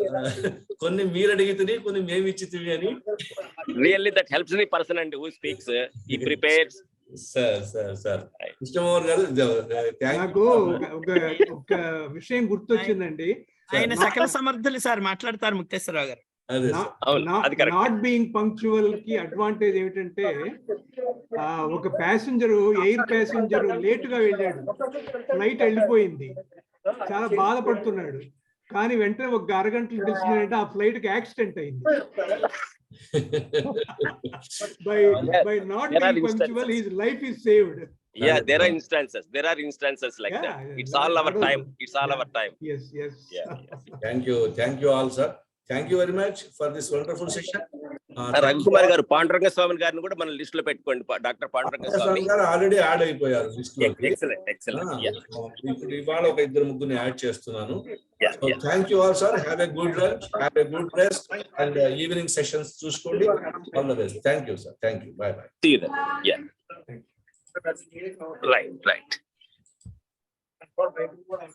A: కొన్ని మీరు అడిగితే కొన్ని మేము ఇచ్చితివి అని.
N: Really that helps the person and who speaks, he prepares.
A: Sir Krishnamohan గారు,
B: నాకు ఒక విషయం గుర్తొచ్చిందండి.
I: ఆయన సకల సమర్థులు సార్ మాట్లాడతారు ముక్తేశ్వరరావు గారు.
B: నాట్ బీయింగ్ పంక్చువల్ కి అడ్వాంటేజ్ ఏమిటంటే, ఒక ప్యాసింజర్, ఎయిర్ ప్యాసింజర్ లేట్ గా వెళ్ళాడు, ఫ్లైట్ వెళ్ళిపోయింది, చాలా బాధపడుతున్నాడు. కానీ వెంటనే ఒక అరగంటలు తెలిసిందంటే ఆ ఫ్లైట్ కి యాక్సిడెంట్ అయింది. by not being punctual, his life is saved.
N: Yeah, there are instances like that. It's all our time.
B: Yes.
A: Thank you all, sir. Thank you very much for this wonderful session.
N: Raghukumar గారు, పాండురంగ స్వామి గారిని కూడా మన list లో పెట్టుకోండి. Doctor Panduranga Swami
A: గారు already add అయిపోయారు list లో.
N: Excellent.
A: ఇప్పుడు ఇవాళ ఒక ఇద్దరు ముగ్గురిని యాడ్ చేస్తున్నాను. Thank you all sir. Have a good lunch, have a good rest and evening sessions చూసుకోండి. All the best. Thank you sir. Thank you. Bye.
N: See you then. Yeah. Right.